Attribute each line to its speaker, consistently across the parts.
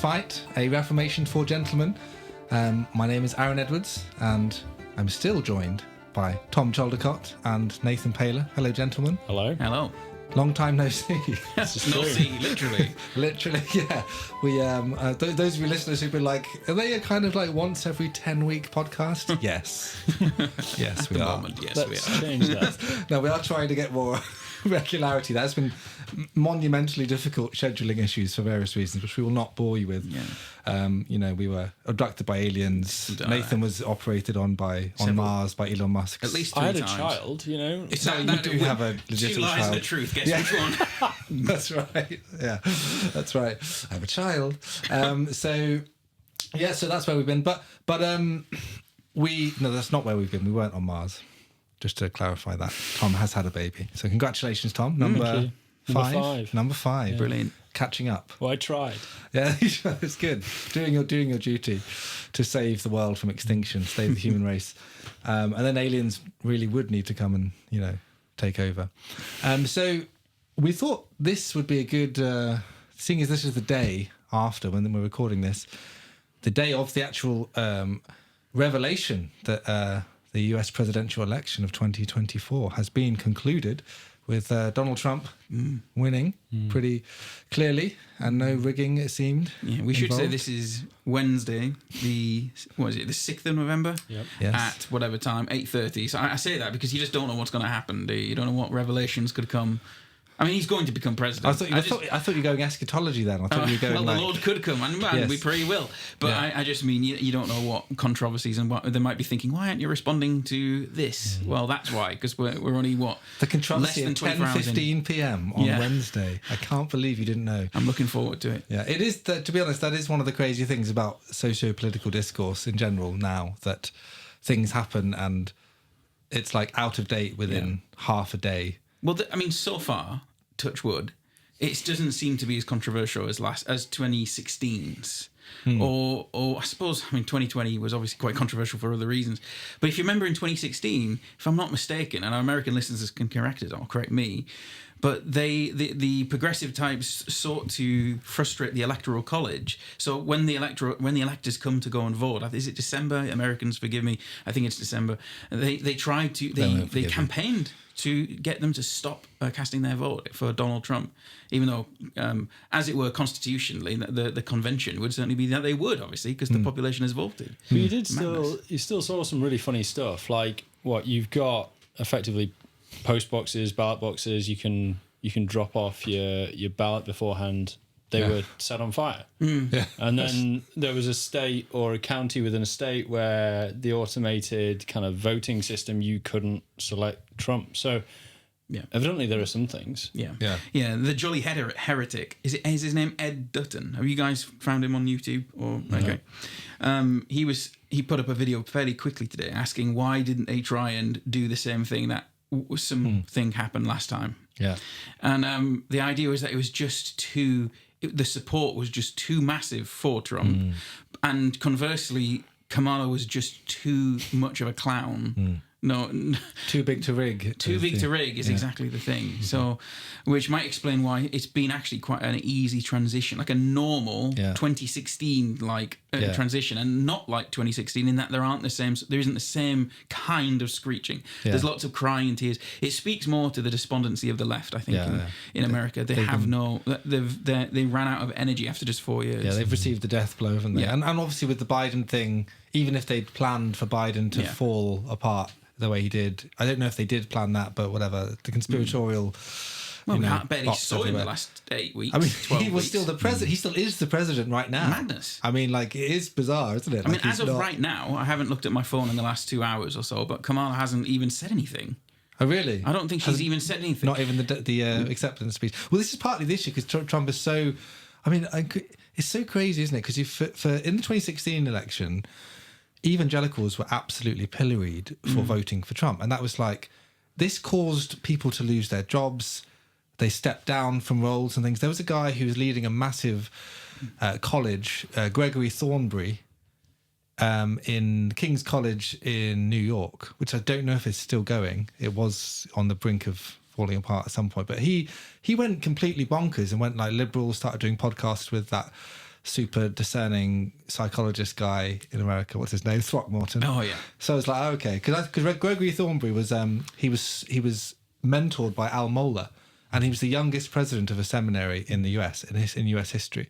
Speaker 1: fight, a reformation for gentlemen. My name is Aaron Edwards, and I'm still joined by Tom Chaldecott and Nathan Paler. Hello, gentlemen.
Speaker 2: Hello.
Speaker 3: Hello.
Speaker 1: Long time no see.
Speaker 3: No see, literally.
Speaker 1: Literally, yeah. We those of you listeners who've been like, are they a kind of like once every 10-week podcast? Yes. Yes, we are.
Speaker 3: Moment, yes,
Speaker 2: Let's
Speaker 3: we are.
Speaker 2: change that.
Speaker 1: No, we are trying to get more regularity. That's been monumentally difficult scheduling issues for various reasons, which we will not bore you with.
Speaker 3: Yeah.
Speaker 1: We were abducted by aliens. Nathan was operated on Mars by Elon Musk.
Speaker 3: At least 3
Speaker 2: I had
Speaker 3: times.
Speaker 2: a child, you know.
Speaker 3: It's
Speaker 1: No, you do have a legitimate
Speaker 3: 2 lies
Speaker 1: child.
Speaker 3: and a truth. Guess which one?
Speaker 1: That's right. Yeah, that's right. I have a child. So that's where we've been. But that's not where we've been. We weren't on Mars. Just to clarify that, Tom has had a baby. So congratulations, Tom. Number five. Number 5.
Speaker 3: Yeah. Brilliant.
Speaker 1: Catching up.
Speaker 2: Well, I tried.
Speaker 1: Yeah, it's good. Doing your duty to save the world from extinction, save the human race, and then aliens really would need to come and take over. So we thought this would be a good, seeing as this is the day after when we're recording this, the day of the actual revelation that the US presidential election of 2024 has been concluded with Donald Trump winning pretty clearly and no rigging, it seemed.
Speaker 3: Yeah, we should say
Speaker 1: involved.
Speaker 3: this is Wednesday, the 6th of November?
Speaker 2: Yep.
Speaker 1: Yes.
Speaker 3: At whatever time, 8:30. So I say that because you just don't know what's going to happen, do you? You don't know what revelations could come. I mean, he's going to become president.
Speaker 1: I thought you were going eschatology then. I thought you were going
Speaker 3: the Lord could come, and
Speaker 1: Yes.
Speaker 3: we pray he will. But
Speaker 1: Yeah.
Speaker 3: I just mean you don't know what controversies and what they might be thinking. Why aren't you responding to this? Well, that's why, because we're only
Speaker 1: the controversy
Speaker 3: less than
Speaker 1: at
Speaker 3: 24 hours in.
Speaker 1: 10:15 p.m. on
Speaker 3: Yeah.
Speaker 1: Wednesday. I can't believe you didn't know.
Speaker 3: I'm looking forward to it.
Speaker 1: Yeah, it is. To be honest, that is one of the crazy things about socio-political discourse in general now, that things happen and it's like out of date within half a day.
Speaker 3: Well, so far, touch wood, it doesn't seem to be as controversial as 2016's. Or I suppose, 2020 was obviously quite controversial for other reasons. But if you remember in 2016, if I'm not mistaken, and our American listeners can correct it or correct me, but the progressive types sought to frustrate the Electoral College. So when the electors come to go and vote, is it December? Americans, forgive me. I think it's December. They tried to they campaigned to get them to stop casting their vote for Donald Trump, even though, as it were, constitutionally, the convention would certainly be that they would, obviously, because the population has voted.
Speaker 2: But you still saw some really funny stuff, like you've got effectively post boxes, ballot boxes. You can drop off your ballot beforehand. They were set on fire.
Speaker 1: Yeah.
Speaker 2: And then there was a state or a county within a state where the automated kind of voting system, you couldn't select Trump. So evidently there are some things.
Speaker 3: Yeah. The jolly heretic, is his name Ed Dutton? Have you guys found him on YouTube? Okay. He put up a video fairly quickly today asking why didn't they try and do the same thing that something happened last time.
Speaker 1: Yeah.
Speaker 3: And the idea was that it was just the support was just too massive for Trump. And conversely, Kamala was just too much of a clown. No,
Speaker 1: Too big to rig.
Speaker 3: Too big to rig is exactly the thing. So, which might explain why it's been actually quite an easy transition, like a normal 2016 transition, and not like 2016 in that there isn't the same kind of screeching.
Speaker 1: Yeah.
Speaker 3: There's lots of crying and tears. It speaks more to the despondency of the left, I think, in America. They ran out of energy after just 4 years.
Speaker 1: Yeah, they've received the death blow, haven't they?
Speaker 3: Yeah.
Speaker 1: And obviously with the Biden thing, even if they'd planned for Biden to fall apart the way he did, I don't know if they did plan that, but whatever, the conspiratorial...
Speaker 3: Well, we barely
Speaker 1: bots
Speaker 3: saw him
Speaker 1: everywhere.
Speaker 3: the last 8 weeks.
Speaker 1: I mean,
Speaker 3: 12
Speaker 1: he was
Speaker 3: weeks.
Speaker 1: still the president. He still is the president right now.
Speaker 3: Madness.
Speaker 1: I mean, it is bizarre, isn't it?
Speaker 3: I mean, as of right now, I haven't looked at my phone in the last 2 hours or so, but Kamala hasn't even said anything.
Speaker 1: Oh, really?
Speaker 3: I don't think she's even said anything.
Speaker 1: Not even the acceptance speech. Well, this is partly the issue because Trump is so... I mean, it's so crazy, isn't it? Because in the 2016 election, evangelicals were absolutely pilloried for voting for Trump. And that was this caused people to lose their jobs. They stepped down from roles and things. There was a guy who was leading a massive college, Gregory Thornberry, in King's College in New York, which I don't know if it's still going. It was on the brink of falling apart at some point. But he went completely bonkers and went liberal, started doing podcasts with that super discerning psychologist guy in America. What's his name? Throckmorton.
Speaker 3: Oh yeah.
Speaker 1: So I was like, okay, because Gregory Thornberry was he was mentored by Al Mohler, and he was the youngest president of a seminary in the US in US history,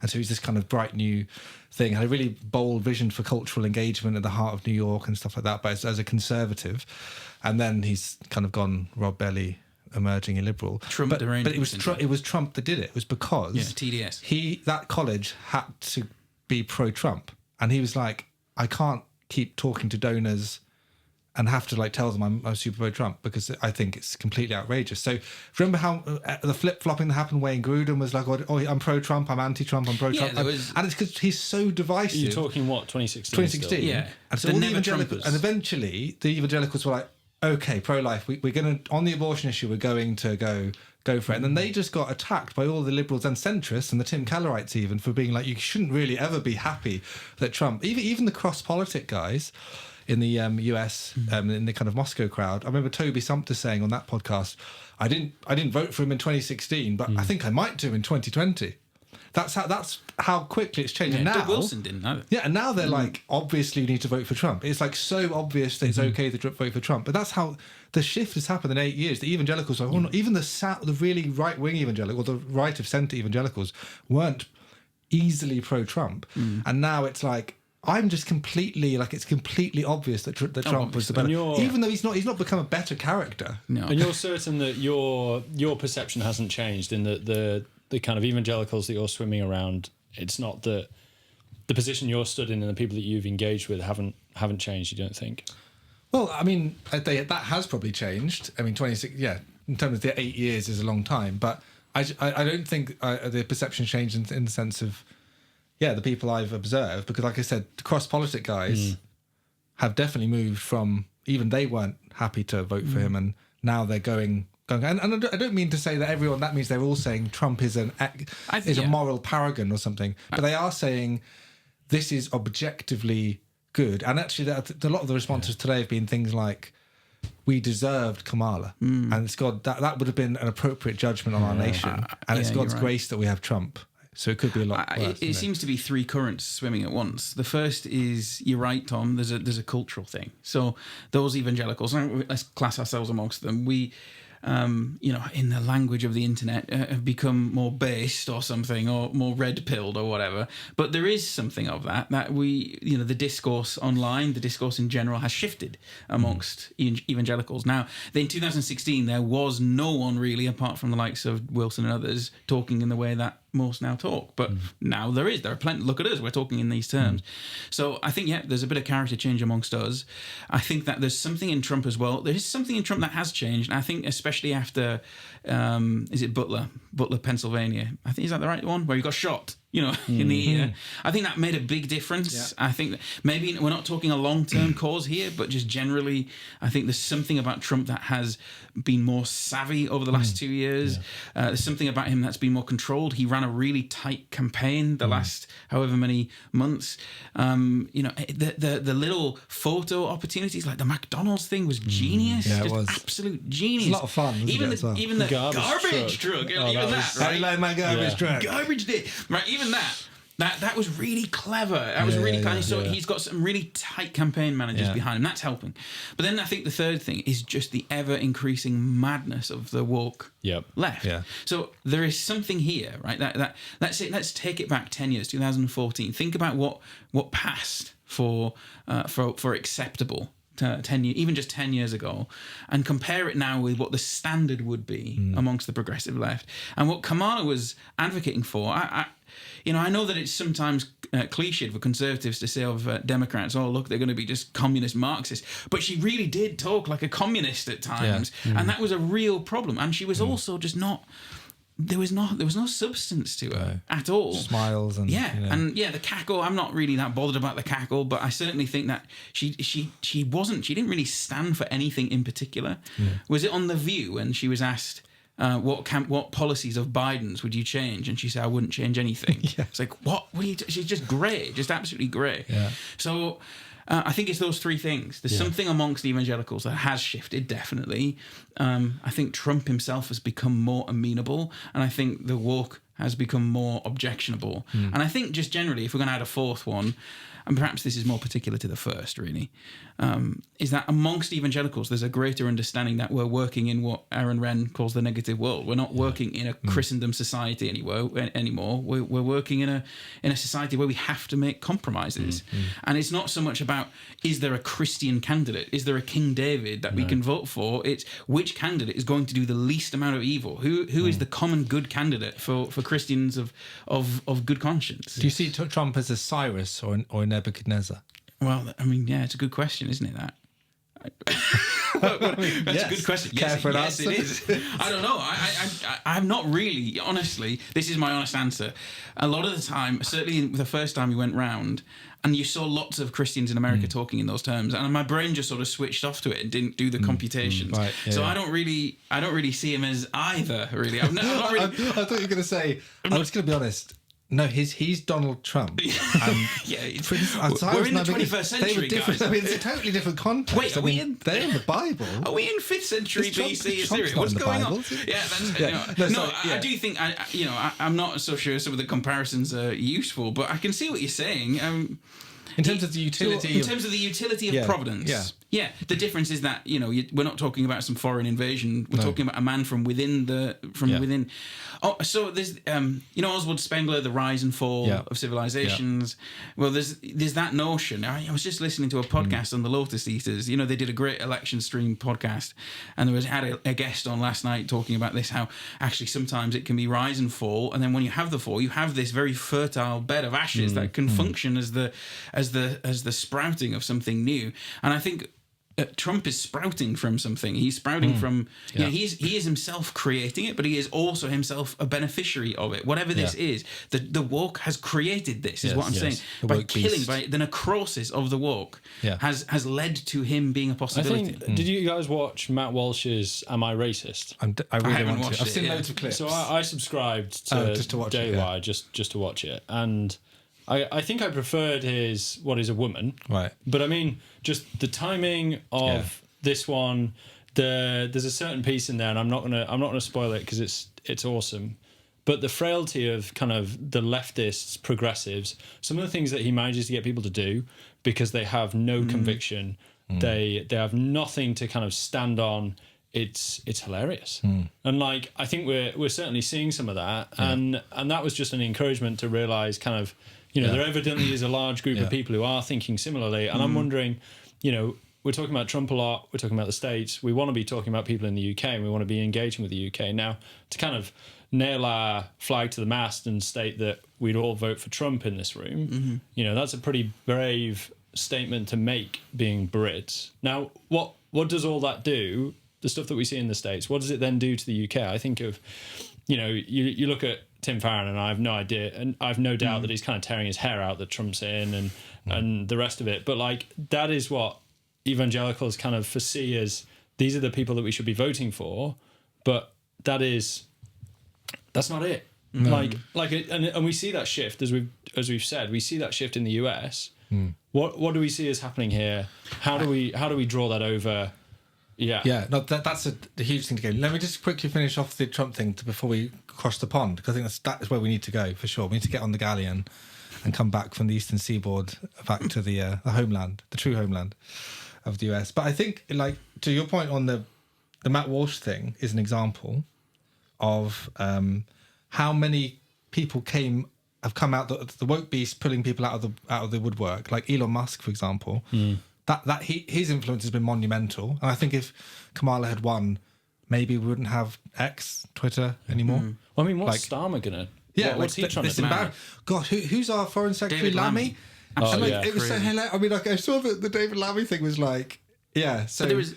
Speaker 1: and so he's this kind of bright new thing, had a really bold vision for cultural engagement at the heart of New York and stuff like that, but as a conservative, and then he's kind of gone Rob Belly, emerging illiberal.
Speaker 3: Trump
Speaker 1: but
Speaker 3: derangement,
Speaker 1: it was Trump that did it. It was because
Speaker 3: TDS.
Speaker 1: That college had to be pro-Trump, and he was like, I can't keep talking to donors and have to like tell them I'm super pro-Trump because I think it's completely outrageous. So remember how the flip-flopping that happened? Wayne Grudem was like, oh, I'm pro-Trump, I'm anti-Trump, I'm pro-Trump. And it's because he's so divisive.
Speaker 2: You're talking what, 2016?
Speaker 1: 2016.
Speaker 2: Still?
Speaker 3: Yeah.
Speaker 1: And so all the evangelicals, and eventually the evangelicals were like, okay, pro-life, we're going to, on the abortion issue, we're going to go for it. And then they just got attacked by all the liberals and centrists and the Tim Kellerites even for being like, you shouldn't really ever be happy that Trump, even the cross-politic guys in the US, in the kind of Moscow crowd. I remember Toby Sumpter saying on that podcast, I didn't vote for him in 2016, but I think I might do in 2020. That's how quickly it's changed. And now
Speaker 3: Doug Wilson didn't either.
Speaker 1: Yeah, and now they're like, obviously you need to vote for Trump. It's like so obvious that it's okay to vote for Trump. But that's how the shift has happened in 8 years. The evangelicals, even the really right-wing evangelical, the right of centre evangelicals, weren't easily pro-Trump. And now it's like, I'm just completely like, it's completely obvious that Trump was the better, even though he's not become a better character.
Speaker 2: No. And you're certain that your perception hasn't changed in the kind of evangelicals that you're swimming around. It's not that the position you're stood in and the people that you've engaged with haven't changed. You don't think?
Speaker 1: Well, I mean, that has probably changed. I mean, 26. Yeah, in terms of the 8 years is a long time, but I don't think the perception changed in the sense of. Yeah, the people I've observed, because like I said, cross-politic guys have definitely moved from, even they weren't happy to vote for him, and now they're going. And I don't mean to say that everyone, that means they're all saying Trump is a moral paragon or something, but they are saying this is objectively good. And actually, a lot of the responses today have been things like, we deserved Kamala, and it's God, that would have been an appropriate judgment on our nation, and it's God's grace that we have Trump. So it could be a lot worse.
Speaker 3: It seems to be three currents swimming at once. The first is, you're right, Tom, there's a cultural thing. So those evangelicals, let's class ourselves amongst them, we, in the language of the internet, have become more based or something, or more red-pilled or whatever. But there is something of that we, the discourse online, the discourse in general has shifted amongst evangelicals. Now, in 2016, there was no one really, apart from the likes of Wilson and others, talking in the way that most now talk, but now there are plenty. Look at us, we're talking in these terms. So I think there's a bit of character change amongst us. I think that there's something in Trump as well. There is something in Trump that has changed, and I think especially after is it Butler, Pennsylvania, I think, is that the right one, where he got shot in the ear. I think that made a big difference. I think that maybe we're not talking a long-term cause here, but just generally, I think there's something about Trump that has been more savvy over the last 2 years. There's something about him that's been more controlled. He ran a really tight campaign the last however many months. The little photo opportunities, like the McDonald's thing, was genius.
Speaker 1: Yeah, it was
Speaker 3: Absolute genius.
Speaker 1: It's a lot of fun.
Speaker 3: Even the garbage truck.
Speaker 1: I like my garbage truck.
Speaker 3: Garbage day. Right, even that was really clever. That was really clever. So he's got some really tight campaign managers behind him. That's helping. But then I think the third thing is just the ever increasing madness of the woke left. Yeah. So there is something here, right? Let's take it back 10 years, 2014. Think about what passed for acceptable 10 years, even just 10 years ago, and compare it now with what the standard would be amongst the progressive left, and what Kamala was advocating for. I know that it's sometimes cliched for conservatives to say of Democrats, oh, look, they're going to be just communist Marxists. But she really did talk like a communist at times, and that was a real problem. And she was also just not... There was no substance to her at all.
Speaker 1: Smiles and
Speaker 3: the cackle. I'm not really that bothered about the cackle, but I certainly think that she didn't really stand for anything in particular. Was it on The View when she was asked what policies of Biden's would you change, and she said, I wouldn't change anything. It's like, what are you she's just grey, just absolutely grey. So I think it's those three things. There's something amongst evangelicals that has shifted, definitely. I think Trump himself has become more amenable, and I think the woke has become more objectionable. And I think just generally, if we're going to add a fourth one, and perhaps this is more particular to the first, really, is that amongst evangelicals, there's a greater understanding that we're working in what Aaron Wrenn calls the negative world. We're not working in a Christendom society anymore. We're working in a society where we have to make compromises. And it's not so much about, is there a Christian candidate? Is there a King David that we can vote for? It's which candidate is going to do the least amount of evil? Who is the common good candidate for Christians of good conscience?
Speaker 1: Do you see Trump as a Cyrus or a Nebuchadnezzar?
Speaker 3: Well, I mean, yeah, it's a good question, isn't it, that? That's a good question. Yes, it is. I don't know. I'm not really, honestly, this is my honest answer. A lot of the time, certainly the first time we went round, and you saw lots of Christians in America talking in those terms, and my brain just sort of switched off to it and didn't do the computations.
Speaker 1: Right, yeah,
Speaker 3: so
Speaker 1: yeah.
Speaker 3: I don't really see him as either. Really, I'm not really.
Speaker 1: I thought you were going to say. I'm just going to be honest. No, he's Donald Trump.
Speaker 3: We're in the 21st century,
Speaker 1: they were different.
Speaker 3: guys.
Speaker 1: I mean, it's a totally different context.
Speaker 3: Wait, are we in?
Speaker 1: They're in the Bible.
Speaker 3: Are we in 5th century BC Assyria? What's going on? I'm not so sure some of the comparisons are useful, but I can see what you're saying.
Speaker 1: In terms of the utility
Speaker 3: of providence. Yeah. The difference is that, we're not talking about some foreign invasion. We're talking about a man from within within. Oh, so there's Oswald Spengler, The Rise and Fall of Civilizations. Yeah. Well, there's that notion. I was just listening to a podcast on the Lotus Eaters. They did a great election stream podcast, and there had a guest on last night talking about this, how actually sometimes it can be rise and fall, and then when you have the fall, you have this very fertile bed of ashes that can function as the sprouting of something new. And I think Trump is sprouting from something. He's sprouting from, he is himself creating it, but he is also himself a beneficiary of it. Whatever this is, the woke has created this, is what I'm saying. By the necrosis of the woke has led to him being a possibility.
Speaker 2: Did you guys watch Matt Walsh's Am I Racist?
Speaker 1: I really want to. I've seen loads of clips.
Speaker 2: So I subscribed to Daywire just to watch it. And I think I preferred his What Is a Woman.
Speaker 1: Right.
Speaker 2: But I mean, just the timing of this one, there's a certain piece in there, and I'm not gonna spoil it because it's awesome. But the frailty of kind of the leftists, progressives, some of the things that he manages to get people to do because they have no conviction, they have nothing to kind of stand on. It's hilarious. And like I think we're certainly seeing some of that, and that was just an encouragement to realise kind of, there evidently is a large group of people who are thinking similarly. And I'm wondering, we're talking about Trump a lot, we're talking about the States, we want to be talking about people in the UK, and we want to be engaging with the UK. Now, to kind of nail our flag to the mast and state that we'd all vote for Trump in this room, that's a pretty brave statement to make, being Brits. Now, what does all that do? The stuff that we see in the States, what does it then do to the UK? I think of, you look at Tim Farron, and I have no idea, and I've no doubt that he's kind of tearing his hair out that Trump's in and the rest of it. But like, that is what evangelicals kind of foresee as, these are the people that we should be voting for, but that's not it. And we see that shift as we've said, we see that shift in the US. What do we see is happening here? How do we draw that over? Yeah. No, that's a huge thing to go. Let me just quickly finish off the Trump thing before we cross the pond, because I think that is where we need to go for sure. We need to get on the galleon and come back from the eastern seaboard back to the homeland, the true homeland of the US. But I think, like, to your point on the Matt Walsh thing is an example of how many people have come out, the woke beast pulling people out of the woodwork, like Elon Musk, for example. His influence has been monumental, and I think if Kamala had won, maybe we wouldn't have X, Twitter anymore. Well, I mean, what's Starmer gonna? What's he trying to do?
Speaker 1: God, who's our foreign secretary?
Speaker 3: David
Speaker 1: Lammy. It was so hilarious. I mean, like, I saw that the David Lammy thing was like, So it was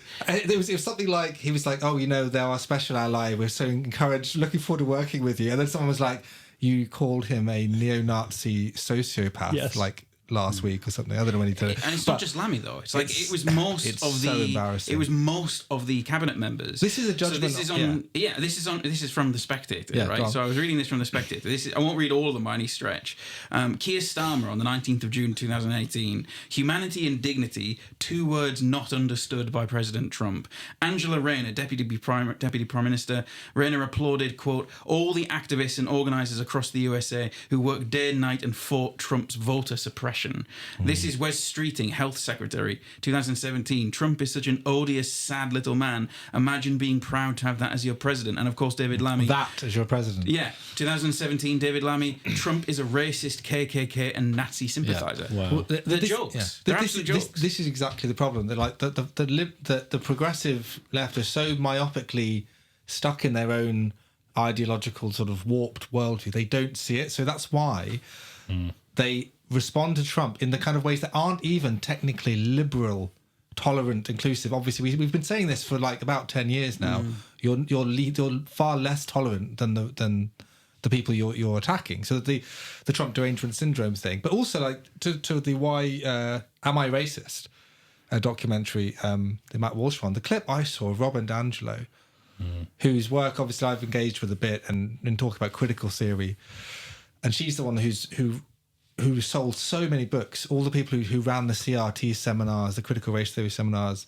Speaker 1: something like, he was like, they're our special ally. We're so encouraged, looking forward to working with you. And then someone was like, you called him a neo-Nazi sociopath.
Speaker 2: Yes.
Speaker 1: Like, last week or something. I don't know when he did it.
Speaker 3: And it's not just Lammy though. It's like it was most of
Speaker 1: so
Speaker 3: the
Speaker 1: embarrassing.
Speaker 3: it was most of the cabinet members.
Speaker 1: This is a judgment.
Speaker 3: So this is on this is from the Spectator,
Speaker 1: Yeah, go
Speaker 3: right?
Speaker 1: on.
Speaker 3: So I was reading this from the Spectator. I won't read all of them by any stretch. Keir Starmer on the 19th of June 2018. Humanity and dignity, 2 words not understood by President Trump. Angela Rayner, Deputy Prime Minister. Rayner applauded, quote, all the activists and organisers across the USA who worked day and night and fought Trump's voter suppression. This is Wes Streeting, Health Secretary, 2017. Trump is such an odious, sad little man. Imagine being proud to have that as your president. And of course, David Lammy.
Speaker 1: That as your president.
Speaker 3: Yeah, 2017, David Lammy. Trump is a racist KKK and Nazi sympathiser.
Speaker 2: Wow.
Speaker 1: Well,
Speaker 3: They're jokes.
Speaker 1: Yeah.
Speaker 3: They're
Speaker 1: This-
Speaker 3: absolute
Speaker 1: this-
Speaker 3: jokes.
Speaker 1: This is exactly the problem. They're like the progressive left are so myopically stuck in their own ideological sort of warped worldview. They don't see it. So that's why they respond to Trump in the kind of ways that aren't even technically liberal, tolerant, inclusive. Obviously, we've been saying this for like about 10 years now. You're far less tolerant than the people you're attacking. So the Trump derangement syndrome thing, but also like to the why am I racist documentary, the Matt Walsh one. The clip I saw of Robin D'Angelo, whose work obviously I've engaged with a bit and talk about critical theory, and she's the one who sold so many books. All the people who ran the CRT seminars, the critical race theory seminars,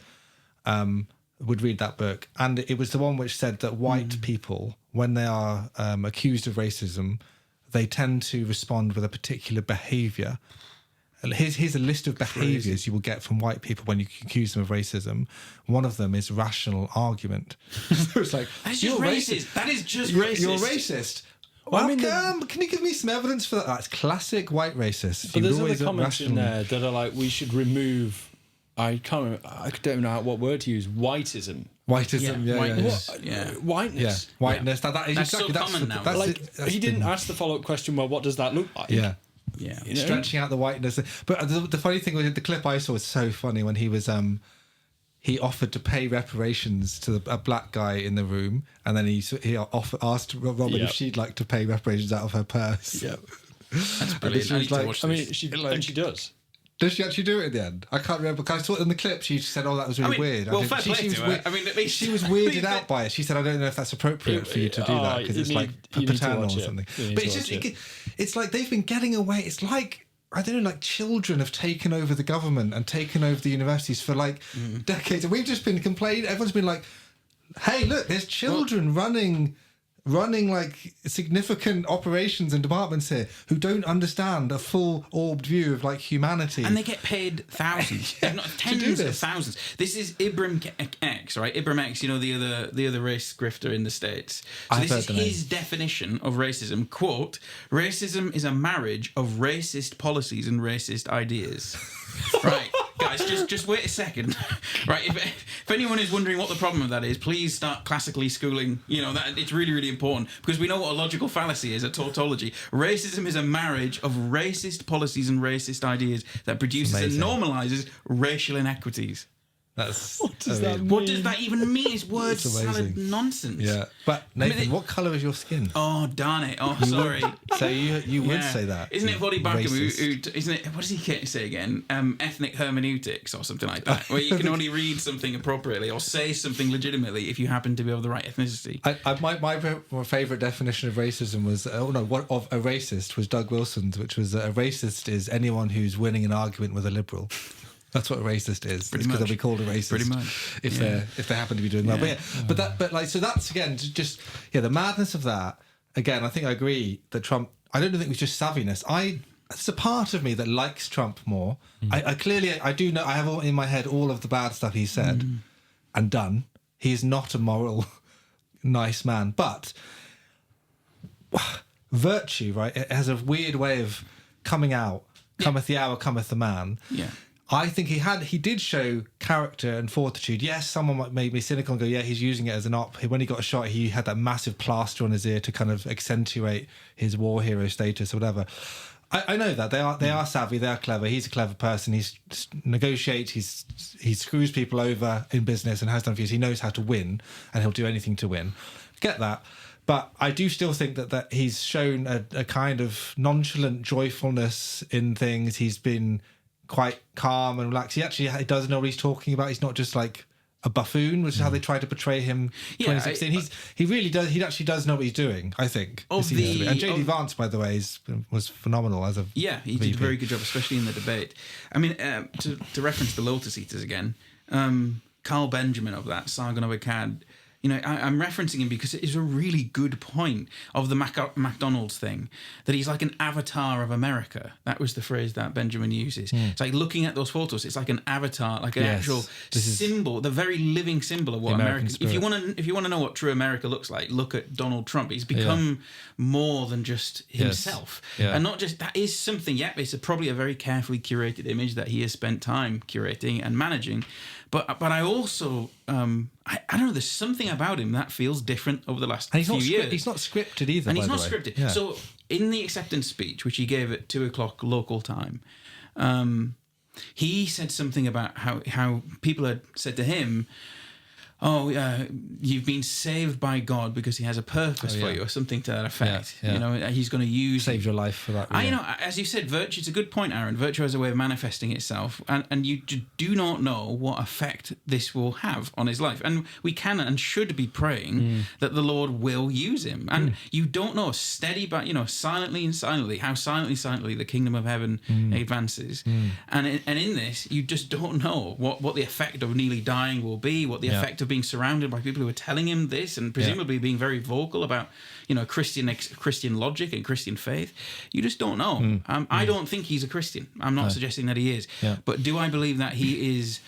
Speaker 1: would read that book. And it was the one which said that white people, when they are accused of racism, they tend to respond with a particular behaviour. Here's a list of behaviours you will get from white people when you accuse them of racism. One of them is rational argument. So it's like,
Speaker 3: That's
Speaker 1: you're
Speaker 3: just racist. That is just racist.
Speaker 1: You're racist.
Speaker 2: Well, I
Speaker 1: Welcome.
Speaker 2: mean,
Speaker 1: Can you give me some evidence for that? That's classic white racist.
Speaker 2: But
Speaker 1: You
Speaker 2: there's
Speaker 1: would
Speaker 2: other
Speaker 1: always
Speaker 2: comments in
Speaker 1: rational-
Speaker 2: there that are like, we should remove. I can't remember. I don't know what word to use. Whiteism.
Speaker 1: Whiteism, yeah.
Speaker 3: whiteness.
Speaker 1: Yeah.
Speaker 3: Yeah.
Speaker 2: Whiteness.
Speaker 1: Yeah, whiteness. That is
Speaker 3: That's so
Speaker 1: exactly
Speaker 3: common now.
Speaker 1: That's
Speaker 2: Like
Speaker 1: that's
Speaker 2: he didn't
Speaker 1: been-
Speaker 2: ask the follow-up question. Well, what does that look like?
Speaker 1: Yeah.
Speaker 3: Yeah.
Speaker 2: You know?
Speaker 1: Stretching out the whiteness. But the funny thing was, the clip I saw was so funny when he was he offered to pay reparations to a black guy in the room, and then he asked Robin
Speaker 2: Yeah.
Speaker 1: if she'd like to pay reparations out of her purse.
Speaker 2: Yeah.
Speaker 3: That's brilliant.
Speaker 1: she
Speaker 3: I
Speaker 1: was
Speaker 3: need to
Speaker 1: like-
Speaker 3: watch
Speaker 2: I
Speaker 3: this.
Speaker 2: mean, she
Speaker 1: Like-
Speaker 2: and she does.
Speaker 1: Does she actually do it in the end? I can't remember. Because I saw it in the clip. She said, "Oh, that was really weird."
Speaker 3: Well,
Speaker 1: I
Speaker 3: fair
Speaker 1: didn't-
Speaker 3: play
Speaker 1: was
Speaker 3: to her.
Speaker 1: weird-
Speaker 3: I mean, at least
Speaker 1: she was weirded out by it. She said, "I don't know if that's appropriate for you to do that because it's like
Speaker 2: you need to
Speaker 1: paternal
Speaker 2: watch
Speaker 1: or
Speaker 2: it.
Speaker 1: something."
Speaker 2: You need
Speaker 1: But
Speaker 2: to
Speaker 1: it's just,
Speaker 2: watch it.
Speaker 1: it's like they've been getting away. It's like, I don't know, like children have taken over the government and taken over the universities for like decades, and we've just been complaining. Everyone's been like, "Hey, look, there's children running like significant operations and departments here who don't understand a full orbed view of like humanity."
Speaker 3: And they get paid thousands, if not
Speaker 1: do
Speaker 3: tens of
Speaker 1: this.
Speaker 3: thousands. This is Ibram X, right? Ibram X, you know, the other race grifter in the States. So
Speaker 1: I've
Speaker 3: this
Speaker 1: heard
Speaker 3: is
Speaker 1: the name.
Speaker 3: his definition of racism. Quote, racism is a marriage of racist policies and racist ideas. Right, guys, just wait a second. Right, if anyone is wondering what the problem of that is, please start classically schooling. You know, that it's really, really important because we know what a logical fallacy is, a tautology. Racism is a marriage of racist policies and racist ideas that produces and
Speaker 1: amazing.
Speaker 3: normalizes racial inequities.
Speaker 1: That's
Speaker 2: What does that mean?
Speaker 3: What does that even mean? It's word
Speaker 1: It's
Speaker 3: salad
Speaker 1: amazing.
Speaker 3: nonsense.
Speaker 1: Yeah, but Nathan,
Speaker 3: they-
Speaker 1: what colour is your skin?
Speaker 3: Oh, darn it. Oh, sorry.
Speaker 1: So you would
Speaker 3: Yeah.
Speaker 1: say that?
Speaker 3: Isn't it Voddy Barkham
Speaker 1: Racist.
Speaker 3: who isn't it, what does he say again? Ethnic hermeneutics or something like that, where you can only read something appropriately or say something legitimately if you happen to be of the right ethnicity.
Speaker 1: My favourite definition of racism was of a racist was Doug Wilson's, which was that a racist is anyone who's winning an argument with a liberal. That's what a racist is.
Speaker 3: Pretty
Speaker 1: It's because
Speaker 3: much.
Speaker 1: they'll be called a racist.
Speaker 3: Pretty much.
Speaker 1: If they happen to be doing well. But so that's again just the madness of that. Again, I think I agree that Trump. I don't think it was just savviness. It's a part of me that likes Trump more. I clearly do know. I have all in my head all of the bad stuff he said and done. He's not a moral, nice man, but virtue, right? It has a weird way of coming out. Cometh the hour, cometh the man.
Speaker 3: Yeah.
Speaker 1: I think he did show character and fortitude. Yes, someone might make me cynical and go, yeah, he's using it as an op. When he got a shot, he had that massive plaster on his ear to kind of accentuate his war hero status or whatever. I know that they are savvy, they are clever. He's a clever person. He negotiates. He screws people over in business and has done for years. He knows how to win, and he'll do anything to win. Get that, But I do still think that he's shown a kind of nonchalant joyfulness in things. He's been quite calm and relaxed. He does know what he's talking about. He's not just like a buffoon, which is how they tried to portray him in 2016. He really does. He actually does know what he's doing, I think. And J.D. Vance, by the way, was phenomenal as a
Speaker 3: he did a very good job, especially in the debate. I mean, to reference the Lotus Eaters again, Carl Benjamin of that, Sargon of Akkad, I'm referencing him because it is a really good point of the McDonald's thing, that he's like an avatar of America. That was the phrase that Benjamin uses. It's like looking at those photos, it's like an avatar, like an actual symbol, the very living symbol of what America. If you want to know what true America looks like, look at Donald Trump. He's become more than just himself, and not just that is something. It's probably a very carefully curated image that he has spent time curating and managing. But I also I don't know. There's something about him that feels different over the last few years.
Speaker 1: He's not scripted either.
Speaker 3: And he's not scripted. Yeah. So in the acceptance speech, which he gave at 2:00 local time, he said something about how people had said to him, you've been saved by God because he has a purpose for you, or something to that effect. He's going to use...
Speaker 1: Saved your life for that.
Speaker 3: As you said, virtue, it's a good point, Aaron. Virtue has a way of manifesting itself, and you do not know what effect this will have on his life. And we can and should be praying that the Lord will use him. And you don't know, steady, but, silently and silently, how silently the kingdom of heaven advances. And in this, you just don't know what the effect of nearly dying will be, what the effect of being surrounded by people who are telling him this, and presumably being very vocal about Christian logic and Christian faith. You just don't know. I don't think he's a Christian. I'm not suggesting that he is, but do I believe that he is?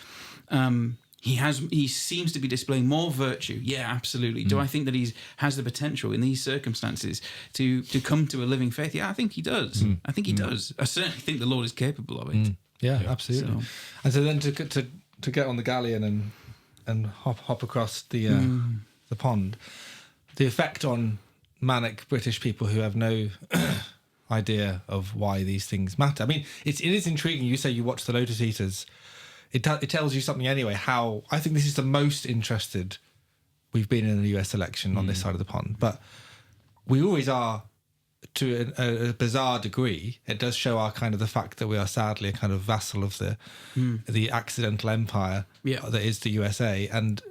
Speaker 3: He seems to be displaying more virtue. Yeah, absolutely. Do I think that he has the potential in these circumstances to come to a living faith? Yeah, I think he does. I think he does. I certainly think the Lord is capable of it.
Speaker 1: Yeah, absolutely. And so then to get on the galleon and hop across the pond, the effect on manic British people who have no idea of why these things matter. I mean, it is intriguing. You say you watch the Lotus Eaters. It tells you something anyway. How I think this is the most interested we've been in the US election on this side of the pond, but we always are to a bizarre degree. It does show our kind of the fact that we are sadly a kind of vassal of the accidental empire that is the USA, and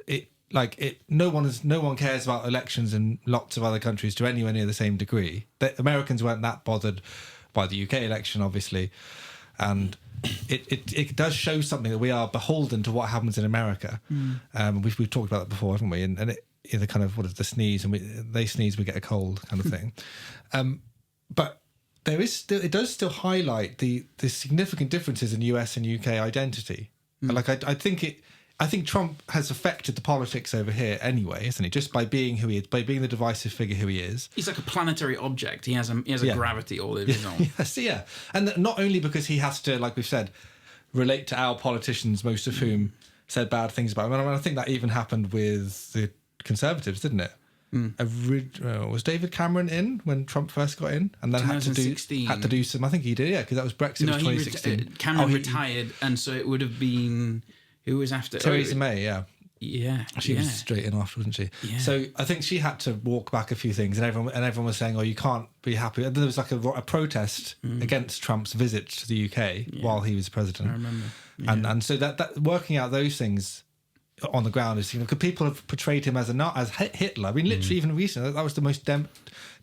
Speaker 1: no one cares about elections in lots of other countries to anywhere near the same degree. The Americans weren't that bothered by the UK election, obviously, and it does show something that we are beholden to what happens in America. We've talked about that before, haven't we? And it the kind of, what is the sneeze, and they sneeze, we get a cold kind of thing. But it does still highlight the significant differences in US and UK identity. I think Trump has affected the politics over here anyway, isn't he? Just by being who he is, by being the divisive figure who he is.
Speaker 3: He's like a planetary object. He has a gravity all of his own.
Speaker 1: Yes, and not only because he has to, like we've said, relate to our politicians, most of whom said bad things about him. I think that even happened with the Conservatives, didn't it? Was David Cameron in when Trump first got in, and then had to do some? I think he did, because that was Brexit. No, 2016.
Speaker 3: Cameron retired, and so it would have been who was after
Speaker 1: Theresa May. She was straight in after, wasn't she?
Speaker 3: Yeah.
Speaker 1: So I think she had to walk back a few things, and everyone was saying, "Oh, you can't be happy." And there was like a protest against Trump's visit to the UK while he was president.
Speaker 3: I remember,
Speaker 1: and so that working out those things on the ground is, because people have portrayed him as Hitler. I mean, literally, even recently, that was the most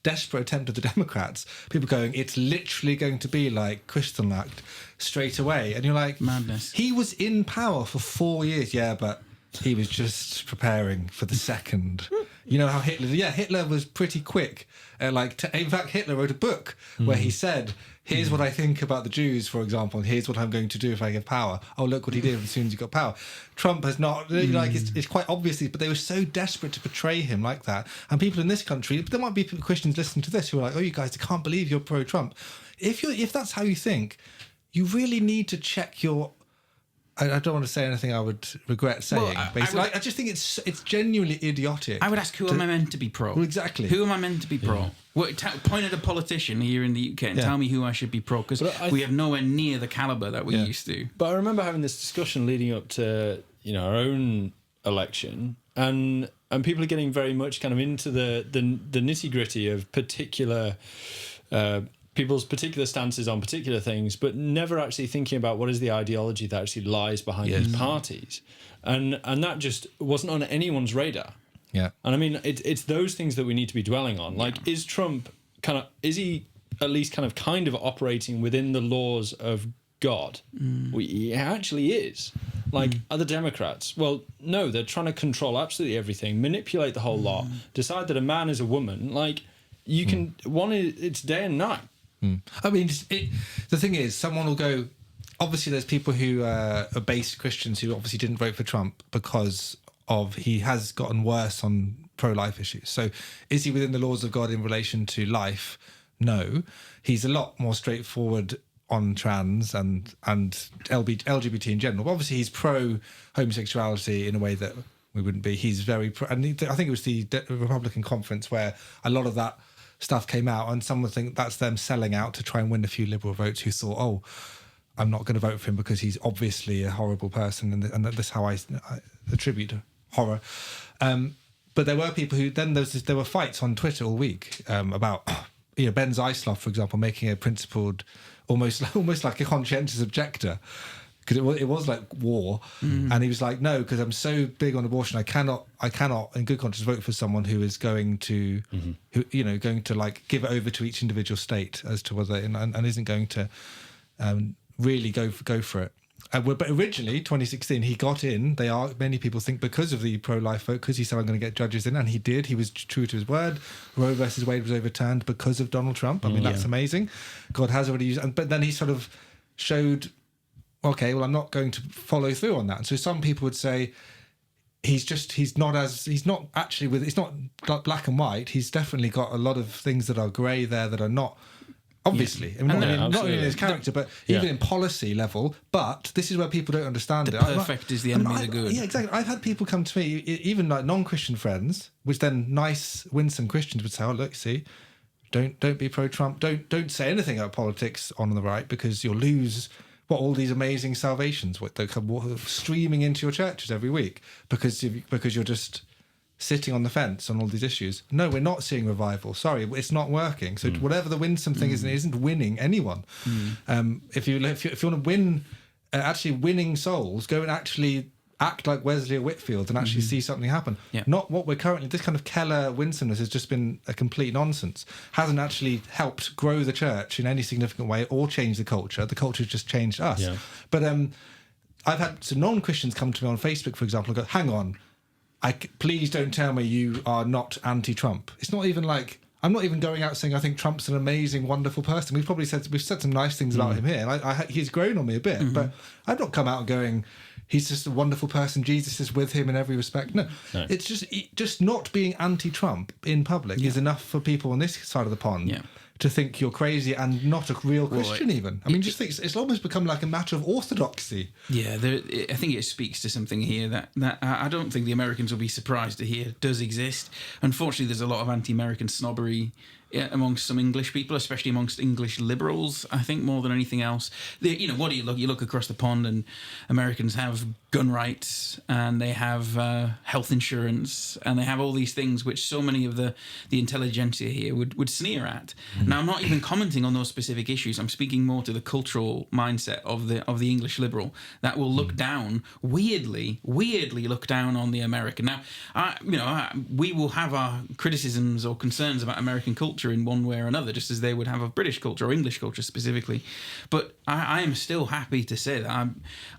Speaker 1: desperate attempt of the Democrats. People going, it's literally going to be like Kristallnacht straight away, and you're like,
Speaker 3: madness.
Speaker 1: He was in power for 4 years, but he was just preparing for the second. You know how Hitler was pretty quick. In fact, Hitler wrote a book where he said, here's what I think about the Jews, for example, and here's what I'm going to do if I get power. Oh, look what he did as soon as he got power. Trump has not, it's quite obvious, but they were so desperate to portray him like that. And people in this country, there might be Christians listening to this who are like, oh, you guys, I can't believe you're pro-Trump. If that's how you think, you really need to check your... I don't want to say anything I would regret saying. Basically, I just think it's genuinely idiotic.
Speaker 3: I would ask, who am I meant to be pro?
Speaker 1: Well, exactly.
Speaker 3: Who am I meant to be pro? Point at a politician here in the UK and tell me who I should be pro, because we have nowhere near the calibre that we used to.
Speaker 2: But I remember having this discussion leading up to our own election, and people are getting very much kind of into the nitty gritty of particular people's particular stances on particular things, but never actually thinking about what is the ideology that actually lies behind these parties, and that just wasn't on anyone's radar.
Speaker 1: Yeah,
Speaker 2: and I mean it's those things that we need to be dwelling on. Like, is Trump is he at least kind of operating within the laws of God? He actually is. Like, are the Democrats? Well, no, they're trying to control absolutely everything, manipulate the whole lot, decide that a man is a woman. Like, you can it's day and night.
Speaker 1: I mean, the thing is, someone will go. Obviously, there's people who are base Christians who obviously didn't vote for Trump because of he has gotten worse on pro-life issues. So, is he within the laws of God in relation to life? No, he's a lot more straightforward on trans and LGBT in general. Obviously, he's pro homosexuality in a way that we wouldn't be. He's very pro, and I think it was the Republican conference where a lot of that stuff came out, and some would think that's them selling out to try and win a few liberal votes who thought, oh, I'm not going to vote for him because he's obviously a horrible person, and that's how I attribute horror. But there were people who then there were fights on Twitter all week about Ben Zeisloff, for example, making a principled, almost like a conscientious objector, because it was like war, and he was like, no, because I'm so big on abortion, I cannot in good conscience vote for someone who is going to going to like give it over to each individual state as to whether and isn't going to really go for it. But originally, 2016, he got in. Many people think because of the pro-life vote, because he said, I'm going to get judges in, and he did. He was true to his word. Roe versus Wade was overturned because of Donald Trump. I mean, that's amazing. God has already used, but then he sort of showed, okay, well, I'm not going to follow through on that. And so some people would say it's not black and white. He's definitely got a lot of things that are grey there that are not. Obviously, I mean, not only in his character, but even in policy level. But this is where people don't understand it.
Speaker 3: Perfect is the enemy of the good.
Speaker 1: Yeah, exactly. I've had people come to me, even like non-Christian friends, which then nice, winsome Christians would say, "Oh, look, see, don't be pro-Trump. Don't say anything about politics on the right because you'll lose all these amazing salvations that come streaming into your churches every week because you're just." Sitting on the fence on all these issues. No, we're not seeing revival. Sorry, it's not working. So whatever the winsome thing is, it isn't winning anyone. If you want to win, actually winning souls, go and actually act like Wesley or Whitfield and actually see something happen. Yeah. Not what we're currently. This kind of Keller winsomeness has just been a complete nonsense. Hasn't actually helped grow the church in any significant way or change the culture. The culture's just changed us. Yeah. But I've had some non-Christians come to me on Facebook, for example, and go, "Hang on. Please don't tell me you are not anti-Trump." It's not even like I'm not even going out saying I think Trump's an amazing, wonderful person. We've said some nice things about him here, and he's grown on me a bit. But I've not come out going, he's just a wonderful person. Jesus is with him in every respect. No. It's just not being anti-Trump in public is enough for people on this side of the pond to think you're crazy and not a real Christian. Even I mean, just think it's almost become like a matter of orthodoxy.
Speaker 3: Yeah, I think it speaks to something here that I don't think the Americans will be surprised to hear does exist. Unfortunately, there's a lot of anti-American snobbery amongst some English people, especially amongst English liberals, I think, more than anything else. What do you look? You look across the pond and Americans have gun rights and they have health insurance and they have all these things which so many of the intelligentsia here would sneer at. Now, I'm not even commenting on those specific issues. I'm speaking more to the cultural mindset of the English liberal that will look down, weirdly look down on the American. Now, we will have our criticisms or concerns about American culture in one way or another, just as they would have of British culture or English culture specifically. But I am still happy to say that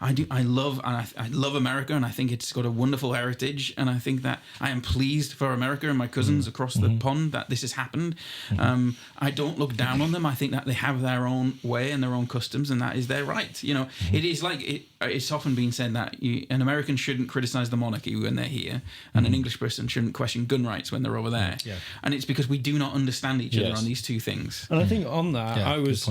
Speaker 3: I love America, and I think it's got a wonderful heritage, and I think that I am pleased for America and my cousins across the pond that this has happened. I don't look down on them. I think that they have their own way and their own customs, and that is their right. It is like it's often been said that an American shouldn't criticize the monarchy when they're here, and an English person shouldn't question gun rights when they're over there. And it's because we do not understand each other on these two things.
Speaker 2: And I think on that, I was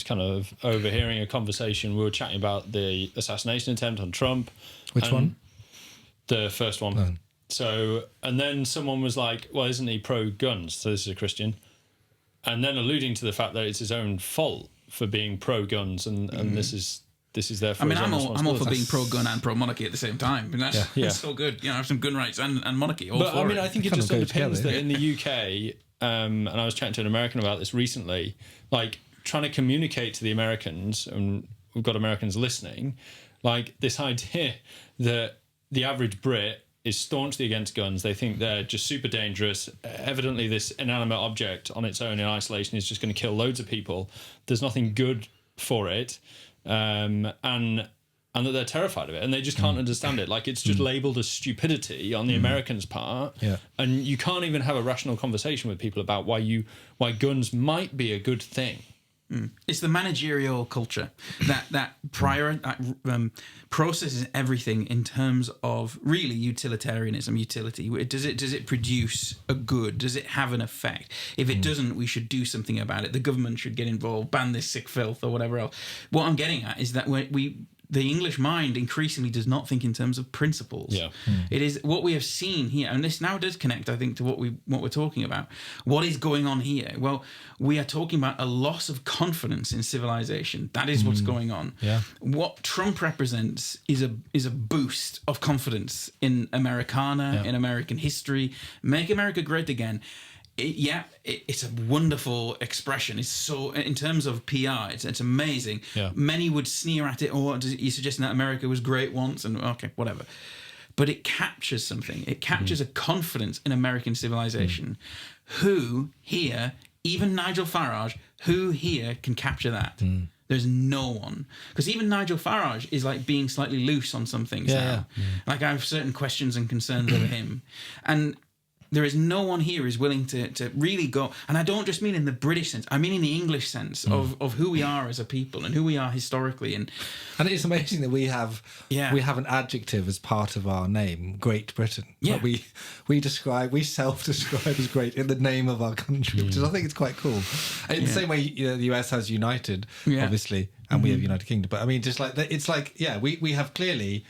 Speaker 2: kind of overhearing a conversation. We were chatting about the assassination attempt on Trump.
Speaker 1: Which one?
Speaker 2: The first one. Oh. So, and then someone was like, well, isn't he pro-guns? So this is a Christian. And then alluding to the fact that it's his own fault for being pro-guns, and this this is there for.
Speaker 3: I mean,
Speaker 2: his own
Speaker 3: I'm all for being
Speaker 2: responsibility.
Speaker 3: pro-gun and pro-monarchy at the same time. And that's, that's so good. You know, have some gun rights and monarchy. All
Speaker 2: But
Speaker 3: for
Speaker 2: I mean,
Speaker 3: it.
Speaker 2: I think it
Speaker 1: Kind
Speaker 2: just
Speaker 1: of go
Speaker 2: underpins
Speaker 1: together,
Speaker 2: that in the UK, and I was chatting to an American about this recently, like trying to communicate to the Americans, and we've got Americans listening, like this idea that the average Brit is staunchly against guns. They think they're just super dangerous. Evidently, this inanimate object on its own in isolation is just going to kill loads of people. There's nothing good for it, and that they're terrified of it, and they just can't understand it. Like, it's just labelled as stupidity on the Americans' part, and you can't even have a rational conversation with people about why guns might be a good thing.
Speaker 3: It's the managerial culture that processes everything in terms of really utilitarianism, utility. Does it produce a good? Does it have an effect? If it doesn't, we should do something about it. The government should get involved, ban this sick filth or whatever else. What I'm getting at is that the English mind increasingly does not think in terms of principles.
Speaker 2: Yeah.
Speaker 3: It is what we have seen here, and this now does connect, I think, to what we're talking about. What is going on here? Well, we are talking about a loss of confidence in civilization. That is what's going on.
Speaker 1: Yeah.
Speaker 3: What Trump represents is a boost of confidence in Americana, in American history. Make America great again. It's a wonderful expression. It's so, in terms of PR, it's amazing.
Speaker 2: Yeah.
Speaker 3: Many would sneer at it, or you're suggesting that America was great once, and okay, whatever. But it captures something. It captures a confidence in American civilization. Who here, even Nigel Farage, who here can capture that? There's no one. Because even Nigel Farage is like being slightly loose on some things now. Like, I have certain questions and concerns over him. And there is no one here who's willing to really go, and I don't just mean in the British sense, I mean in the English sense of who we are as a people and who we are historically. And
Speaker 1: it's amazing that we have an adjective as part of our name, Great Britain.
Speaker 3: Yeah.
Speaker 1: Like we self-describe as great in the name of our country, which is, I think, it's quite cool. In the same way, the US has United, obviously, and we have United Kingdom. But I mean, just like it's like, we have clearly.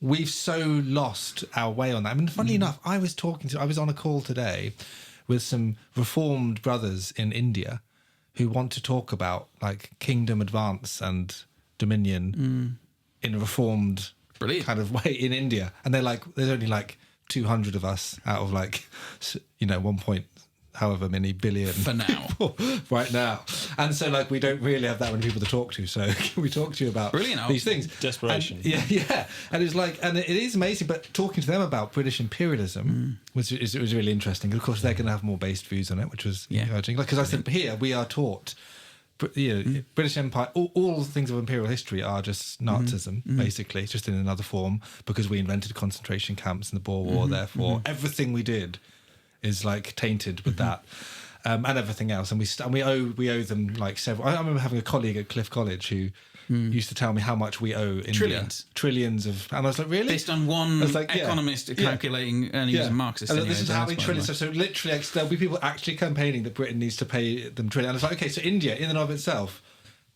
Speaker 1: We've so lost our way on that. I mean, funnily enough, I was on a call today with some reformed brothers in India who want to talk about like kingdom advance and dominion in a reformed kind of way in India. And they're like, there's only like 200 of us out of like, 1 point however many billion
Speaker 3: for now,
Speaker 1: right now. And so like, we don't really have that many people to talk to. So can we talk to you about these things?
Speaker 2: Desperation.
Speaker 1: And, and it's like, and it is amazing, but talking to them about British imperialism was really interesting. Of course, they're going to have more based views on it, which was encouraging. Like, because I said here, we are taught, British Empire, all things of imperial history are just Nazism, basically, just in another form, because we invented concentration camps and the Boer War, therefore everything we did is like tainted with that, and everything else, and we owe them like several. I remember having a colleague at Cliff College who used to tell me how much we owe India, trillions of, and I was like, really?
Speaker 3: Based on one economist calculating, and he was a Marxist.
Speaker 1: And
Speaker 3: anyway,
Speaker 1: this is how many trillions. So literally, there'll be people actually campaigning that Britain needs to pay them trillions. And it's like, okay, so India, in and of itself,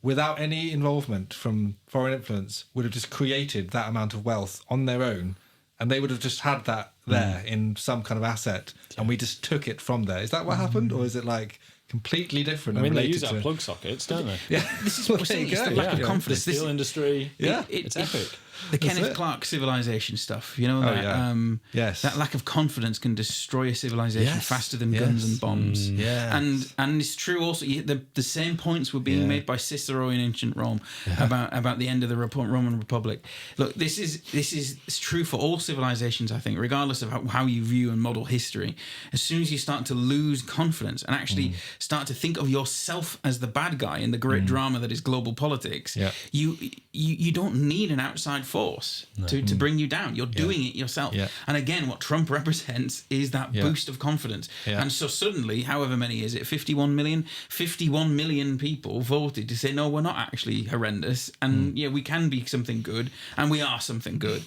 Speaker 1: without any involvement from foreign influence, would have just created that amount of wealth on their own. And they would have just had that there in some kind of asset, and we just took it from there. Is that what happened, or is it like completely different?
Speaker 2: I mean, they use our plug sockets, don't they?
Speaker 1: Yeah,
Speaker 3: this is what we're saying. It's the lack of confidence.
Speaker 2: The steel industry.
Speaker 3: It's
Speaker 2: epic.
Speaker 3: The Kenneth Clark civilization stuff, that lack of confidence can destroy a civilization faster than guns and bombs. And it's true also. The same points were being made by Cicero in ancient Rome about the end of the Roman Republic. Look, this is true for all civilizations, I think, regardless of how you view and model history. As soon as you start to lose confidence and actually start to think of yourself as the bad guy in the great drama that is global politics, you don't need an outside force to bring you down. You're doing it yourself. And again, what Trump represents is that boost of confidence. And so suddenly, however many is it, 51 million people voted to say, no, we're not actually horrendous, and we can be something good, and we are something good.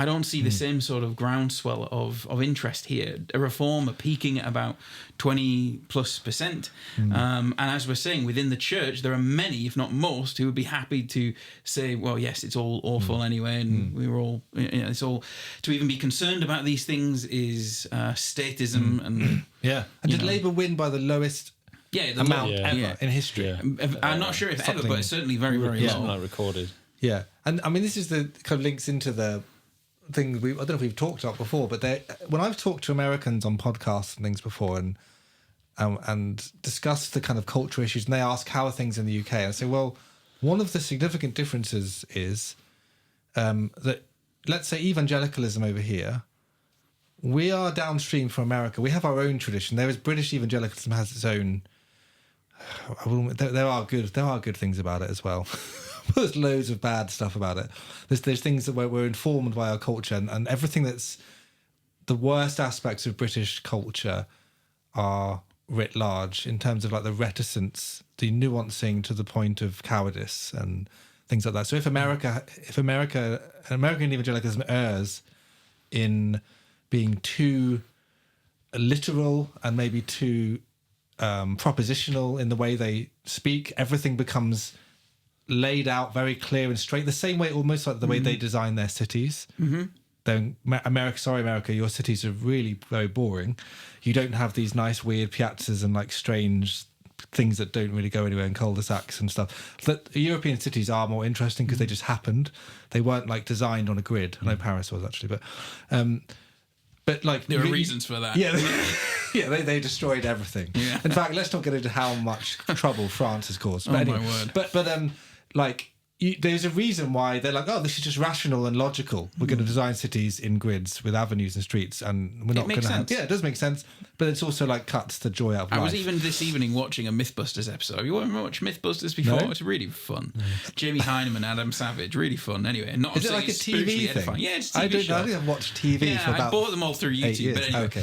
Speaker 3: I don't see the same sort of groundswell of interest here. A reformer peaking at about 20+%. And as we're saying, within the church, there are many, if not most, who would be happy to say, well, yes, it's all awful anyway. And we were all, it's all, to even be concerned about these things is statism. And
Speaker 1: and did Labour win by the lowest amount ever in history.
Speaker 2: Yeah.
Speaker 3: I'm not sure if ever, but certainly very, very low.
Speaker 2: Like recorded.
Speaker 1: Yeah, and I mean, this is the kind of links into the thing I don't know if we've talked about before, but when I've talked to Americans on podcasts and things before, and discussed the kind of culture issues, and they ask how are things in the UK, I say, well, one of the significant differences is that, let's say, evangelicalism over here, we are downstream from America. We have our own tradition. There is British evangelicalism has its own. There are good things about it as well. There's loads of bad stuff about it. There's things that we're informed by our culture, and everything that's the worst aspects of British culture are writ large in terms of like the reticence, the nuancing to the point of cowardice and things like that. So if American evangelicalism errs in being too literal and maybe too propositional in the way they speak, everything becomes laid out very clear and straight, the same way, almost like the way they design their cities. Then America, your cities are really very boring. You don't have these nice weird piazzas and like strange things that don't really go anywhere in cul-de-sacs and stuff. That European cities are more interesting because they just happened. They weren't like designed on a grid. I know Paris was actually, but like
Speaker 3: there are reasons for that.
Speaker 1: Yeah, they destroyed everything. Yeah. In fact, let's not get into how much trouble France has caused. But anyway,
Speaker 3: my word.
Speaker 1: But like there's a reason why they're like, oh, this is just rational and logical. We're going to design cities in grids with avenues and streets, and we're not going to have. Yeah, it does make sense, but it's also like cuts the joy out of life.
Speaker 3: I was even this evening watching a Mythbusters episode. You ever watched Mythbusters before?
Speaker 1: No?
Speaker 3: It's really fun. Jamie Hyneman, Adam Savage, really fun. Anyway, not
Speaker 1: is it like a TV thing?
Speaker 3: Yeah, it's a TV show.
Speaker 1: I didn't watch TV for about.
Speaker 3: I bought them all through YouTube. But anyway,
Speaker 1: okay.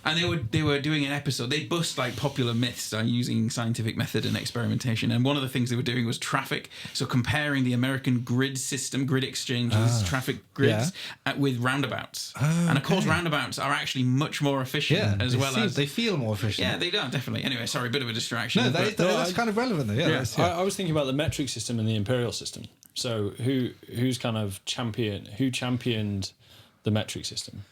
Speaker 3: And they were doing an episode. They bust like popular myths using scientific method and experimentation. And one of the things they were doing was traffic. So comparing the American grid system, grid exchanges, traffic grids with roundabouts. And of course, roundabouts are actually much more efficient as well as
Speaker 1: they feel more efficient.
Speaker 3: Yeah, they are definitely. Anyway, sorry, a bit of a distraction.
Speaker 1: No, that's kind of relevant though. Yeah,
Speaker 2: I was thinking about the metric system and the imperial system. So who's kind of championed the metric system?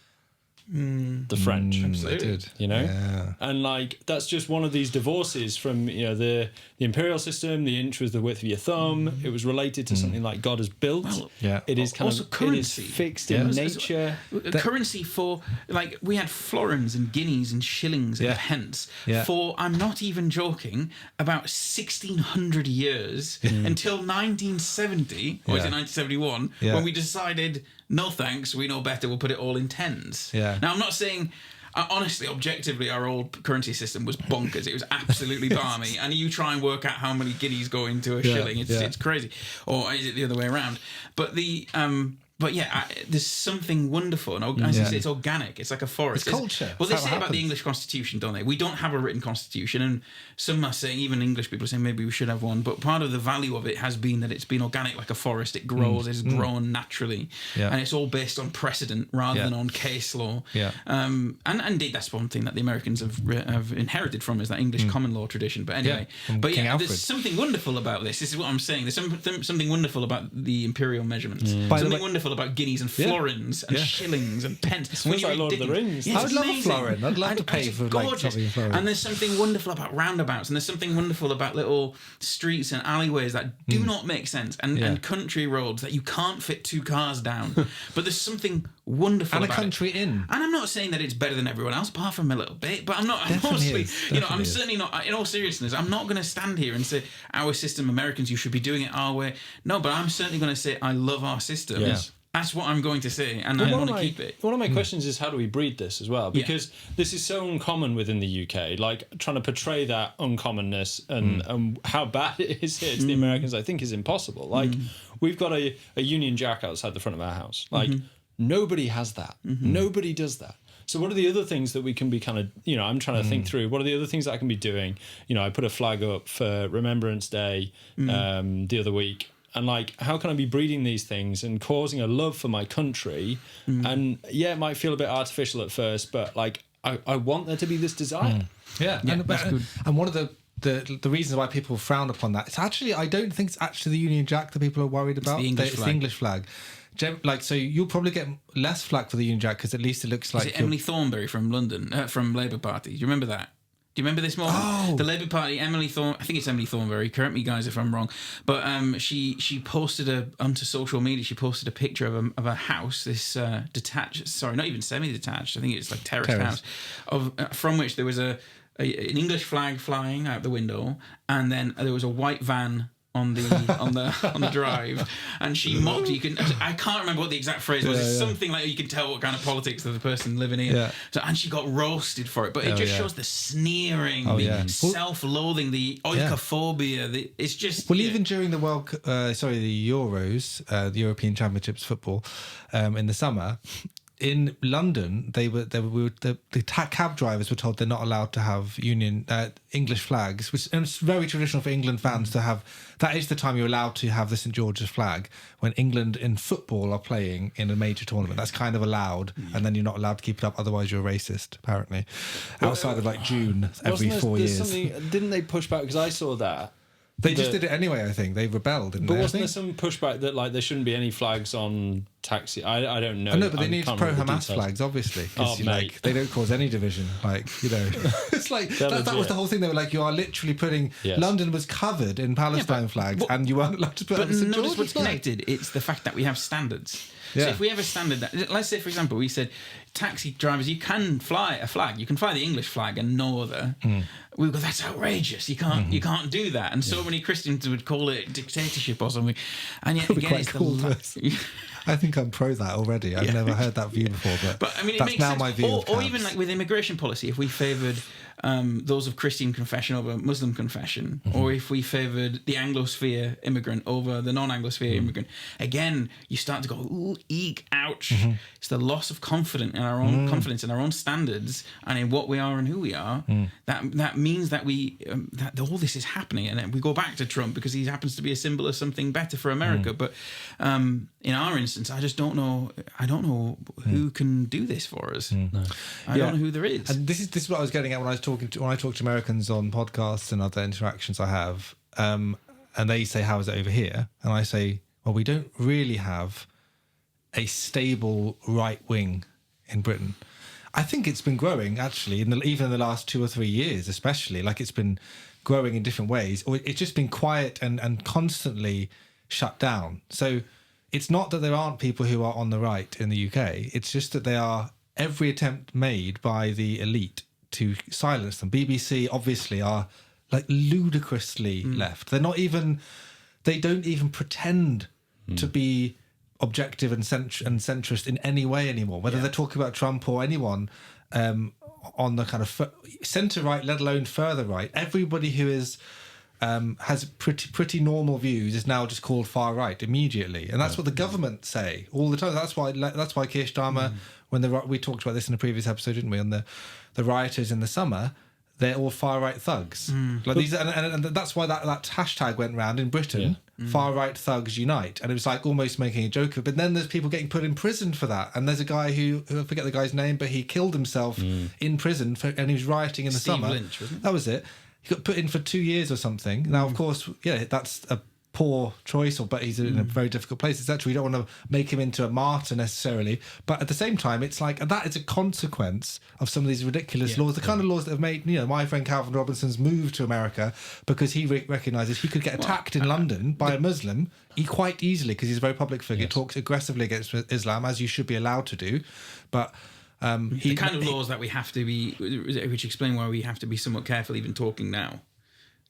Speaker 2: The French,
Speaker 1: absolutely.
Speaker 2: You know,
Speaker 1: yeah.
Speaker 2: And like that's just one of these divorces from the imperial system. The inch was the width of your thumb. It was related to something like God has built.
Speaker 3: Well,
Speaker 2: it is kind
Speaker 3: also
Speaker 2: of
Speaker 3: currency.
Speaker 2: It is fixed in nature.
Speaker 3: Currency for like we had florins and guineas and shillings and pence for I'm not even joking about 1600 years until 1970 or is it 1971 when we decided. No thanks, we know better, we'll put it all in tens.
Speaker 1: Yeah.
Speaker 3: Now, I'm not saying, honestly, objectively, our old currency system was bonkers. It was absolutely balmy. And you try and work out how many guineas go into a shilling, it's crazy. Or is it the other way around? But there's something wonderful, and as you say, it's organic. It's like a forest.
Speaker 1: It's culture.
Speaker 3: Well, they say about the English Constitution, don't they? We don't have a written Constitution, and some are saying, even English people are saying maybe we should have one. But part of the value of it has been that it's been organic, like a forest. It grows, it's grown naturally, and it's all based on precedent rather than on case law.
Speaker 1: Yeah.
Speaker 3: And indeed, that's one thing that the Americans have inherited from is that English common law tradition. But anyway, there's something wonderful about this. This is what I'm saying. There's something wonderful about the imperial measurements. Something wonderful about guineas and florins and shillings and pence.
Speaker 2: It's like Lord of the Rings.
Speaker 1: I would love a florin. I'd love to pay for like something a florin.
Speaker 3: And there's something wonderful about roundabouts, and there's something wonderful about little streets and alleyways that do not make sense, and country roads that you can't fit two cars down. But there's something wonderful
Speaker 1: and
Speaker 3: about
Speaker 1: a country inn.
Speaker 3: And I'm not saying that it's better than everyone else, apart from a little bit. But I'm not.
Speaker 1: Definitely
Speaker 3: I'm certainly not. In all seriousness, I'm not going to stand here and say our system, Americans, you should be doing it our way. No, but I'm certainly going to say I love our system.
Speaker 1: Yeah.
Speaker 3: That's what I'm going to say, and I want to keep it.
Speaker 2: One of my questions is how do we breed this as well? Because this is so uncommon within the UK. Like trying to portray that uncommonness and how bad it is here to the Americans, I think is impossible. Like we've got a Union Jack outside the front of our house. Like nobody has that. Nobody does that. So what are the other things that we can be kind of, I'm trying to think through. What are the other things that I can be doing? I put a flag up for Remembrance Day the other week. And like, how can I be breeding these things and causing a love for my country? And it might feel a bit artificial at first, but like, I want there to be this desire.
Speaker 1: And that's good. And one of the reasons why people frown upon that, it's actually, I don't think it's actually the Union Jack that people are worried about.
Speaker 3: It's the English
Speaker 1: flag. Like, so you'll probably get less flack for the Union Jack because at least it looks like
Speaker 3: Emily Thornberry from London, from Labour Party. Do you remember that? Do you remember this moment?
Speaker 1: Oh.
Speaker 3: The Labour Party, I think it's Emily Thornberry. Correct me, guys, if I'm wrong. But she posted onto social media. She posted a picture of a house, this detached, sorry, not even semi-detached. I think it's like terraced house, from which there was an English flag flying out the window, and then there was a white van on the drive, and she mocked. I can't remember what the exact phrase was. It's something like you can tell what kind of politics of the person living here.
Speaker 1: Yeah.
Speaker 3: So, and she got roasted for it, but it just shows the sneering, the self-loathing, the oikophobia. It's just
Speaker 1: even during the the Euros, the European Championships football, in the summer. In London, the cab drivers were told they're not allowed to have English flags, which and it's very traditional for England fans to have. That is the time you're allowed to have the St George's flag when England in football are playing in a major tournament. That's kind of allowed, and then you're not allowed to keep it up. Otherwise, you're a racist. Apparently, outside of like June every 4 years.
Speaker 2: Didn't they push back? Because I saw that.
Speaker 1: They just did it anyway, I think. They rebelled, didn't they?
Speaker 2: But wasn't there some pushback that like there shouldn't be any flags on taxi? I don't know.
Speaker 1: I know, but they need pro-Hamas flags, obviously. Because they don't cause any division. It's like, that was the whole thing. They were like, you are literally putting... Yes. London was covered in Palestine flags, and you weren't allowed to put up a St.
Speaker 3: But notice what's connected. It's the fact that we have standards.
Speaker 1: Yeah.
Speaker 3: So if we have a standard that... Let's say, for example, we said, taxi drivers, you can fly a flag. You can fly the English flag and no other. We go, that's outrageous. You can't do that. And so many Christians would call it dictatorship or something. And yet again, it's
Speaker 1: cool. I think I'm pro that already. I've never heard that view before, but I mean, it
Speaker 3: that's
Speaker 1: makes now
Speaker 3: sense.
Speaker 1: My view.
Speaker 3: Or even like with immigration policy, if we favoured those of Christian confession over Muslim confession, or if we favoured the Anglosphere immigrant over the non-Anglosphere immigrant, again, you start to go, ooh, eek, ouch. It's the loss of confidence in our own standards and in what we are and who we are. That means that that all this is happening, and we go back to Trump because he happens to be a symbol of something better for America. But in our instance, I just don't know. I don't know who can do this for us. No. I don't know who there is.
Speaker 1: And this is what I was getting at when I talk to Americans on podcasts and other interactions I have, and they say, "How is it over here?" And I say, "Well, we don't really have a stable right wing in Britain." I think it's been growing actually, even in the last 2 or 3 years, especially. Like it's been growing in different ways, or it's just been quiet and constantly shut down. So it's not that there aren't people who are on the right in the UK. It's just that they are every attempt made by the elite to silence them. BBC obviously are like ludicrously left. They're not even. They don't even pretend to be objective and centrist in any way anymore, whether they're talking about Trump or anyone on the kind of centre right, let alone further right. Everybody who is has pretty normal views is now just called far right immediately, and that's what the government say all the time. That's why Keir Starmer, when we talked about this in a previous episode, didn't we, on the rioters in the summer, they're all far right thugs. Like these, and that's why that hashtag went round in Britain. Far right thugs unite, and it was like almost making a joke of it. But then there's people getting put in prison for that, and there's a guy who I forget the guy's name, but he killed himself in prison and he was rioting in the
Speaker 3: Steve
Speaker 1: summer.
Speaker 3: Lynch, wasn't it?
Speaker 1: That was it. He got put in for 2 years or something. Now, of course, that's a poor choice, but he's in a very difficult place, etc. We don't want to make him into a martyr necessarily, but at the same time, it's like that is a consequence of some of these ridiculous laws, the kind of laws that have made, my friend Calvin Robinson's move to America because he recognises he could get attacked in London by a Muslim quite easily because he's a very public figure, talks aggressively against Islam, as you should be allowed to do, but
Speaker 3: the kind of laws that we have to be, which explain why we have to be somewhat careful even talking now.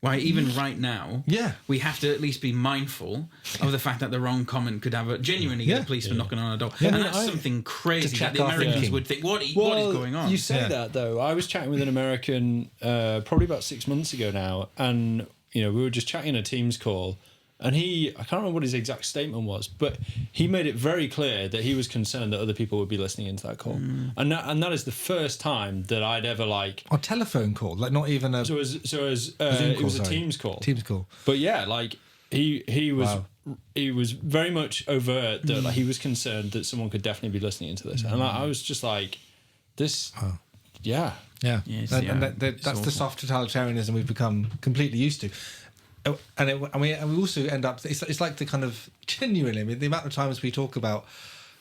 Speaker 3: Why even right now, we have to at least be mindful of the fact that the wrong comment could have genuinely get a policeman knocking on our door. And that's something crazy that the Americans would think, what is going on?
Speaker 2: You say that, though. I was chatting with an American probably about 6 months ago now, and we were just chatting in a Teams call, and I can't remember what his exact statement was, but he made it very clear that he was concerned that other people would be listening into that call. And that is the first time that I'd ever
Speaker 1: a telephone call, like not even a...
Speaker 2: it was a Teams call.
Speaker 1: Teams call.
Speaker 2: But he was very much overt that he was concerned that someone could definitely be listening into this. And I was just like, this... Yeah.
Speaker 1: Yes, that's the soft totalitarianism we've become completely used to. And we also end up... It's like the kind of... Genuinely, I mean, the amount of times we talk about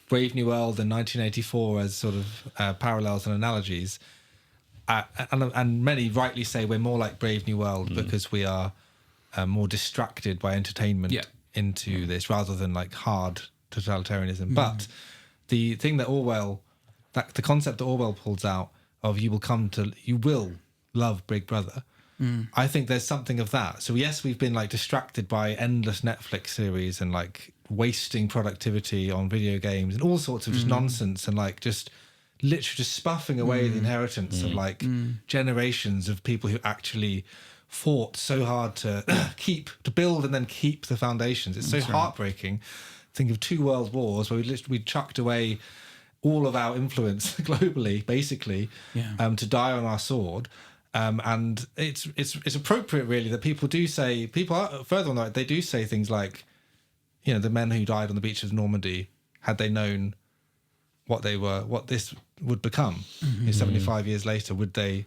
Speaker 1: Brave New World and 1984 as sort of parallels and analogies, and many rightly say we're more like Brave New World because we are more distracted by entertainment into this rather than like hard totalitarianism. But the thing that the concept that Orwell pulls out of you will love Big Brother, I think there's something of that. So yes, we've been like distracted by endless Netflix series and like wasting productivity on video games and all sorts of just nonsense and like just literally just spuffing away the inheritance of like generations of people who actually fought so hard to build and then keep the foundations. It's so heartbreaking. Think of 2 world wars where we chucked away all of our influence globally, basically, to die on our sword. And it's appropriate, really, that people are further on the right. They do say things like, you know, the men who died on the beach of Normandy, had they known what this would become, 75 years later, would they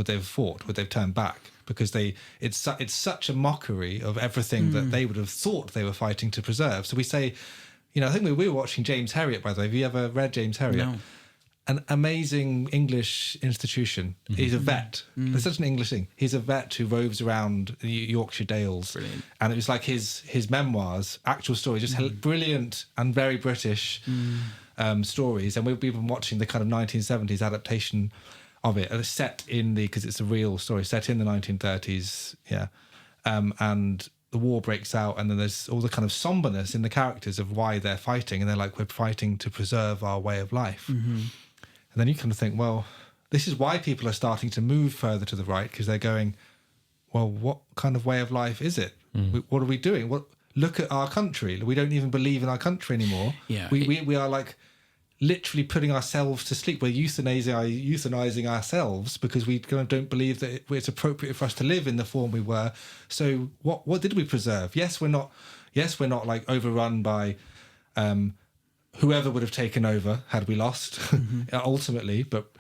Speaker 1: have fought? Would they have turned back? Because it's such a mockery of everything that they would have thought they were fighting to preserve. So we say, you know, I think we were watching James Herriot, by the way. Have you ever read James Herriot?
Speaker 3: No.
Speaker 1: An amazing English institution. He's a vet. There's such an English thing. He's a vet who roves around the Yorkshire Dales. Brilliant. And it was like his memoirs, actual stories, just brilliant and very British stories. And we've been watching the kind of 1970s adaptation of it, set in because it's a real story, set in the 1930s. Yeah. And the war breaks out, and then there's all the kind of somberness in the characters of why they're fighting. And they're like, we're fighting to preserve our way of life. And then you kind of think, well, this is why people are starting to move further to the right, because they're going, well, what kind of way of life is it? What are we doing? Look at our country. We don't even believe in our country anymore.
Speaker 3: Yeah,
Speaker 1: we are like literally putting ourselves to sleep. We're euthanizing ourselves because we kind of don't believe that it's appropriate for us to live in the form we were. So what did we preserve? Yes, we're not like overrun by whoever would have taken over had we lost ultimately, but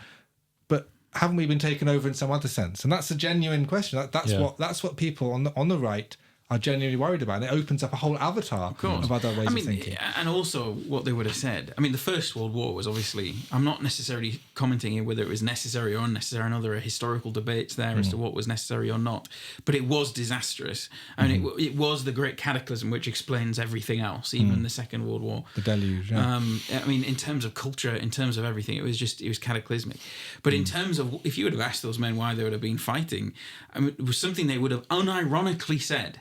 Speaker 1: haven't we been taken over in some other sense? And that's a genuine question. That's what people on the right are genuinely worried about. And it opens up a whole avatar of other ways of thinking.
Speaker 3: And also what they would have said. I mean, the First World War was obviously, I'm not necessarily commenting here whether it was necessary or unnecessary. I know there are historical debates there as to what was necessary or not, but it was disastrous. I mean, it was the great cataclysm which explains everything else, even the Second World War.
Speaker 1: The deluge, yeah.
Speaker 3: I mean, in terms of culture, in terms of everything, it was cataclysmic. But in terms of, if you would have asked those men why they would have been fighting, I mean, it was something they would have unironically said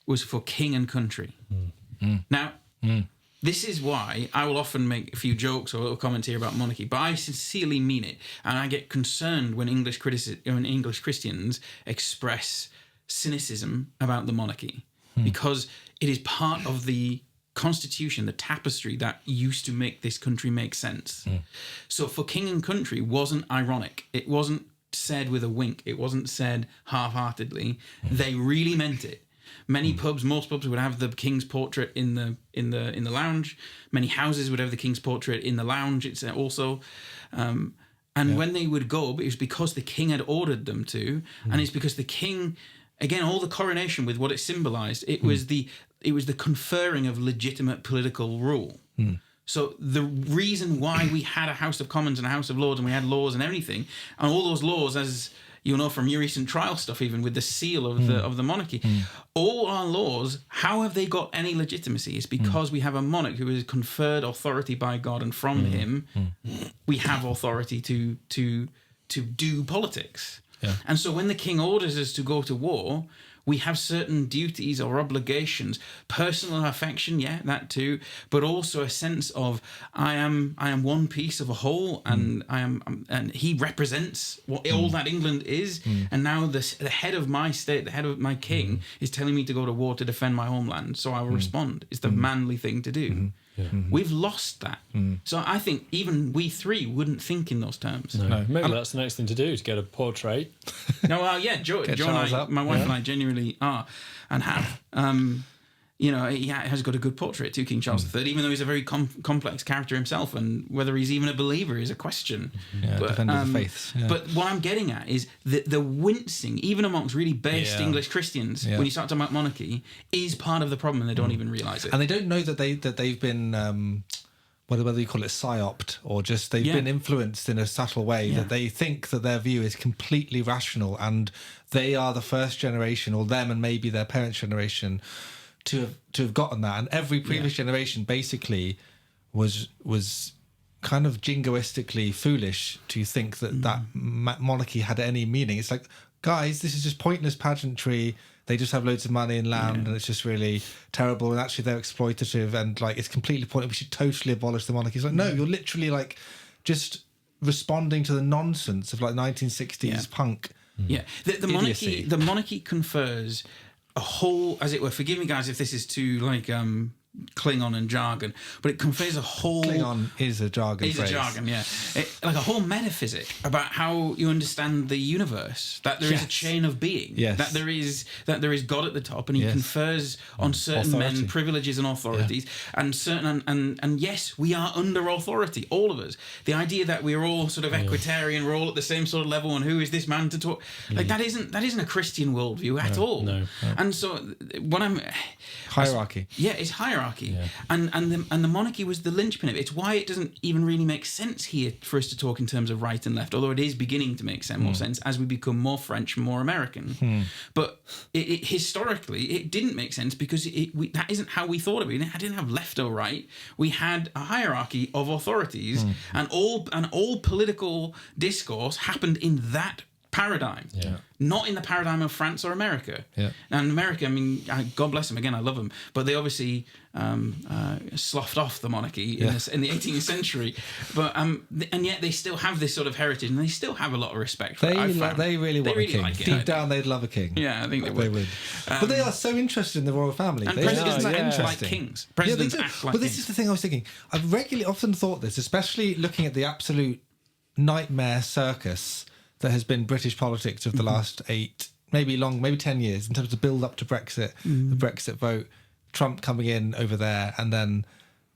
Speaker 3: was for king and country. Now, this is why I will often make a few jokes or a little comment here about monarchy, but I sincerely mean it. And I get concerned when English Christians express cynicism about the monarchy, because it is part of the constitution, the tapestry that used to make this country make sense. So for king and country wasn't ironic. It wasn't said with a wink. It wasn't said half-heartedly. They really meant it. Most pubs would have the king's portrait in the lounge. Many houses would have the king's portrait in the lounge. It's also, when they would go, it was because the king had ordered them to, and it's because the king, again, all the coronation with what it symbolised, it was the conferring of legitimate political rule. So the reason why we had a House of Commons and a House of Lords, and we had laws and everything, and all those laws, as you'll know from your recent trial stuff, even with the seal of the monarchy, all our laws, how have they got any legitimacy? It's because we have a monarch who is conferred authority by God, and from him we have authority to do politics. Yeah. And so when the king orders us to go to war, we have certain duties or obligations, personal affection, yeah, that too, but also a sense of I am one piece of a whole, and and he represents what all that England is, and now the head of my state, the head of my king, is telling me to go to war to defend my homeland, so I will respond. It's the manly thing to do. We've lost that. So I think even we three wouldn't think in those terms.
Speaker 2: No. Maybe that's the next thing to do, is get a portrait.
Speaker 3: Joe and I, my wife and I genuinely are and have. He has got a good portrait too, King Charles III, even though he's a very complex character himself, and whether he's even a believer is a question.
Speaker 1: Defender of the faiths. Yeah.
Speaker 3: But what I'm getting at is that the wincing, even amongst really based English Christians, when you start talking about monarchy, is part of the problem, and they don't even realise it.
Speaker 1: And they don't know that they've been whether you call it psyoped or just they've been influenced in a subtle way that they think that their view is completely rational, and they are the first generation, or them and maybe their parents' generation, to have gotten that. And every previous generation basically was kind of jingoistically foolish to think that monarchy had any meaning. It's like, guys, this is just pointless pageantry. They just have loads of money and land, and it's just really terrible. And actually, they're exploitative, and like it's completely pointless. We should totally abolish the monarchy. It's like, no, you're literally like just responding to the nonsense of like 1960s punk.
Speaker 3: Yeah, the monarchy confers a whole, as it were. Forgive me, guys, if this is too like Klingon and jargon, but it confers a whole.
Speaker 1: Klingon is a jargon phrase.
Speaker 3: A jargon, yeah. Like a whole metaphysic about how you understand the universe. That there is a chain of being.
Speaker 1: Yes.
Speaker 3: That there is God at the top, and He confers on certain men privileges and authorities, and certain and yes, we are under authority, all of us. The idea that we're all sort of equitarian, we're all at the same sort of level, and who is this man to talk? Like that isn't a Christian worldview at all.
Speaker 2: No.
Speaker 3: And so when I'm
Speaker 1: hierarchy.
Speaker 3: It's hierarchy. And the monarchy was the linchpin of it. It's why it doesn't even really make sense here for us to talk in terms of right and left, although it is beginning to make more sense as we become more French and more American. But it historically, it didn't make sense because that isn't how we thought of it. I didn't have left or right. We had a hierarchy of authorities, and all political discourse happened in that paradigm, not in the paradigm of France or America. And America, I mean, God bless them again, I love them, but they obviously sloughed off the monarchy in the 18th century. But and yet they still have this sort of heritage, and they still have a lot of respect for it.
Speaker 1: They really want a king.
Speaker 3: Like it.
Speaker 1: Deep down, they'd love a king.
Speaker 3: Yeah, I think they would.
Speaker 1: But they are so interested in the royal family.
Speaker 3: And
Speaker 1: they
Speaker 3: presidents
Speaker 1: are
Speaker 3: act like kings. Presidents act like
Speaker 1: But this
Speaker 3: kings.
Speaker 1: is the thing I was thinking. I've often thought this, especially looking at the absolute nightmare circus that has been British politics of the last 10 years in terms of the build up to Brexit, the Brexit vote, Trump coming in over there, and then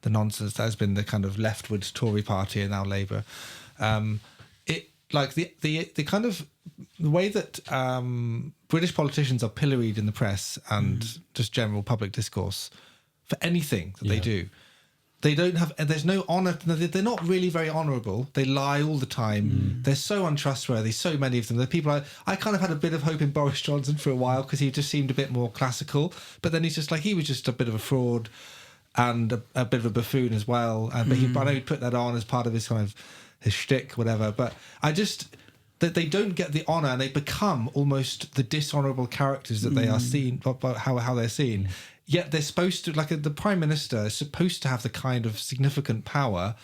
Speaker 1: the nonsense that has been the kind of leftward Tory party and now Labour. It like the kind of the way that British politicians are pilloried in the press and just general public discourse for anything that they do. They don't have. There's no honour. They're not really very honourable. They lie all the time. They're so untrustworthy. So many of them. The people I kind of had a bit of hope in Boris Johnson for a while because he just seemed a bit more classical. But then he's just like he was just a bit of a fraud and a bit of a buffoon as well. But I know he'd put that on as part of his kind of his shtick, whatever. But I just that they don't get the honour, and they become almost the dishonourable characters that they are seen. About how they're seen. Yet they're supposed to, like the Prime Minister is supposed to have the kind of significant power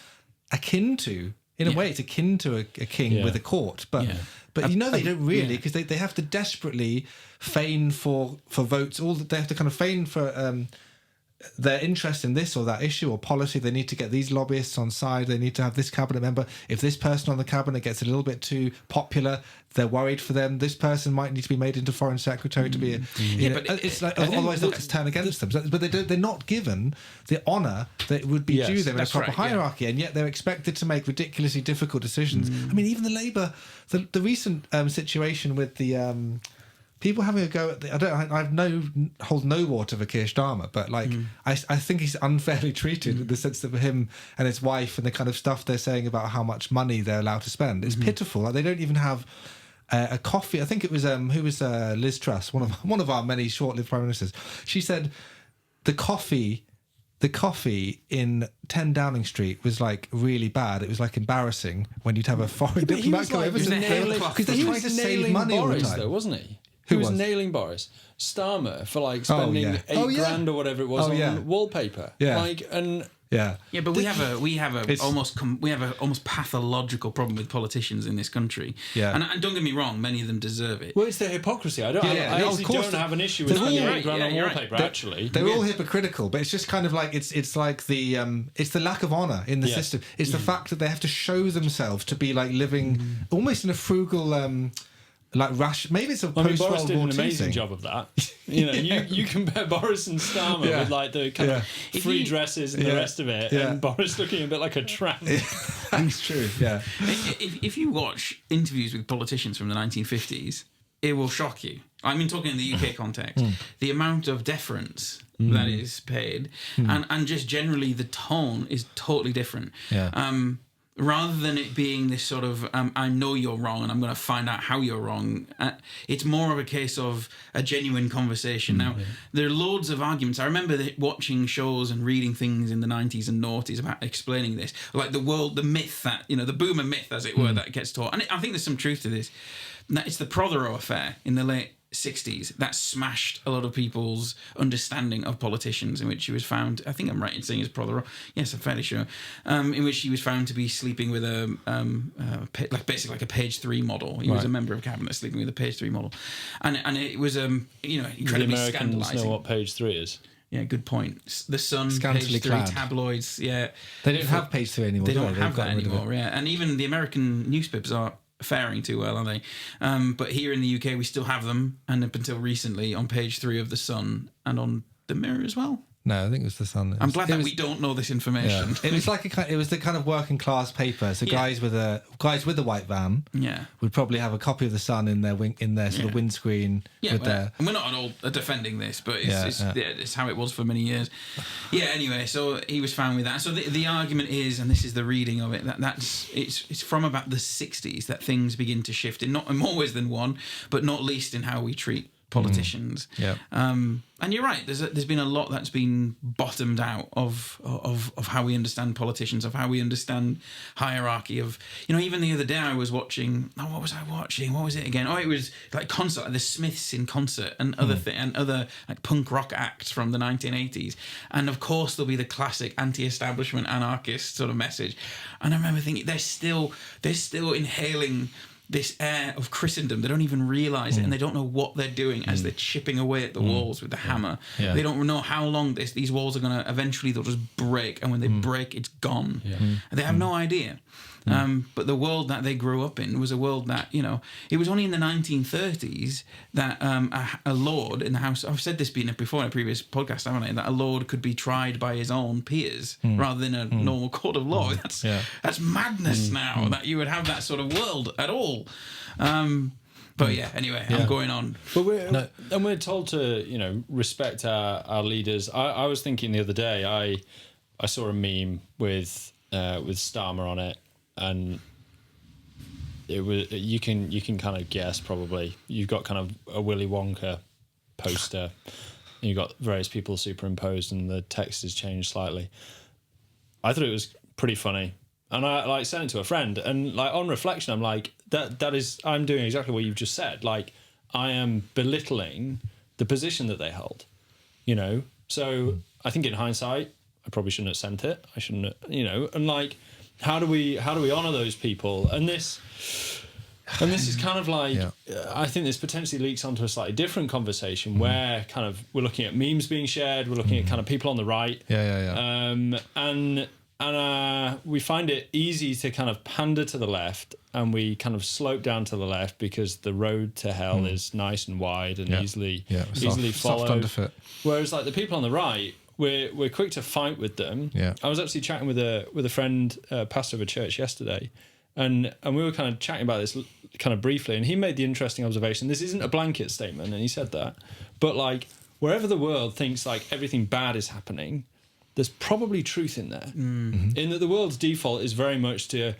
Speaker 1: akin to, in a way, it's akin to a king with a court. But they don't really, because they have to desperately feign for votes. They have to kind of feign for their interest in this or that issue or policy. They need to get these lobbyists on side. They need to have this cabinet member. If this person on the cabinet gets a little bit too popular, they're worried for them. This person might need to be made into foreign secretary to be it's like otherwise they'll turn against them. But they're not given the honour that would be due them in a proper hierarchy, and yet they're expected to make ridiculously difficult decisions. I mean, even the Labour, the recent situation with the people having a go at hold no water for Keir Starmer, but like I think he's unfairly treated in the sense that for him and his wife and the kind of stuff they're saying about how much money they're allowed to spend is pitiful. Like they don't even have a coffee. I think it was Liz Truss, one of our many short-lived prime ministers. She said the coffee in 10 Downing Street was like really bad. It was like embarrassing when you'd have a foreign diplomat go over because they're trying to save money all the time,
Speaker 2: though, wasn't he?
Speaker 1: Who
Speaker 2: was
Speaker 1: was
Speaker 2: nailing Boris Starmer for like spending $8,000 or whatever it was on wallpaper.
Speaker 3: But we have a almost pathological problem with politicians in this country. And don't get me wrong, many of them deserve it.
Speaker 2: Well, it's their hypocrisy. I don't have an issue with spending $8,000 on wallpaper. Actually,
Speaker 1: they're all hypocritical, but it's just kind of like it's like it's the lack of honour in the system. It's the fact that they have to show themselves to be like living almost in a frugal. Like maybe it's a post
Speaker 2: Boris did an amazing
Speaker 1: thing.
Speaker 2: job of that. You compare Boris and Starmer with like the kind of free dresses and the rest of it, and Boris looking a bit like a tramp.
Speaker 1: That's true. Yeah.
Speaker 3: If you watch interviews with politicians from the 1950s, it will shock you. I mean, talking in the UK context, the amount of deference that is paid, and just generally the tone is totally different.
Speaker 1: Yeah.
Speaker 3: Rather than it being this sort of, I know you're wrong and I'm going to find out how you're wrong, it's more of a case of a genuine conversation. Now, there are loads of arguments. I remember watching shows and reading things in the 90s and noughties about explaining this, like the myth that, the boomer myth, as it were, that gets taught. And I think there's some truth to this. It's the Prothero affair in the late 60s that smashed a lot of people's understanding of politicians, in which he was found, I think I'm right in saying it's Prothero, yes, I'm fairly sure, in which he was found to be sleeping with basically like a page 3 model. He was a member of cabinet sleeping with a page 3 model, and it was incredibly
Speaker 2: the Americans
Speaker 3: scandalising.
Speaker 2: know what page 3 is.
Speaker 3: Yeah, good point. The Sun,
Speaker 1: Scantily
Speaker 3: page 3
Speaker 1: clad.
Speaker 3: tabloids. Yeah,
Speaker 1: They don't have page 3 anymore.
Speaker 3: they
Speaker 1: do
Speaker 3: don't have
Speaker 1: They've
Speaker 3: that
Speaker 1: got rid of it.
Speaker 3: anymore. Yeah, and even the American newspapers are faring too well, are they? But here in the UK, we still have them, and up until recently, on page 3 of the Sun and on the Mirror as well.
Speaker 1: No, I think it was the Sun.
Speaker 3: I'm glad that we don't know this information.
Speaker 1: It was like it was the kind of working class paper. So guys with a white van, would probably have a copy of the Sun in their sort of windscreen.
Speaker 3: And we're not at all defending this, but it's how it was for many years. Yeah. Anyway, so he was found with that. So the argument is, and this is the reading of it, it's from about the 60s that things begin to shift in more ways than one, but not least in how we treat politicians. And you're right, there's been a lot that's been bottomed out of how we understand politicians, of how we understand hierarchy, of even the other day I was watching, what was I watching? What was it again? It was like concert, like the Smiths in concert and other like punk rock acts from the 1980s. And of course there'll be the classic anti-establishment anarchist sort of message. And I remember thinking they're still inhaling this air of Christendom. They don't even realise it, and they don't know what they're doing as they're chipping away at the walls with the hammer.
Speaker 1: Yeah.
Speaker 3: They don't know how long these walls are going to, eventually they'll just break, and when they break, it's gone. They have no idea. But the world that they grew up in was a world that, it was only in the 1930s that a lord in the House, I've said this before in a previous podcast, haven't I, that a lord could be tried by his own peers rather than a normal court of law. That's madness now, that you would have that sort of world at all. But anyway, I'm going on.
Speaker 2: But we're told to, respect our leaders. I was thinking the other day, I saw a meme with Starmer on it, and it was you can kind of guess probably. You've got kind of a Willy Wonka poster, and you've got various people superimposed, and the text has changed slightly. I thought it was pretty funny, and I sent it to a friend, and on reflection, I'm like, I'm doing exactly what you've just said. Like, I am belittling the position that they hold, So I think in hindsight, I probably shouldn't have sent it. I shouldn't have, and how do we honor those people? And this is kind of I think this potentially leaks onto a slightly different conversation where kind of we're looking at memes being shared, we're looking at kind of people on the right, and we find it easy to kind of pander to the left, and we kind of slope down to the left because the road to hell is nice and wide and easily followed.
Speaker 1: Soft underfoot.
Speaker 2: Whereas the people on the right, we're quick to fight with them. Yeah. I was actually chatting with a friend, pastor of a church yesterday, and we were kind of chatting about this kind of briefly, and he made the interesting observation. This isn't a blanket statement, and he said that, but wherever the world thinks everything bad is happening, there's probably truth in there. In that the world's default is very much to,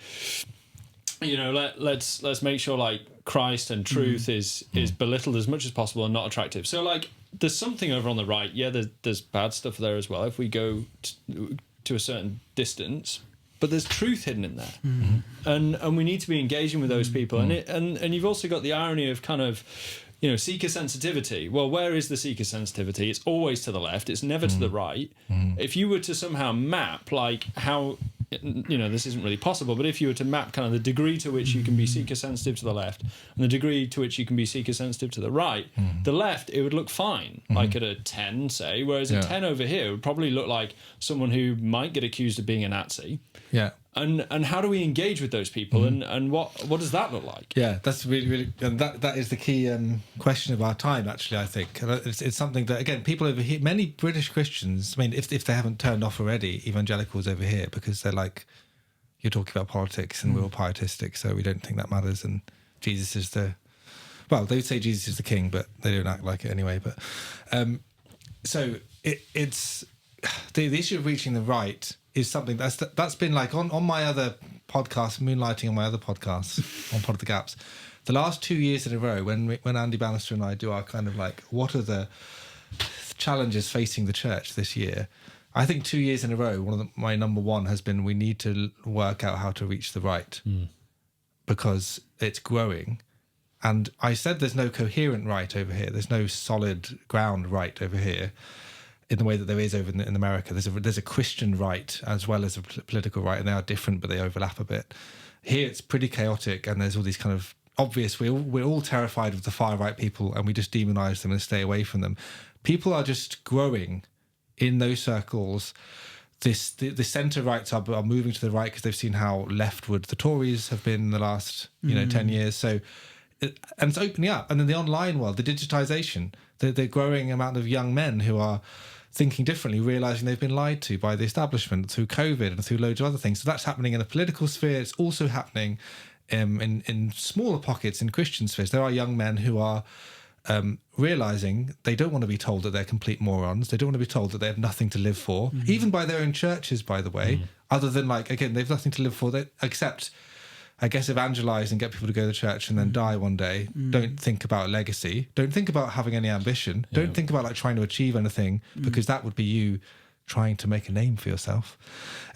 Speaker 2: let's make sure Christ and truth is belittled as much as possible and not attractive. So there's something over on the right. Yeah, there's bad stuff there as well if we go to a certain distance, but there's truth hidden in there, and we need to be engaging with those people. And you've also got the irony of kind of, seeker sensitivity. Well, where is the seeker sensitivity? It's always to the left. It's never to the right. If you were to somehow map how, this isn't really possible, but if you were to map kind of the degree to which you can be seeker sensitive to the left and the degree to which you can be seeker sensitive to the right, the left, it would look fine, at a 10, say, whereas a 10 over here would probably look like someone who might get accused of being a Nazi. Yeah. And how do we engage with those people, and what does that look like? Yeah, that's really, really, and that is the key question of our time, actually, I think. And it's something that, again, people over here, many British Christians, I mean, if they haven't turned off already, evangelicals over here, because they're you're talking about politics and we're all pietistic, so we don't think that matters, and Jesus is the
Speaker 1: Well, they would say Jesus is the king, but they don't act like it anyway. But so it's the issue of reaching the right is something that's been like on my other podcast, moonlighting on my other podcasts on Pod of the Gaps. The last 2 years in a row, when Andy Bannister and I do our kind of like, what are the challenges facing the church this year? I think 2 years in a row, my number one has been we need to work out how to reach the right because it's growing. And I said there's no coherent right over here. There's no solid ground right over here in the way that there is over in America. There's a Christian right as well as a political right, and they are different, but they overlap a bit. Here it's pretty chaotic, and there's all these kind of obvious. We're all terrified of the far right people, and we just demonize them and stay away from them. People are just growing in those circles. The centre rights are moving to the right because they've seen how leftward the Tories have been in the last 10 years. So, and it's opening up. And then the online world, the digitisation, the growing amount of young men who are thinking differently, realising they've been lied to by the establishment through COVID and through loads of other things. So that's happening in the political sphere. It's also happening in smaller pockets in Christian spheres. There are young men who are realising they don't want to be told that they're complete morons. They don't want to be told that they have nothing to live for, even by their own churches, by the way, other than like, again, they've nothing to live for except, I guess, evangelise and get people to go to church and then die one day. Don't think about legacy. Don't think about having any ambition. Yeah. Don't think about like trying to achieve anything because that would be you trying to make a name for yourself,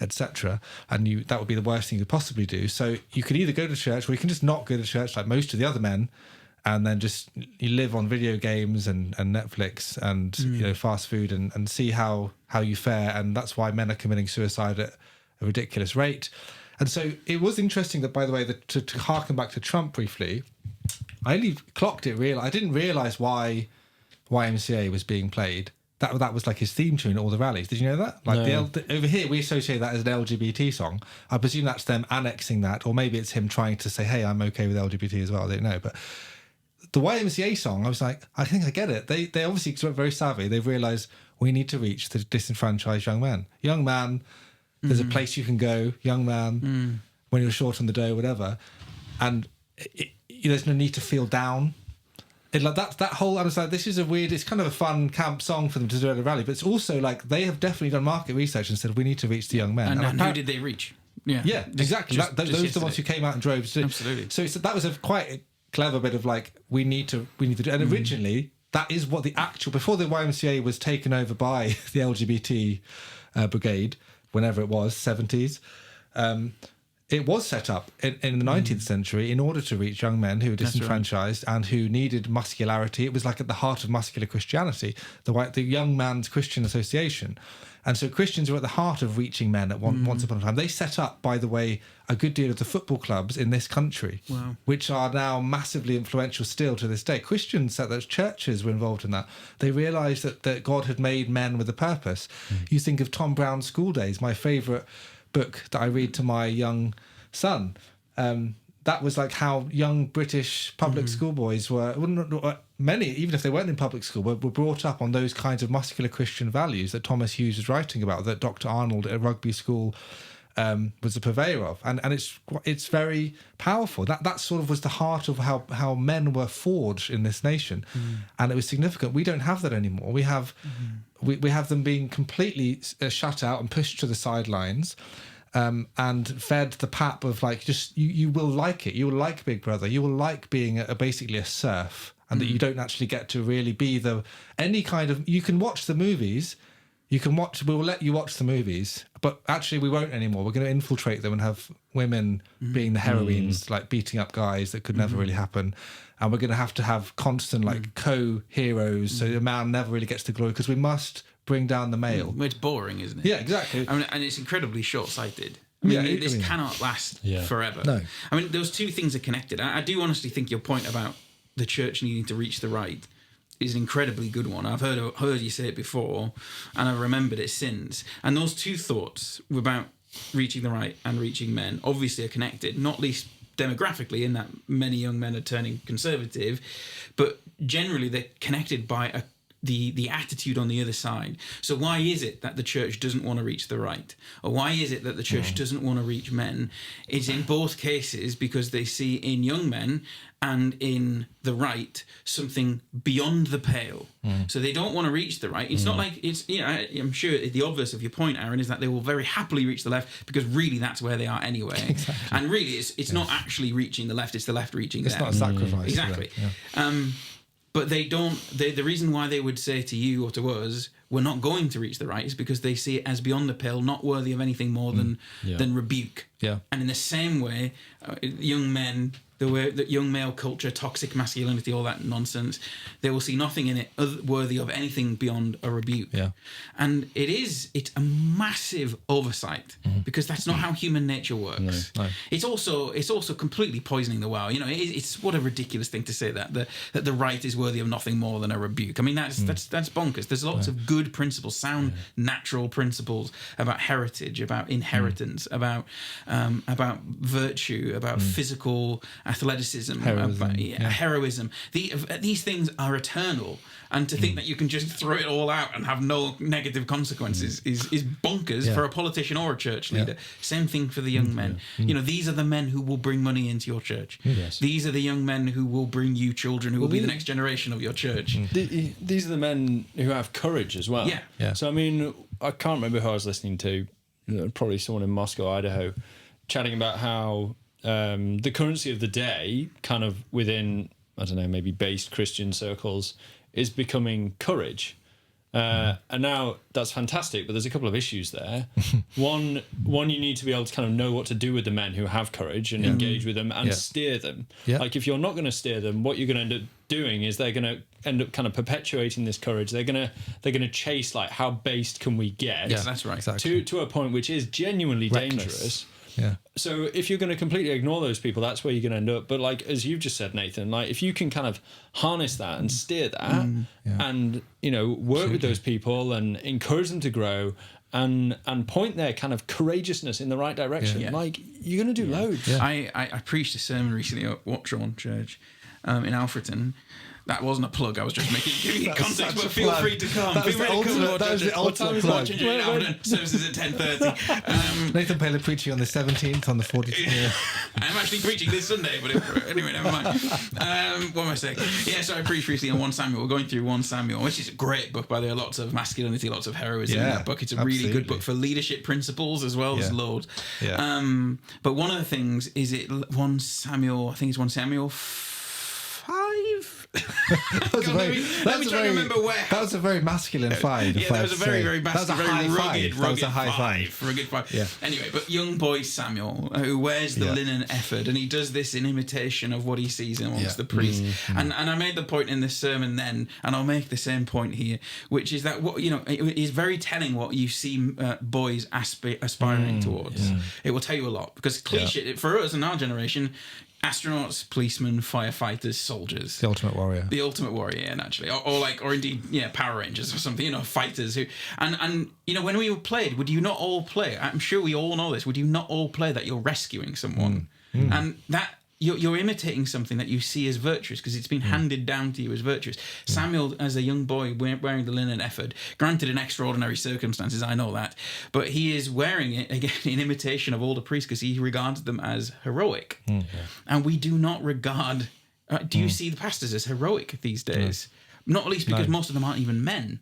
Speaker 1: etc. And that would be the worst thing you could possibly do. So you could either go to church or you can just not go to church like most of the other men, and then just you live on video games and Netflix and fast food and see how you fare. And that's why men are committing suicide at a ridiculous rate. And so it was interesting that, by the way, to harken back to Trump briefly, I only clocked it. I didn't realise why YMCA was being played. That was like his theme tune at all the rallies. Did you know that? Like
Speaker 2: no.
Speaker 1: Over here, we associate that as an LGBT song. I presume that's them annexing that, or maybe it's him trying to say, "Hey, I'm okay with LGBT as well." I don't know, but the YMCA song, I was like, I think I get it. They obviously were very savvy. They've realised we need to reach the disenfranchised young man. Young man, there's a place you can go. Young man, when you're short on the dough, whatever, and there's no need to feel down. Like that whole, I was like, this is a weird, it's kind of a fun camp song for them to do at a rally, but it's also like they have definitely done market research and said we need to reach the young men.
Speaker 3: And who did they reach?
Speaker 1: Yeah, exactly. Those are the ones who came out and drove.
Speaker 3: Absolutely.
Speaker 1: So that was a quite clever bit of like we need to do. And originally that is what the actual, before the YMCA was taken over by the LGBT brigade, whenever it was 70s. It was set up in the 19th century in order to reach young men who were disenfranchised and who needed muscularity. It was like at the heart of muscular Christianity, the Young Man's Christian Association. And so Christians were at the heart of reaching men at once upon a time. They set up, by the way, a good deal of the football clubs in this country, which are now massively influential still to this day. Christians, those churches were involved in that. They realised that God had made men with a purpose. You think of Tom Brown's School Days, my favourite book that I read to my young son. That was like how young British public schoolboys were, many, even if they weren't in public school, were brought up on those kinds of muscular Christian values that Thomas Hughes was writing about, that Dr. Arnold at Rugby School was the purveyor of. And it's very powerful. That sort of was the heart of how men were forged in this nation. And it was significant. We don't have that anymore. We have we have them being completely shut out and pushed to the sidelines. And fed the pap of like, just you will like it. You will like Big Brother. You will like being basically a serf, and that you don't actually get to really be any kind of. You can watch the movies. We will let you watch the movies, but actually we won't anymore. We're going to infiltrate them and have women being the heroines, like beating up guys that could never really happen. And we're going to have constant like co-heroes, so the man never really gets the glory because we must bring down the male.
Speaker 3: It's boring, isn't it?
Speaker 1: Yeah, exactly.
Speaker 3: I mean, and it's incredibly short-sighted. This cannot last forever.
Speaker 1: No.
Speaker 3: I mean, those two things are connected. I do honestly think your point about the church needing to reach the right is an incredibly good one. I've heard you say it before, and I've remembered it since. And those two thoughts about reaching the right and reaching men obviously are connected, not least demographically in that many young men are turning conservative, but generally they're connected by the attitude on the other side. So why is it that the church doesn't want to reach the right? Or why is it that the church doesn't want to reach men? It's in both cases because they see in young men and in the right something beyond the pale. So they don't want to reach the right. It's not like it's, I'm sure the obverse of your point, Aaron, is that they will very happily reach the left because really that's where they are anyway.
Speaker 1: Exactly.
Speaker 3: And really it's not actually reaching the left, it's the left reaching them.
Speaker 1: It's not a sacrifice.
Speaker 3: Exactly.
Speaker 1: Yeah.
Speaker 3: But they don't. The reason why they would say to you or to us, we're not going to reach the right, is because they see it as beyond the pale, not worthy of anything more than rebuke.
Speaker 1: Yeah.
Speaker 3: And in the same way, young men, the way that young male culture, toxic masculinity, all that nonsense, they will see nothing in it worthy of anything beyond a rebuke.
Speaker 1: Yeah.
Speaker 3: And it's a massive oversight because that's not how human nature works.
Speaker 1: No.
Speaker 3: It's also completely poisoning the well. It's what a ridiculous thing to say that the right is worthy of nothing more than a rebuke. I mean, that's bonkers. There's lots of good principles, sound natural principles about heritage, about inheritance, about virtue, about physical athleticism, heroism. These things are eternal, and to think that you can just throw it all out and have no negative consequences is bonkers for a politician or a church leader. Same thing for the young men. These are the men who will bring money into your church.
Speaker 1: Yes.
Speaker 3: These are the young men who will bring you children who will be the next generation of your church.
Speaker 2: These are the men who have courage as well.
Speaker 3: Yeah.
Speaker 2: So I mean, I can't remember who I was listening to. Probably someone in Moscow, Idaho, chatting about how the currency of the day, kind of within, I don't know, maybe based Christian circles, is becoming courage. And now that's fantastic, but there's a couple of issues there. One, you need to be able to kind of know what to do with the men who have courage and engage with them and steer them. Yeah. Like if you're not going to steer them, what you're going to end up doing is they're going to end up kind of perpetuating this courage. They're going to chase like how based can we get?
Speaker 3: Yeah, that's right. Exactly.
Speaker 2: To a point which is genuinely dangerous.
Speaker 1: Yeah.
Speaker 2: So if you're going to completely ignore those people, that's where you're going to end up. But like as you've just said, Nathan, like if you can kind of harness that and steer that, and work with those people and encourage them to grow, and point their kind of courageousness in the right direction, like you're going to do loads.
Speaker 3: Yeah. I preached a sermon recently at Watchorn Church in Alfreton. That wasn't a plug. I was just giving you context, but feel free to come.
Speaker 1: That was the ultimate plug.
Speaker 3: Services at 10:30.
Speaker 1: Nathan Paler preaching on the 17th, on the 40th.
Speaker 3: I'm actually preaching this Sunday, but anyway, never mind. What am I saying? Yeah, so I preached recently on 1 Samuel. We're going through 1 Samuel, which is a great book, by the way. Lots of masculinity, lots of heroism in that book. It's a really good book for leadership principles as well. There's loads. Yeah. But one of the things is 1 Samuel, I think it's 1 Samuel 5.
Speaker 1: That was a very masculine 5.
Speaker 3: Yeah, that was a very masculine, very rugged
Speaker 1: high
Speaker 3: 5. Rugged 5.
Speaker 1: Yeah.
Speaker 3: Anyway, but young boy Samuel, who wears the linen ephod, and he does this in imitation of what he sees amongst the priests. And I made the point in this sermon then, and I'll make the same point here, which is that it is very telling what you see boys aspiring towards. It will tell you a lot, because cliche for us in our generation. Astronauts, policemen, firefighters, soldiers.
Speaker 1: The ultimate warrior.
Speaker 3: The ultimate warrior, naturally. Or indeed, Power Rangers or something, fighters who... And when we played, would you not all play? I'm sure we all know this. Would you not all play that you're rescuing someone? And that... You're imitating something that you see as virtuous because it's been handed down to you as virtuous. Samuel, as a young boy wearing the linen ephod, granted in extraordinary circumstances, I know that, but he is wearing it again in imitation of older priests because he regards them as heroic. And we do not regard. Do you see the pastors as heroic these days? Not least because most of them aren't even men.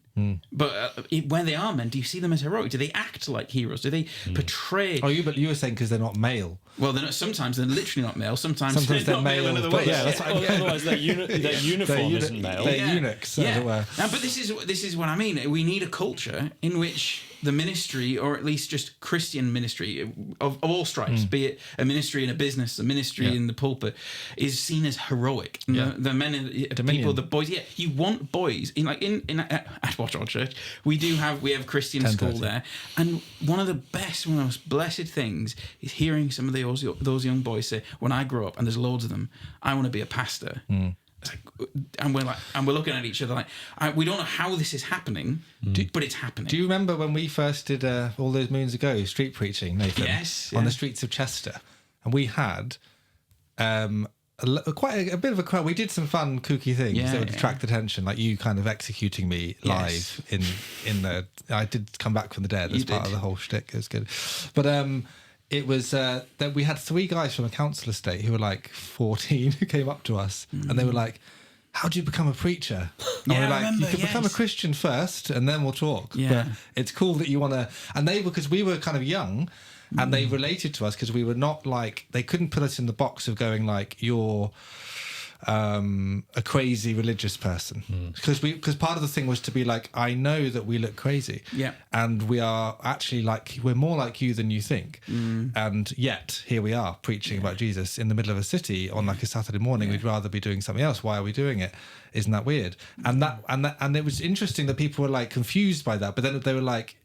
Speaker 3: But when they are men, do you see them as heroic? Do they act like heroes? Do they portray...
Speaker 1: Oh, but you were saying because they're not male.
Speaker 3: Well, sometimes they're literally not male. Sometimes they're not male in other ways.
Speaker 2: Yeah, that's what otherwise their uniform isn't male.
Speaker 1: They're eunuchs, as it were.
Speaker 3: But this is what I mean. We need a culture in which the ministry, or at least just Christian ministry of all stripes, be it a ministry in a business, a ministry in the pulpit, is seen as heroic. The men, people, the boys. Yeah, you want boys at Watchorn Church. We have Christian school there, and one of the most blessed things is hearing some of those young boys say, "When I grow up, and there's loads of them, I want to be a pastor." And we're looking at each other like we don't know how this is happening, but it's happening.
Speaker 1: Do you remember when we first did all those moons ago street preaching, Nathan?
Speaker 3: Yes,
Speaker 1: on the streets of Chester, and we had a quite a bit of a crowd. We did some fun, kooky things that would attract attention, like you kind of executing me live in the. I did come back from the dead as part of the whole shtick. It was good, but it was that we had 3 guys from a council estate who were like 14 who came up to us and they were like, how do you become a preacher? And we're like, you can become a Christian first and then we'll talk. But it's cool that you want to. And they were, because we were kind of young and they related to us because we were not like, they couldn't put us in the box of going like, you're a crazy religious person. Because part of the thing was to be like, I know that we look crazy. Yeah. And we are actually like, we're more like you than you think. And yet here we are preaching about Jesus in the middle of a city on like a Saturday morning. We'd rather be doing something else. Why are we doing it? Isn't that weird? And it was interesting that people were like confused by that, but then they were like,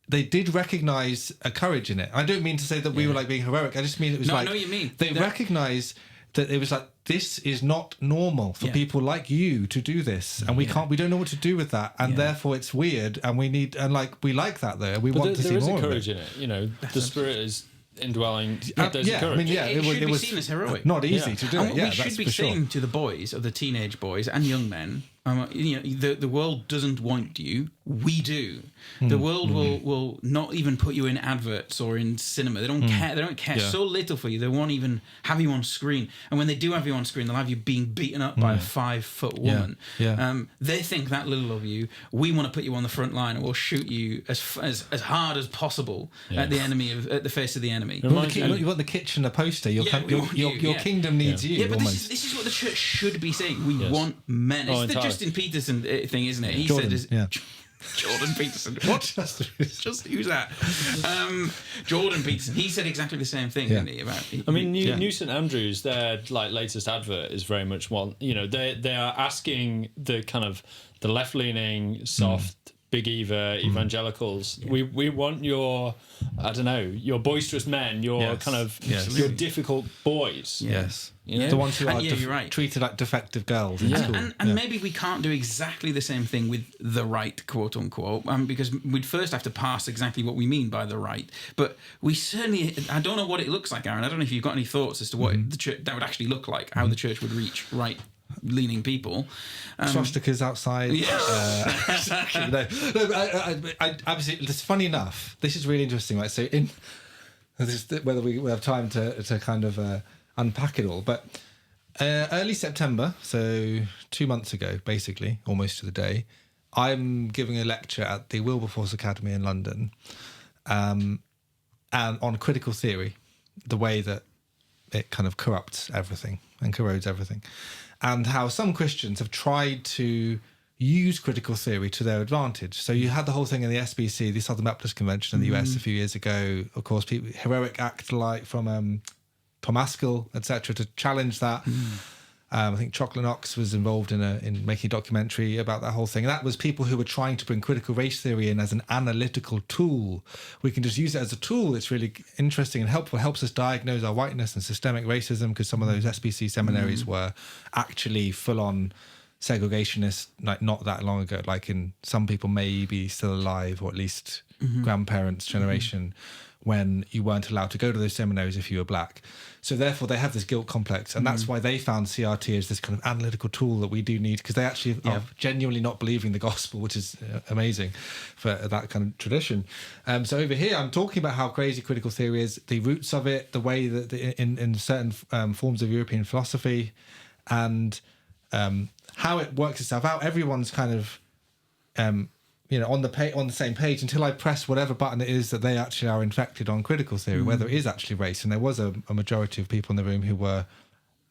Speaker 1: they did recognise a courage in it. I don't mean to say that we were like being heroic. I just mean it was like,
Speaker 3: I know what you mean.
Speaker 1: They recognise that it was like, this is not normal for people like you to do this, and we don't know what to do with that, and therefore it's weird, and we need, and like we like that though. We want to see more of it.
Speaker 2: There is a courage in it, you know. The Spirit is indwelling. There's a courage.
Speaker 1: I mean,
Speaker 3: it should be seen as heroic.
Speaker 1: Not easy to do it.
Speaker 3: We should be saying to the boys, of the teenage boys and young men, you know, the world doesn't want you. We do. The world will not even put you in adverts or in cinema. They don't care. They don't care so little for you. They won't even have you on screen. And when they do have you on screen, they'll have you being beaten up by a 5-foot woman. They think that little of you. We want to put you on the front line and we'll shoot you as hard as possible at the enemy at the face of the enemy.
Speaker 1: You want the Kitchener poster. Your kingdom needs you.
Speaker 3: Yeah, but this is what the church should be saying. We want men. It's the Justin Peterson thing, isn't it? He said, Jordan Peterson. What? Just who's that? Jordan Peterson. He said exactly the same thing, didn't he?
Speaker 2: I mean, New St Andrews, their like latest advert is very much one. You know, they are asking the kind of the left-leaning, soft, Big Eva evangelicals. We want your, I don't know, your boisterous men, your kind of your difficult boys.
Speaker 1: Yes.
Speaker 2: You know?
Speaker 1: The ones who are
Speaker 3: you're right.
Speaker 1: treated like defective girls.
Speaker 3: And maybe we can't do exactly the same thing with the right, quote unquote, because we'd first have to parse exactly what we mean by the right. But we certainly, I don't know what it looks like, Aaron. I don't know if you've got any thoughts as to what the church, that would actually look like, how the church would reach right-leaning people.
Speaker 1: Swastikas outside. Exactly. I absolutely. It's funny enough. This is really interesting. Right. So whether we have time to kind of unpack it all, but early September, so 2 months ago, basically, almost to the day, I'm giving a lecture at the Wilberforce Academy in London, and on critical theory, the way that it kind of corrupts everything and corrodes everything, and how some Christians have tried to use critical theory to their advantage. So you had the whole thing in the SBC, the Southern Baptist Convention in the US a few years ago. Of course, heroic act like from Tom Askell, etc., to challenge that. I think Chocolate Knox was involved in making a documentary about that whole thing. And that was people who were trying to bring critical race theory in as an analytical tool. We can just use it as a tool. It's really interesting and helpful. It helps us diagnose our whiteness and systemic racism, because some of those SBC seminaries were actually full-on segregationists, like not that long ago. Like in some people may be still alive, or at least grandparents' generation, when you weren't allowed to go to those seminaries if you were black. So therefore they have this guilt complex, and that's why they found CRT as this kind of analytical tool that we do need, because they actually are genuinely not believing the gospel, which is amazing for that kind of tradition. So over here I'm talking about how crazy critical theory is, the roots of it, the way that in certain forms of European philosophy, and how it works itself out. Everyone's kind of on the same page until I press whatever button it is that they actually are infected on critical theory, whether it is actually race. And there was a majority of people in the room who were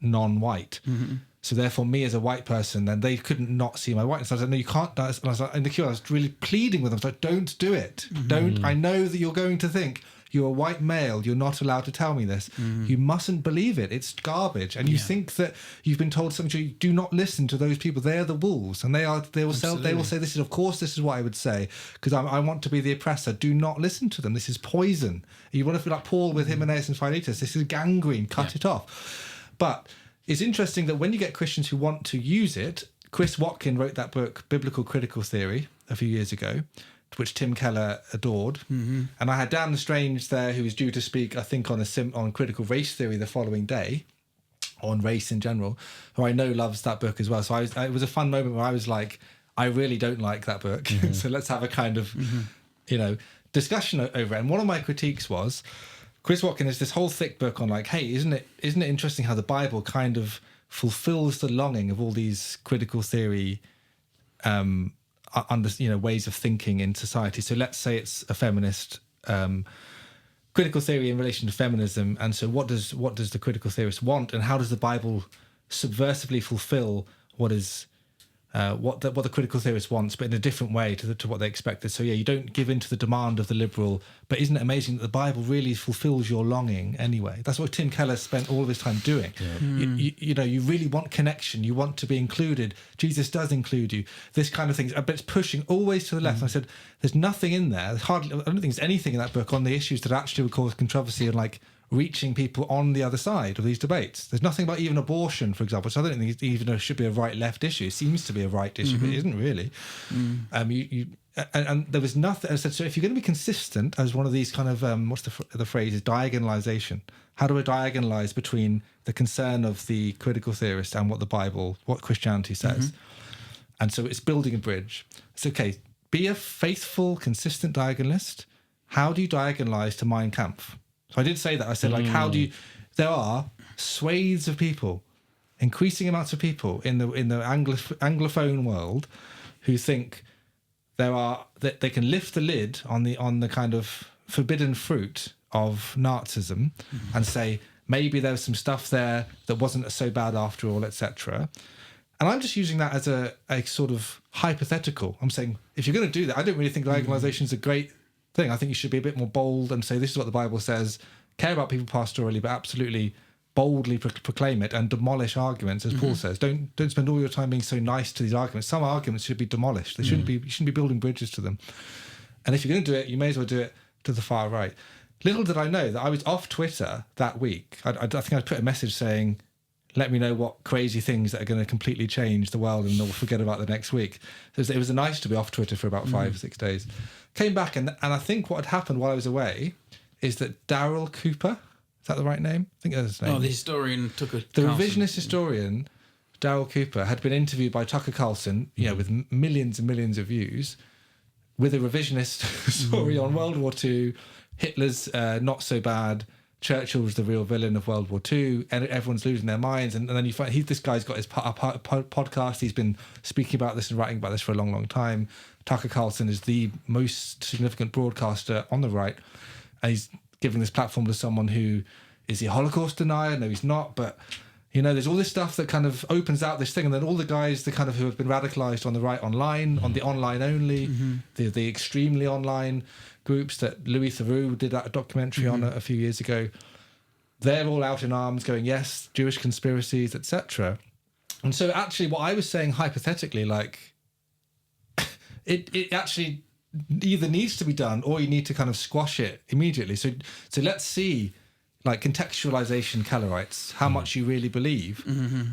Speaker 1: non-white. So therefore, me as a white person, then they couldn't not see my whiteness. I was like, no, you can't. And I was like, in the queue, I was really pleading with them. I was like, don't do it. Don't. I know that you're going to think, you're a white male, you're not allowed to tell me this. You mustn't believe it. It's garbage. And you think that you've been told something. You do not listen to those people. They are the wolves, and they will say this is what I would say, because I want to be the oppressor. Do not listen to them. This is poison. You want to feel like Paul with Hymenaeus and Philetus. This is gangrene. Cut it off. But it's interesting that when you get Christians who want to use it, Chris Watkin wrote that book, Biblical Critical Theory, a few years ago, which Tim Keller adored. And I had Dan Lestrange there, who was due to speak, I think, on critical race theory the following day. on race in general, who I know loves that book as well. So it was a fun moment where I was like, I really don't like that book. So let's have a kind of, discussion over it. And one of my critiques was, Chris Watkin has this whole thick book on like, hey, isn't it interesting how the Bible kind of fulfills the longing of all these critical theory ways of thinking in society. So let's say it's a feminist critical theory in relation to feminism, and so what does the critical theorist want, and how does the Bible subversively fulfill what the critical theorist wants, but in a different way to what they expected. So you don't give in to the demand of the liberal, but isn't it amazing that the Bible really fulfills your longing anyway? That's what Tim Keller spent all of his time doing. Yeah. You really want connection, you want to be included. Jesus does include you. This kind of thing, but it's pushing always to the left. And I said, there's nothing in there. I don't think there's anything in that book on the issues that actually would cause controversy and like reaching people on the other side of these debates. There's nothing about even abortion, for example. So I don't think it even should be a right-left issue. It seems to be a right issue, but it isn't really. And there was nothing. I said, so if you're going to be consistent as one of these kind of what's the phrase is diagonalization. How do I diagonalize between the concern of the critical theorist and what Christianity says? And so it's building a bridge. It's okay. Be a faithful, consistent diagonalist. How do you diagonalize to Mein Kampf? So I did say that. I said, there are swathes of people, increasing amounts of people in the Anglophone world who think that they can lift the lid on the kind of forbidden fruit of Nazism and say, maybe there was some stuff there that wasn't so bad after all, etc. And I'm just using that as a sort of hypothetical. I'm saying, if you're going to do that, I don't really think diagonalization is a great thing. I think you should be a bit more bold and say, this is what the Bible says, care about people pastorally, but absolutely boldly proclaim it and demolish arguments, as Paul says. Don't spend all your time being so nice to these arguments. Some arguments should be demolished. They shouldn't be. You shouldn't be building bridges to them. And if you're going to do it, you may as well do it to the far right. Little did I know that I was off Twitter that week. I think I put a message saying, let me know what crazy things that are going to completely change the world and we'll forget about the next week. So it was nice to be off Twitter for about 5 or 6 days. Came back and I think what had happened while I was away is that Daryl Cooper, is that the right name? I think that's his name.
Speaker 3: Oh, the historian Tucker
Speaker 1: The
Speaker 3: Carlson.
Speaker 1: revisionist historian, Daryl Cooper, had been interviewed by Tucker Carlson, with millions and millions of views, with a revisionist story on World War II, Hitler's not so bad, Churchill was the real villain of World War II, and everyone's losing their minds. And then you find this guy's got his podcast. He's been speaking about this and writing about this for a long, long time. Tucker Carlson is the most significant broadcaster on the right, and he's giving this platform to someone who is he a Holocaust denier? No, he's not. But there's all this stuff that kind of opens out this thing, and then all the guys, the kind of who have been radicalized on the right online, on the online only, the extremely online groups that Louis Theroux did that documentary on a few years ago, they're all out in arms going, yes, Jewish conspiracies, etc. And so actually what I was saying hypothetically, like, it actually either needs to be done or you need to kind of squash it immediately. So let's see, like, contextualization Kellerites, how much you really believe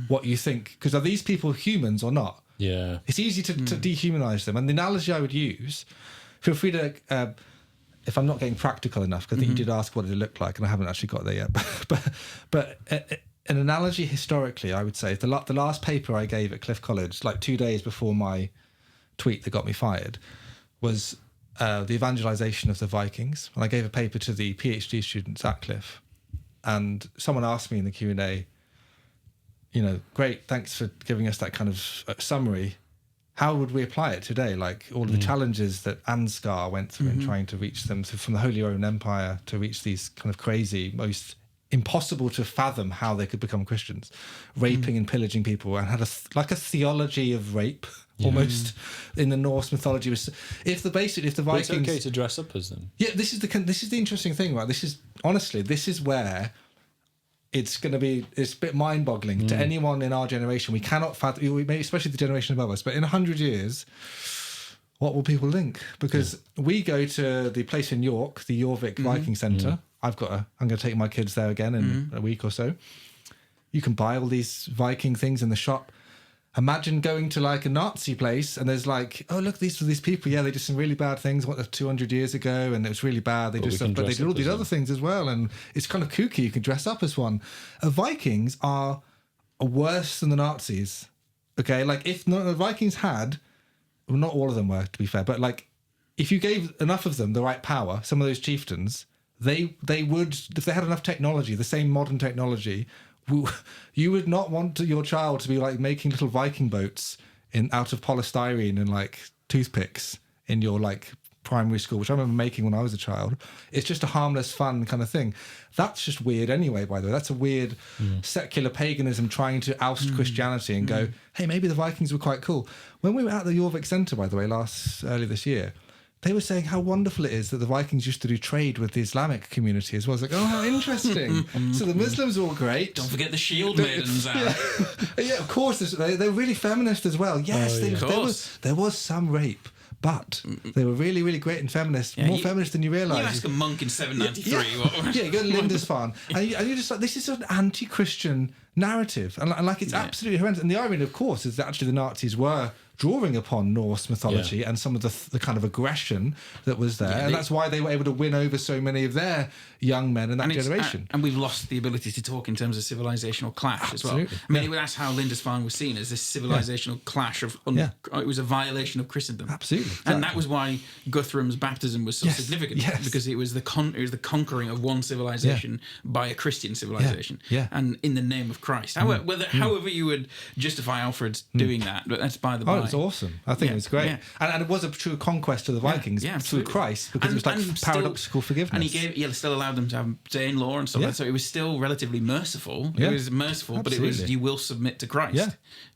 Speaker 1: what you think. Because are these people humans or not?
Speaker 2: Yeah.
Speaker 1: It's easy to dehumanize them. And the analogy I would use, feel free to... if I'm not getting practical enough, because I think you did ask what it looked like, and I haven't actually got there yet. But an analogy historically, I would say, the last paper I gave at Cliff College, like 2 days before my tweet that got me fired, was the evangelization of the Vikings. And I gave a paper to the PhD students at Cliff. And someone asked me in the Q&A, great, thanks for giving us that kind of summary. How would we apply it today? Like all of the challenges that Ansgar went through in trying to reach them, from the Holy Roman Empire to reach these kind of crazy, most impossible to fathom how they could become Christians, raping and pillaging people, and had a theology of rape almost in the Norse mythology. If the Vikings,
Speaker 2: But it's okay to dress up as them.
Speaker 1: Yeah, this is the interesting thing, right? This is where it's going to be, it's a bit mind-boggling to anyone in our generation. We cannot fathom, especially the generation above us, but in 100 years, what will people think? Because we go to the place in York, the Jorvik Viking Centre. I'm going to take my kids there again in a week or so. You can buy all these Viking things in the shop. Imagine going to like a Nazi place and there's like, oh, look, these people. Yeah, they did some really bad things 200 years ago, and it was really bad. But they did all these other things as well, and it's kind of kooky. You can dress up as one. Vikings are are worse than the Nazis. Okay, like if the Vikings had, well, not all of them were, to be fair, but like if you gave enough of them the right power, some of those chieftains, they would, if they had enough technology, the same modern technology, you would not want your child to be like making little Viking boats out of polystyrene and like toothpicks in your like primary school, which I remember making when I was a child. It's just a harmless, fun kind of thing. That's just weird anyway, by the way. That's a weird secular paganism trying to oust Christianity and go, hey, maybe the Vikings were quite cool. When we were at the Jorvik Centre, by the way, earlier this year, they were saying how wonderful it is that the Vikings used to do trade with the Islamic community as well. I was like, oh, how interesting. So the Muslims were all great.
Speaker 3: Don't forget the shield maidens out.
Speaker 1: Yeah, of course. They're really feminist as well. Yes, there was some rape. But they were really, really great and feminist, more feminist than you realise.
Speaker 3: You ask a monk in 793.
Speaker 1: Yeah, you go to Lindisfarne, and you're just like, this is an anti-Christian narrative. And like, it's absolutely horrendous. And the irony, of course, is that actually the Nazis were drawing upon Norse mythology and some of the kind of aggression that was there. And that's why they were able to win over so many of their young men in that generation.
Speaker 3: And we've lost the ability to talk in terms of civilizational clash as well. I mean, that's how Lindisfarne was seen, as this civilizational clash of... It was a violation of Christendom.
Speaker 1: Absolutely. Exactly.
Speaker 3: And that was why Guthrum's baptism was so significant. Because it was the conquering of one civilization by a Christian civilization. And in the name of Christ. However you would justify Alfred's doing that, but that's by the by.
Speaker 1: It was awesome. I think it was great. And it was a true conquest of the Vikings through Christ, because it was like paradoxical forgiveness.
Speaker 3: And he still allowed them to have say-in-law and stuff like that. So it was still relatively merciful. It was merciful, but it was, you will submit to Christ.
Speaker 1: Yeah.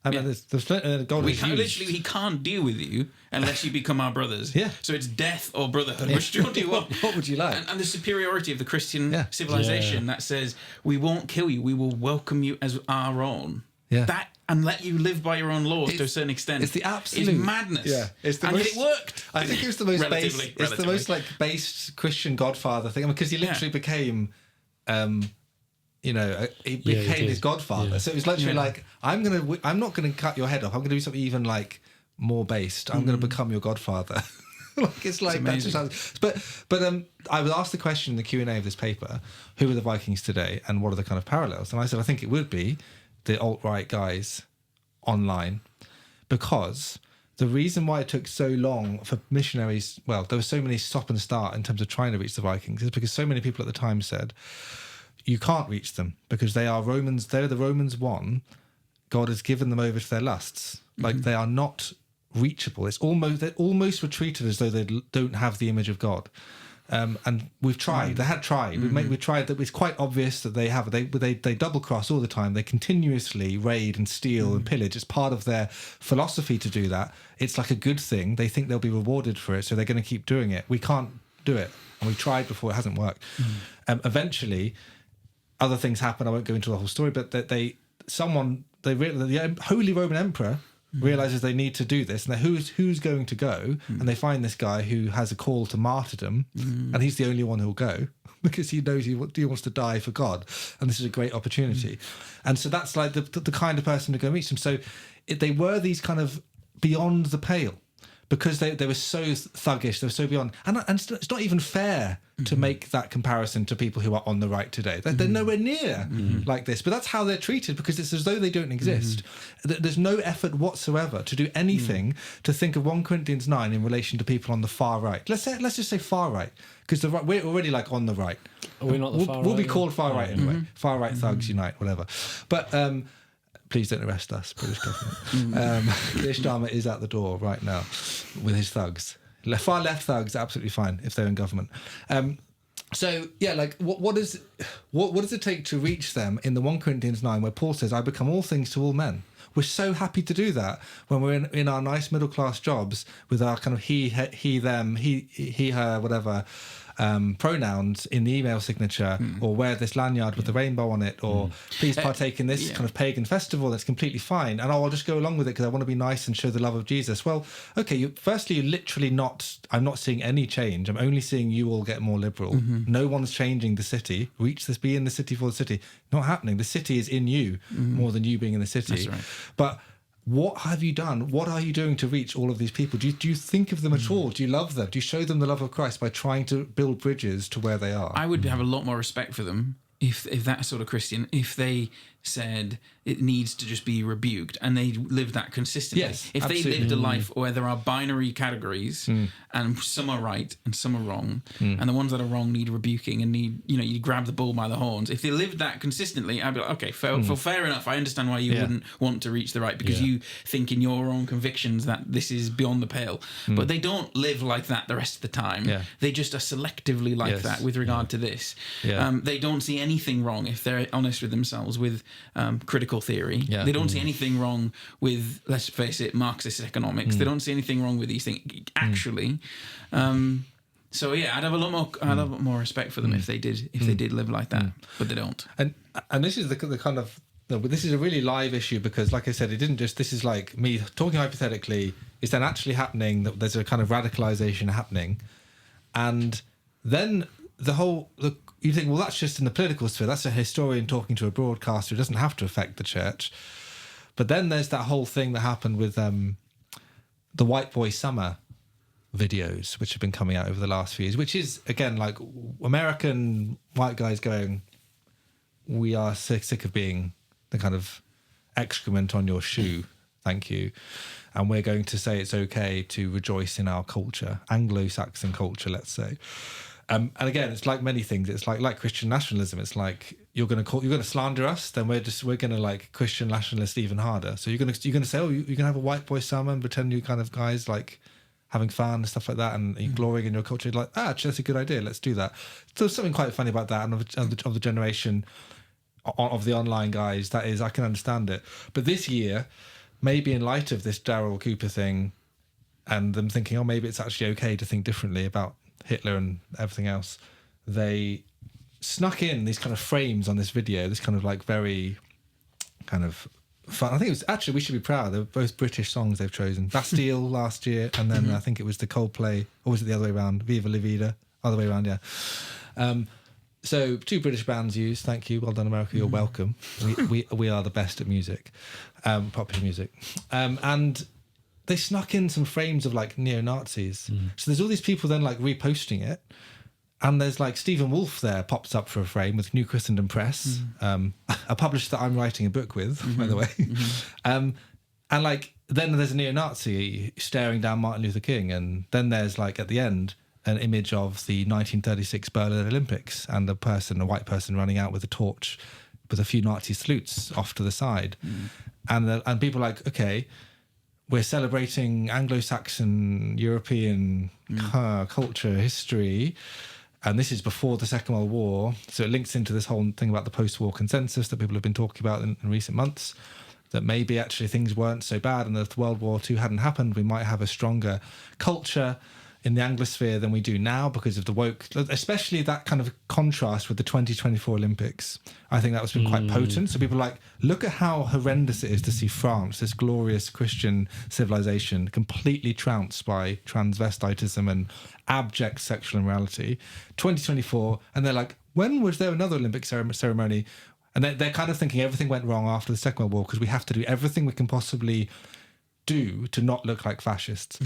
Speaker 1: I mean, God
Speaker 3: he can't deal with you unless you become our brothers. So it's death or brotherhood. Which do you want?
Speaker 1: What would you like?
Speaker 3: And the superiority of the Christian civilization that says, we won't kill you, we will welcome you as our own. That, and let you live by your own laws to a certain extent.
Speaker 1: It's the absolute...
Speaker 3: It's madness.
Speaker 1: Yeah.
Speaker 3: And it worked.
Speaker 1: I think it was the most based... It's the most like based Christian Godfather thing. I mean, because he literally became... he became his godfather. So it was literally like, I'm not going to cut your head off. I'm going to do something even like more based. I'm going to become your godfather. It's that's just but I was asked the question in the Q&A of this paper, who are the Vikings today and what are the kind of parallels? And I said, I think it would be the alt-right guys online, because the reason why it took so long for missionaries, well, there were so many stop and start in terms of trying to reach the Vikings, is because so many people at the time said, you can't reach them because they are Romans, they're the Romans one, God has given them over to their lusts. Like they are not reachable. They're almost were treated as though they don't have the image of God. And we've tried. They had tried. We tried. That it's quite obvious that they have. They double cross all the time. They continuously raid and steal and pillage. It's part of their philosophy to do that. It's like a good thing. They think they'll be rewarded for it, so they're going to keep doing it. We can't do it, and we tried before. It hasn't worked. Eventually, other things happen. I won't go into the whole story, but the Holy Roman Emperor realizes they need to do this, and who's going to go, and they find this guy who has a call to martyrdom, and he's the only one who'll go because he knows he wants to die for God, and this is a great opportunity. And so that's like the kind of person to go meet them. So they were these kind of beyond the pale, because they were so thuggish, they were so beyond, and it's not even fair to make that comparison to people who are on the right today. They're nowhere near like this, but that's how they're treated, because it's as though they don't exist. There's no effort whatsoever to do anything to think of 1 Corinthians 9 in relation to people on the far right. Let's just say far right, because we're already like on the right.
Speaker 2: Are we not the far right?
Speaker 1: We'll be called far right anyway. Far right thugs unite, whatever. But please don't arrest us, British government. Keir Starmer is at the door right now with his thugs. Far left thugs, absolutely fine if they're in government. So yeah, like what does it take to reach them in the 1 Corinthians 9 where Paul says, "I become all things to all men"? We're so happy to do that when we're in our nice middle class jobs with our kind of he, them, he, her, whatever. Pronouns in the email signature, or wear this lanyard with the rainbow on it, or please partake in this kind of pagan festival. That's completely fine, and I'll just go along with it because I want to be nice and show the love of Jesus. Well, okay, firstly, you're literally not. I'm not seeing any change. I'm only seeing you all get more liberal. No one's changing the city. Reach this, be in the city for the city. Not happening. The city is in you more than you being in the city.
Speaker 3: That's right.
Speaker 1: But what have you done? What are you doing to reach all of these people? Do you think of them at all? Do you love them? Do you show them the love of Christ by trying to build bridges to where they are?
Speaker 3: I would have a lot more respect for them if that sort of Christian, if they said it needs to just be rebuked, and they lived that consistently.
Speaker 1: Yes,
Speaker 3: if
Speaker 1: absolutely.
Speaker 3: they lived a life where there are binary categories and some are right and some are wrong, and the ones that are wrong need rebuking and need, you grab the bull by the horns. If they lived that consistently, I'd be like, okay, fair enough. I understand why you wouldn't want to reach the right, because you think in your own convictions that this is beyond the pale. But they don't live like that the rest of the time.
Speaker 1: Yeah.
Speaker 3: They just are selectively like that with regard to this.
Speaker 1: Yeah.
Speaker 3: They don't see anything wrong, if they're honest with themselves, with critical theory.
Speaker 1: Yeah.
Speaker 3: They don't see anything wrong with, let's face it, Marxist economics. They don't see anything wrong with these things, actually. So yeah, I'd have a lot more respect for them if they did live like that, but they don't.
Speaker 1: And this is the kind of, but this is a really live issue, because, like I said, this is like me talking hypothetically. It's then actually happening, that there's a kind of radicalization happening, and then you think, well, that's just in the political sphere. That's a historian talking to a broadcaster. It doesn't have to affect the church. But then there's that whole thing that happened with the White Boy Summer videos, which have been coming out over the last few years, which is, again, like American white guys going, we are sick of being the kind of excrement on your shoe, thank you. And we're going to say it's okay to rejoice in our culture, Anglo-Saxon culture, let's say. And again, it's like many things. It's like Christian nationalism. It's like you're going to slander us, then we're going to like Christian nationalist even harder. So you're going to say, oh, you're going to have a white boy summer and pretend you kind of guys like having fun and stuff like that, and glorying in your culture. Like, actually, that's a good idea. Let's do that. So there's something quite funny about that, and of the generation of the online guys. That is, I can understand it. But this year, maybe in light of this Darryl Cooper thing, and them thinking, oh, maybe it's actually okay to think differently about Hitler and everything else, they snuck in these kind of frames on this video, this kind of like very kind of fun. I think it was, actually, we should be proud, they're both British songs they've chosen. Bastille last year, and then I think it was the Coldplay, or was it the other way around? Viva La Vida, other way around, yeah. So 2 British bands used. Thank you, well done, America. You're welcome. We are the best at music, popular music, and they snuck in some frames of like neo-Nazis. So there's all these people then like reposting it, and there's like Stephen Wolfe there pops up for a frame with New Christendom Press, a publisher that I'm writing a book with, by the way. And like then there's a neo-Nazi staring down Martin Luther King, and then there's like at the end an image of the 1936 Berlin Olympics and a white person running out with a torch with a few Nazi salutes off to the side. And people are like, okay, we're celebrating Anglo-Saxon European culture, history, and this is before the Second World War. So it links into this whole thing about the post-war consensus that people have been talking about in recent months, that maybe actually things weren't so bad, and if World War II hadn't happened, we might have a stronger culture in the Anglosphere than we do now because of the woke, especially that kind of contrast with the 2024 Olympics. I think that was been quite potent. So people are like, look at how horrendous it is to see France, this glorious Christian civilization, completely trounced by transvestitism and abject sexual immorality. 2024, and they're like, when was there another Olympic ceremony? And they're kind of thinking everything went wrong after the Second World War because we have to do everything we can possibly do to not look like fascists.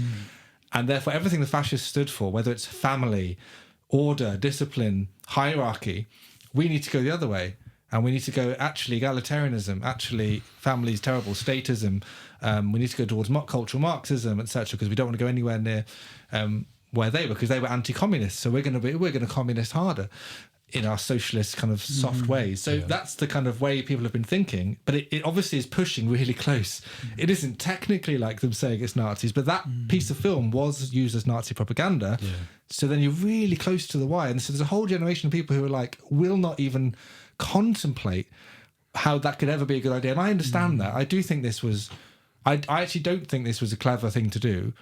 Speaker 1: And therefore, everything the fascists stood for, whether it's family, order, discipline, hierarchy, we need to go the other way. And we need to go, actually, egalitarianism, actually, family's terrible, statism. We need to go towards cultural Marxism, etc., because we don't want to go anywhere near where they were, because they were anti-communist. So we're going to communist harder in our socialist kind of soft ways. So that's the kind of way people have been thinking. But it obviously is pushing really close. It isn't technically like them saying it's Nazis, but that piece of film was used as Nazi propaganda. Yeah. So then you're really close to the wire. And so there's a whole generation of people who are like, will not even contemplate how that could ever be a good idea. And I understand that. I do think this was... I actually don't think this was a clever thing to do.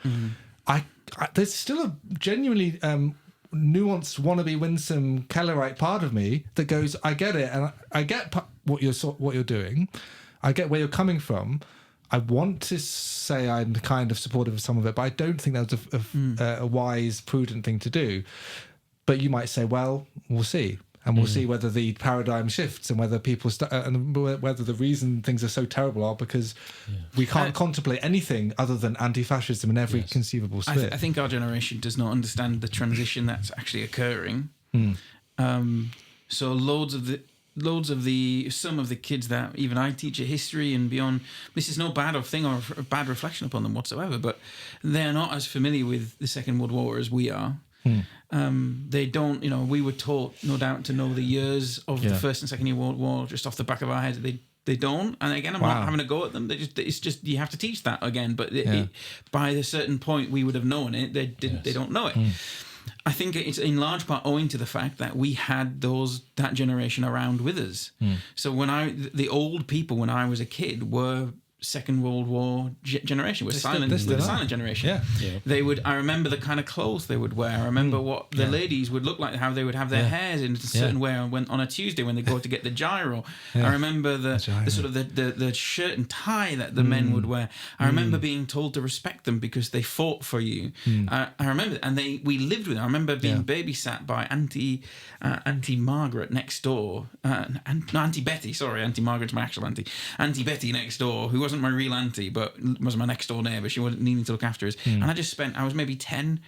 Speaker 1: There's still a genuinely... nuanced, wannabe, winsome Kellerite part of me that goes, I get it, and I get what you're doing. I get where you're coming from. I want to say I'm kind of supportive of some of it, but I don't think that was a wise, prudent thing to do. But you might say, well, we'll see. And we'll see whether the paradigm shifts and whether people and whether the reason things are so terrible are because we can't contemplate anything other than anti-fascism in every conceivable sphere.
Speaker 3: I think our generation does not understand the transition that's actually occurring. So loads of some of the kids that even I teach at history and beyond, this is no bad thing or a bad reflection upon them whatsoever, but they're not as familiar with the Second World War as we are. They don't, we were taught, no doubt, to know the years of the First and Second World War just off the back of our heads. They don't, and again, I'm not having a go at them. It's just you have to teach that again. But by a certain point, we would have known it. They don't know it. I think it's in large part owing to the fact that we had that generation around with us. So the old people when I was a kid were Second World War generation, was the silent generation. I remember the kind of clothes they would wear. I remember what the ladies would look like, how they would have their hairs in a certain way on a Tuesday when they go to get the gyro. I remember the sort of the shirt and tie that the men would wear. I remember being told to respect them because they fought for you. I remember, and we lived with them. I remember being babysat by Auntie Margaret next door. Auntie Betty, sorry, Auntie Margaret's my actual auntie. Auntie Betty next door, who wasn't my real auntie, but was my next door neighbour. She wasn't needing to look after us. And I was maybe 10,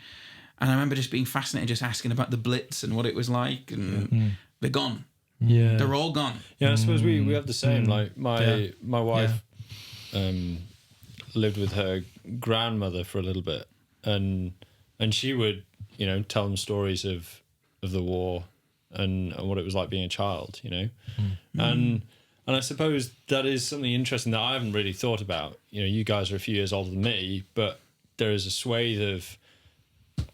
Speaker 3: and I remember just being fascinated, just asking about the Blitz and what it was like, and they're gone. Yeah. They're all gone.
Speaker 2: Yeah, I suppose we have the same. Like my wife lived with her grandmother for a little bit, and she would, tell them stories of the war and what it was like being a child, And I suppose that is something interesting that I haven't really thought about. You guys are a few years older than me, but there is a swathe of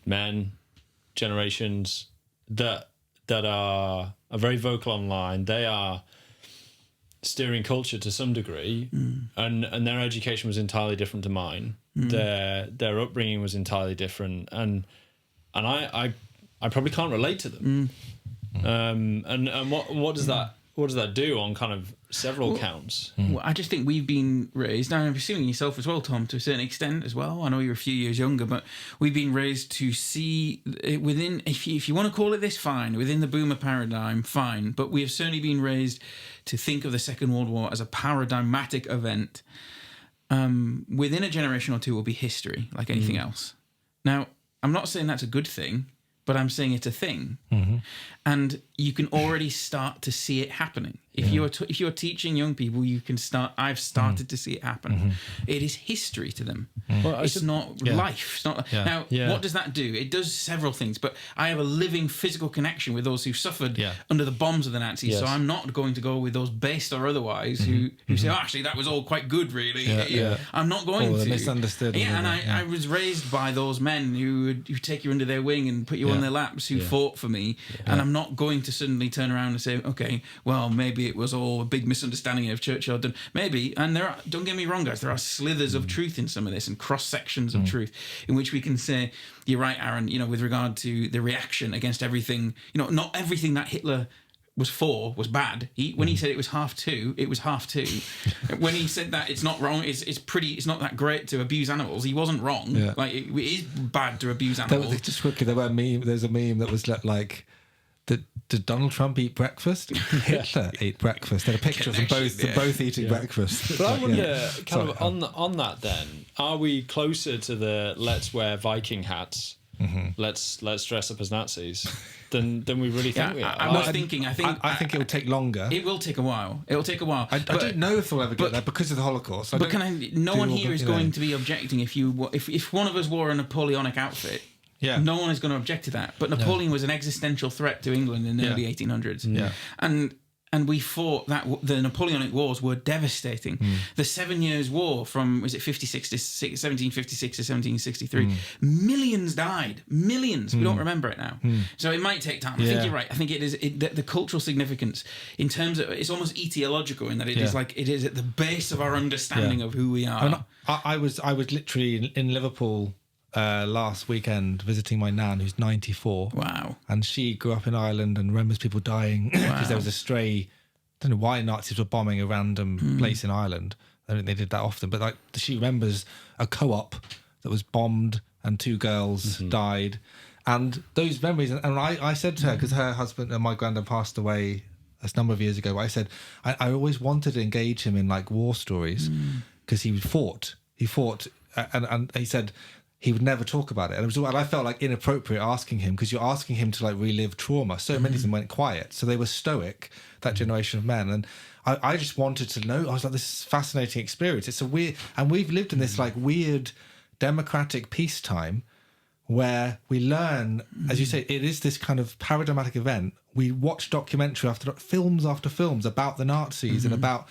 Speaker 2: men, generations that are very vocal online. They are steering culture to some degree, and their education was entirely different to mine. Their upbringing was entirely different, and I probably can't relate to them. And what does that? What does that do on kind of several counts?
Speaker 3: Well, I just think we've been raised, now I'm assuming yourself as well, Tom, to a certain extent as well. I know you're a few years younger, but we've been raised to see within, if you want to call it this, fine, within the boomer paradigm, fine. But we have certainly been raised to think of the Second World War as a paradigmatic event. Within a generation or two will be history, like anything else. Now, I'm not saying that's a good thing, but I'm saying it's a thing, and you can already start to see it happening. If you're teaching young people, you can start. I've started to see it happen. It is history to them. Well, it's not life. It's not. Now, what does that do? It does several things. But I have a living physical connection with those who suffered under the bombs of the Nazis. Yes. So I'm not going to go with those based or otherwise who say, "Oh, actually, that was all quite good, really." I'm not going to.
Speaker 1: Misunderstood.
Speaker 3: And I was raised by those men who take you under their wing and put you on their laps, who fought for me, and I'm not going to suddenly turn around and say, "Okay, well, maybe it was all a big misunderstanding of Churchill." Maybe, and don't get me wrong, guys, there are slithers of truth in some of this and cross sections of truth in which we can say, you're right, Aaron, with regard to the reaction against everything, not everything that Hitler was for was bad. When he said it was half two, it was half two. When he said that it's not wrong, it's not that great to abuse animals, he wasn't wrong. Like, it is bad to abuse animals.
Speaker 1: Just quickly, there's a meme that was like, did Donald Trump eat breakfast? Hitler ate breakfast. There are pictures of both eating breakfast.
Speaker 2: But I wonder, on that then, are we closer to the let's wear Viking hats, let's dress up as Nazis, than we really think we are?
Speaker 3: I think
Speaker 1: it will take longer.
Speaker 3: It will take a while. I
Speaker 1: don't know if they'll ever get there because of the Holocaust.
Speaker 3: No one here is going to be objecting if one of us wore a Napoleonic outfit. No one is going to object to that. But Napoleon was an existential threat to England in the early 1800s. And we fought that. The Napoleonic Wars were devastating. The 7 Years' War from, was it 1756 to 1763? Millions died. Millions. We don't remember it now. So it might take time. I think you're right. I think it is the cultural significance in terms of, it's almost etiological in that it is like, it is at the base of our understanding of who we are.
Speaker 1: And I was literally in Liverpool last weekend visiting my nan, who's 94.
Speaker 3: Wow.
Speaker 1: And she grew up in Ireland and remembers people dying because there was a stray, I don't know why Nazis were bombing a random place in Ireland. I don't think they did that often, but like she remembers a co-op that was bombed and 2 girls died. And those memories, and I said to her, because her husband and my granddad passed away a number of years ago, I said, I always wanted to engage him in like war stories because he fought, and he said, he would never talk about it. And I felt like inappropriate asking him, because you're asking him to like relive trauma. So many of them went quiet. So they were stoic, that generation of men. And I just wanted to know. I was like, this is a fascinating experience. It's a weird, and we've lived in this like weird democratic peacetime where we learn, as you say, it is this kind of paradigmatic event. We watch documentary after films about the Nazis and about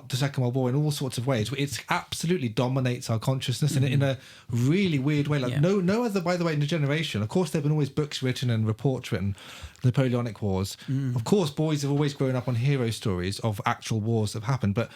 Speaker 1: the Second World War in all sorts of ways. It absolutely dominates our consciousness in a really weird way. Like no other, by the way, in the generation. Of course, there've been always books written and reports written, the Napoleonic Wars. Of course, boys have always grown up on hero stories of actual wars that have happened, but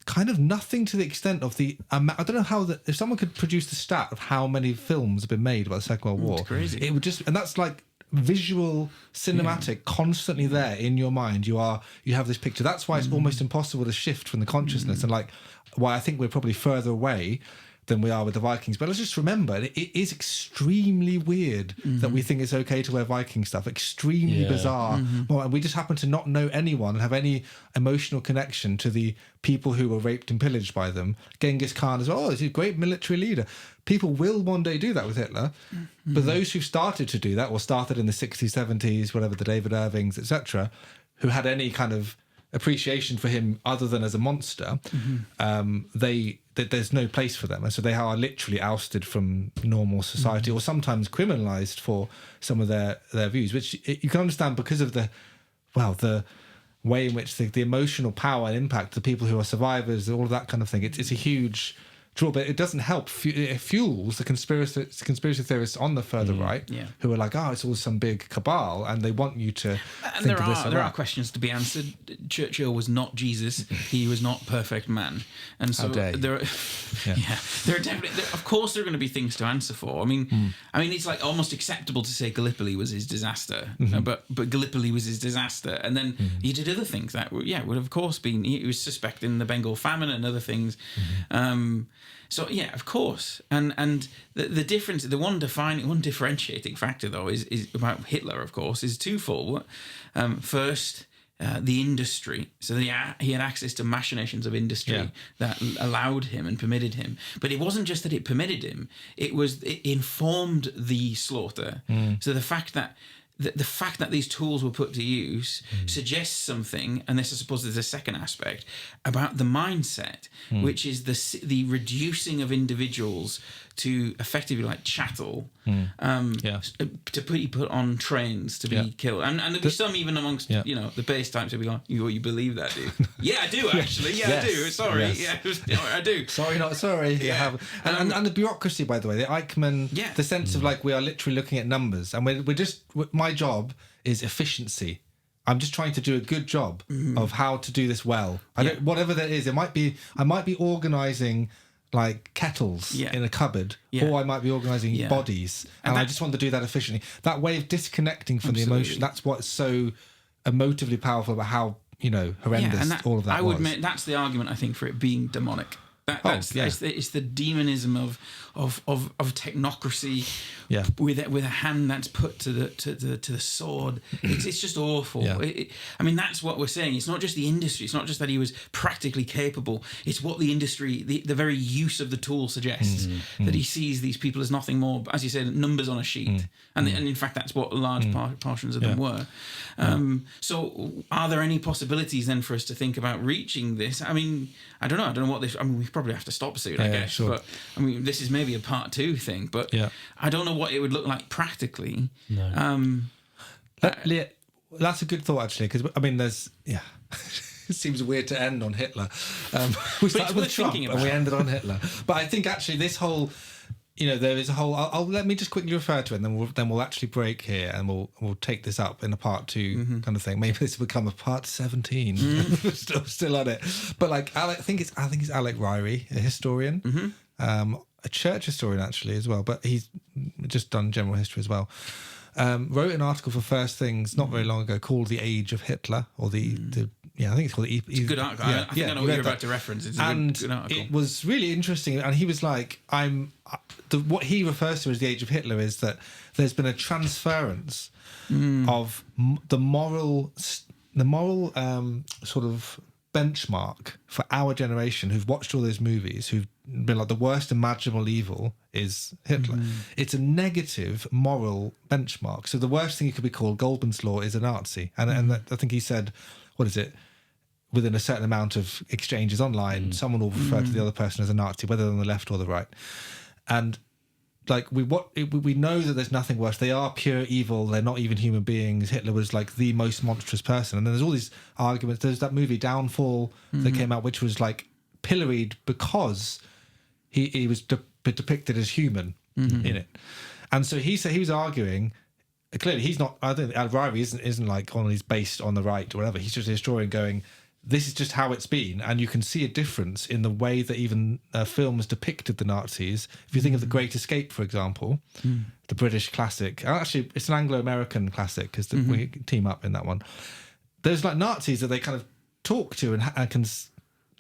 Speaker 1: kind of nothing to the extent of the I don't know how if someone could produce the stat of how many films have been made about the Second World War.
Speaker 3: It's crazy.
Speaker 1: It would just, and that's like visual, cinematic, constantly there in your mind. You have this picture. That's why it's almost impossible to shift from the consciousness, and like why I think we're probably further away than we are with the Vikings. But let's just remember, it is extremely weird that we think it's okay to wear Viking stuff. Extremely bizarre. Well, and we just happen to not know anyone and have any emotional connection to the people who were raped and pillaged by them. Genghis Khan as well. Oh, he's a great military leader. People will one day do that with Hitler. But those who started to do that, or started in the 60s, 70s, whatever, the David Irvings, etc., who had any kind of appreciation for him other than as a monster, there's no place for them, and so they are literally ousted from normal society, or sometimes criminalized for some of their views, which you can understand because of the way in which the emotional power and impact, the people who are survivors, all of that kind of thing. It's a huge draw, but it doesn't help. It fuels the conspiracy theorists on the further right, who are like, it's all some big cabal, and they want you to think of this.
Speaker 3: There are questions to be answered. Churchill was not Jesus. He was not perfect man, and so there are definitely, of course, there are going to be things to answer for. I mean, it's like almost acceptable to say Gallipoli was his disaster, but Gallipoli was his disaster, and then he did other things that would have course been. He was suspecting the Bengal famine and other things. So yeah, of course, and the difference, the one differentiating factor though is about Hitler, of course, is twofold. First, the industry. So he had access to machinations of industry that allowed him and permitted him. But it wasn't just that it permitted him; it informed the slaughter. So the fact that these tools were put to use suggests something, and this I suppose is the second aspect, about the mindset, which is the reducing of individuals to effectively like chattel, to be put on trains to be killed. And there'll be some even amongst the base types who'll be like, you believe that, dude? Yeah, I do actually. Yeah, I do. Sorry. Yes. I do.
Speaker 1: Sorry, not sorry. Yeah. And the bureaucracy, by the way, the Eichmann, the sense of like we are literally looking at numbers, and we're just, my job is efficiency. I'm just trying to do a good job of how to do this well. Whatever that is, I might be organising like kettles in a cupboard, or I might be organising bodies, and I just want to do that efficiently. That way of disconnecting from the emotion, that's what's so emotively powerful about how horrendous all of that was.
Speaker 3: I would admit that's the argument, I think, for it being demonic. It's the demonism of technocracy, with a hand that's put to the sword. It's just awful. That's what we're saying. It's not just the industry. It's not just that he was practically capable. It's what the industry, the very use of the tool suggests, that he sees these people as nothing more, as you said, numbers on a sheet. And in fact, that's what large portions of them were. So are there any possibilities then for us to think about reaching this? I mean, I don't know. I don't know what this. I mean, we probably have to stop soon, I guess. Sure. But I mean, this is maybe a part 2 thing. But I don't know what it would look like practically.
Speaker 2: No.
Speaker 1: That's a good thought, actually, because I mean, there's it seems weird to end on Hitler. We started with Trump and we ended on Hitler. But I think actually this whole, there is a whole. Let me just quickly refer to it, and then we'll actually break here, and we'll take this up in a part 2 kind of thing. Maybe this will become a part 17. We're still on it. But like I think it's Alec Ryrie, a historian, a church historian actually as well. But he's just done general history as well. Wrote an article for First Things not very long ago called "The Age of Hitler," or I think it's called.
Speaker 3: It's a good article. I think I know what you're about to reference. It's a good article. It
Speaker 1: was really interesting, and he was like, what he refers to as the Age of Hitler is that there's been a transference of the moral sort of benchmark for our generation who've watched all those movies, who've been like the worst imaginable evil is Hitler. It's a negative moral benchmark. So the worst thing you could be called, Goldman's law, is a Nazi. And I think he said, what is it? Within a certain amount of exchanges online, someone will refer to the other person as a Nazi, whether on the left or the right. And like we know that there's nothing worse. They are pure evil. They're not even human beings. Hitler was like the most monstrous person. And then there's all these arguments. There's that movie Downfall that came out, which was like pilloried because he was depicted as human in it. And so he said he was arguing. Clearly, he's not. I think Al-Rawi isn't like he's based on the right or whatever. He's just a historian going, this is just how it's been, and you can see a difference in the way that even films depicted the Nazis. If you think of The Great Escape, for example, the British classic. Actually, it's an Anglo-American classic because we team up in that one. There's like Nazis that they kind of talk to and can,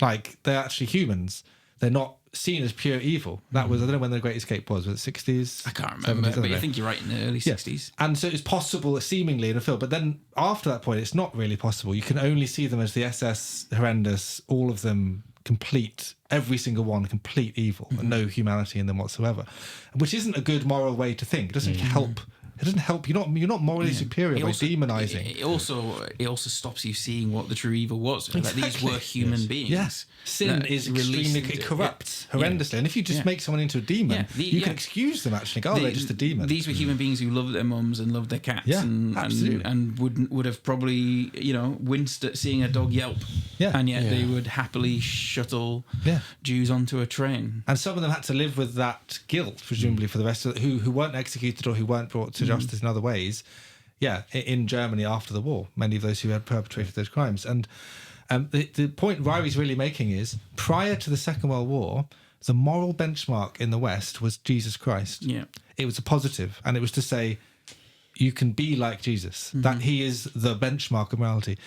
Speaker 1: like, they're actually humans. They're not seen as pure evil. That was, I don't know when The Great Escape was it 60s?
Speaker 3: I can't remember,
Speaker 1: 70s,
Speaker 3: but I think you're right, in the early 60s.
Speaker 1: And so it's possible, seemingly, in a film, but then after that point, it's not really possible. You can only see them as the SS horrendous, all of them complete, every single one complete evil, and no humanity in them whatsoever, which isn't a good moral way to think. It doesn't help. It doesn't help. You're not morally superior by demonizing.
Speaker 3: It also stops you seeing what the true evil was. Exactly. Like these were human beings.
Speaker 1: Yes. Sin is extremely, it corrupts horrendously. And if you just make someone into a demon, you can excuse them actually. They're just a demon.
Speaker 3: These were human beings who loved their mums and loved their cats, and would have probably winced at seeing a dog yelp. Yeah. And yet they would happily shuttle Jews onto a train.
Speaker 1: And some of them had to live with that guilt, presumably, for the rest of who weren't executed or who weren't brought to justice in other ways. In Germany after the war, many of those who had perpetrated those crimes. And the point Ryri's really making is, prior to the Second World War, the moral benchmark in the West was Jesus Christ. Yeah. It was a positive, and it was to say, you can be like Jesus, that he is the benchmark of morality.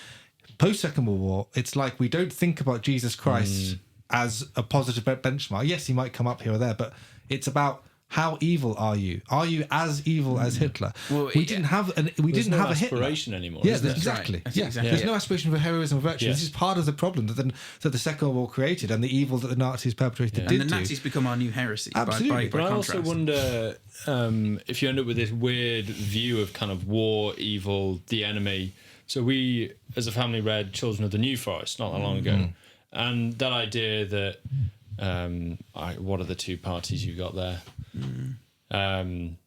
Speaker 1: Post-Second World War, it's like we don't think about Jesus Christ as a positive benchmark. Yes, he might come up here or there, but it's about, how evil are you? Are you as evil as Hitler? Well, we didn't have a
Speaker 2: aspiration anymore.
Speaker 1: Yeah, exactly.
Speaker 3: Right.
Speaker 1: Exactly. There's no aspiration for heroism or virtue. This is part of the problem that the Second World War created, and the evil that the Nazis perpetrated did.
Speaker 3: And the Nazis become our new heresy.
Speaker 1: Absolutely.
Speaker 3: By
Speaker 2: but
Speaker 3: contrast.
Speaker 2: I also wonder if you end up with this weird view of kind of war, evil, the enemy. So we, as a family, read Children of the New Forest not that long ago, and that idea that what are the two parties you've got there?
Speaker 1: In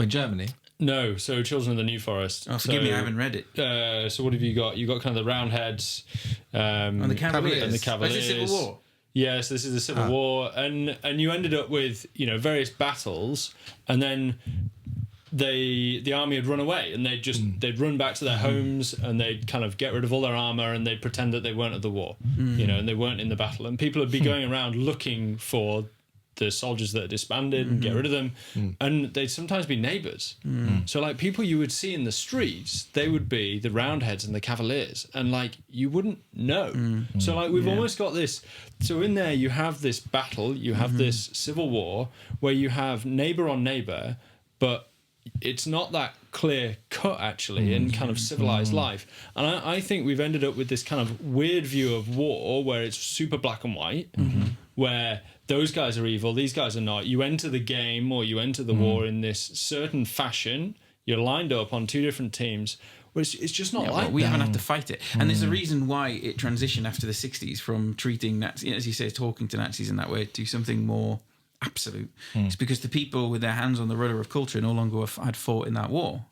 Speaker 1: Germany?
Speaker 2: No, so Children of the New Forest.
Speaker 3: Oh, forgive me, I haven't read it.
Speaker 2: So what have you got? You've got kind of the Roundheads.
Speaker 3: And the Cavaliers.
Speaker 2: And the Cavaliers.
Speaker 3: Is it Civil War?
Speaker 2: Yes, this is the Civil War. And you ended up with, various battles, and then the army had run away, and they'd run back to their homes, and they'd kind of get rid of all their armor, and they'd pretend that they weren't at the war, and they weren't in the battle, and people would be going around looking for the soldiers that had disbanded and get rid of them, and they'd sometimes be neighbours. So like people you would see in the streets, they would be the Roundheads and the Cavaliers, and like you wouldn't know. So like we've almost got this. So in there you have this battle, you have this civil war where you have neighbour on neighbour, but it's not that clear cut actually in kind of civilized life. And I think we've ended up with this kind of weird view of war where it's super black and white, where those guys are evil, these guys are not. You enter the game or you enter the war in this certain fashion. You're lined up on two different teams. Well, it's just not like
Speaker 3: we haven't had to fight it. And there's a reason why it transitioned after the 60s from treating Nazis, as you say, talking to Nazis in that way, to something more absolute. It's because the people with their hands on the rudder of culture no longer had fought in that war.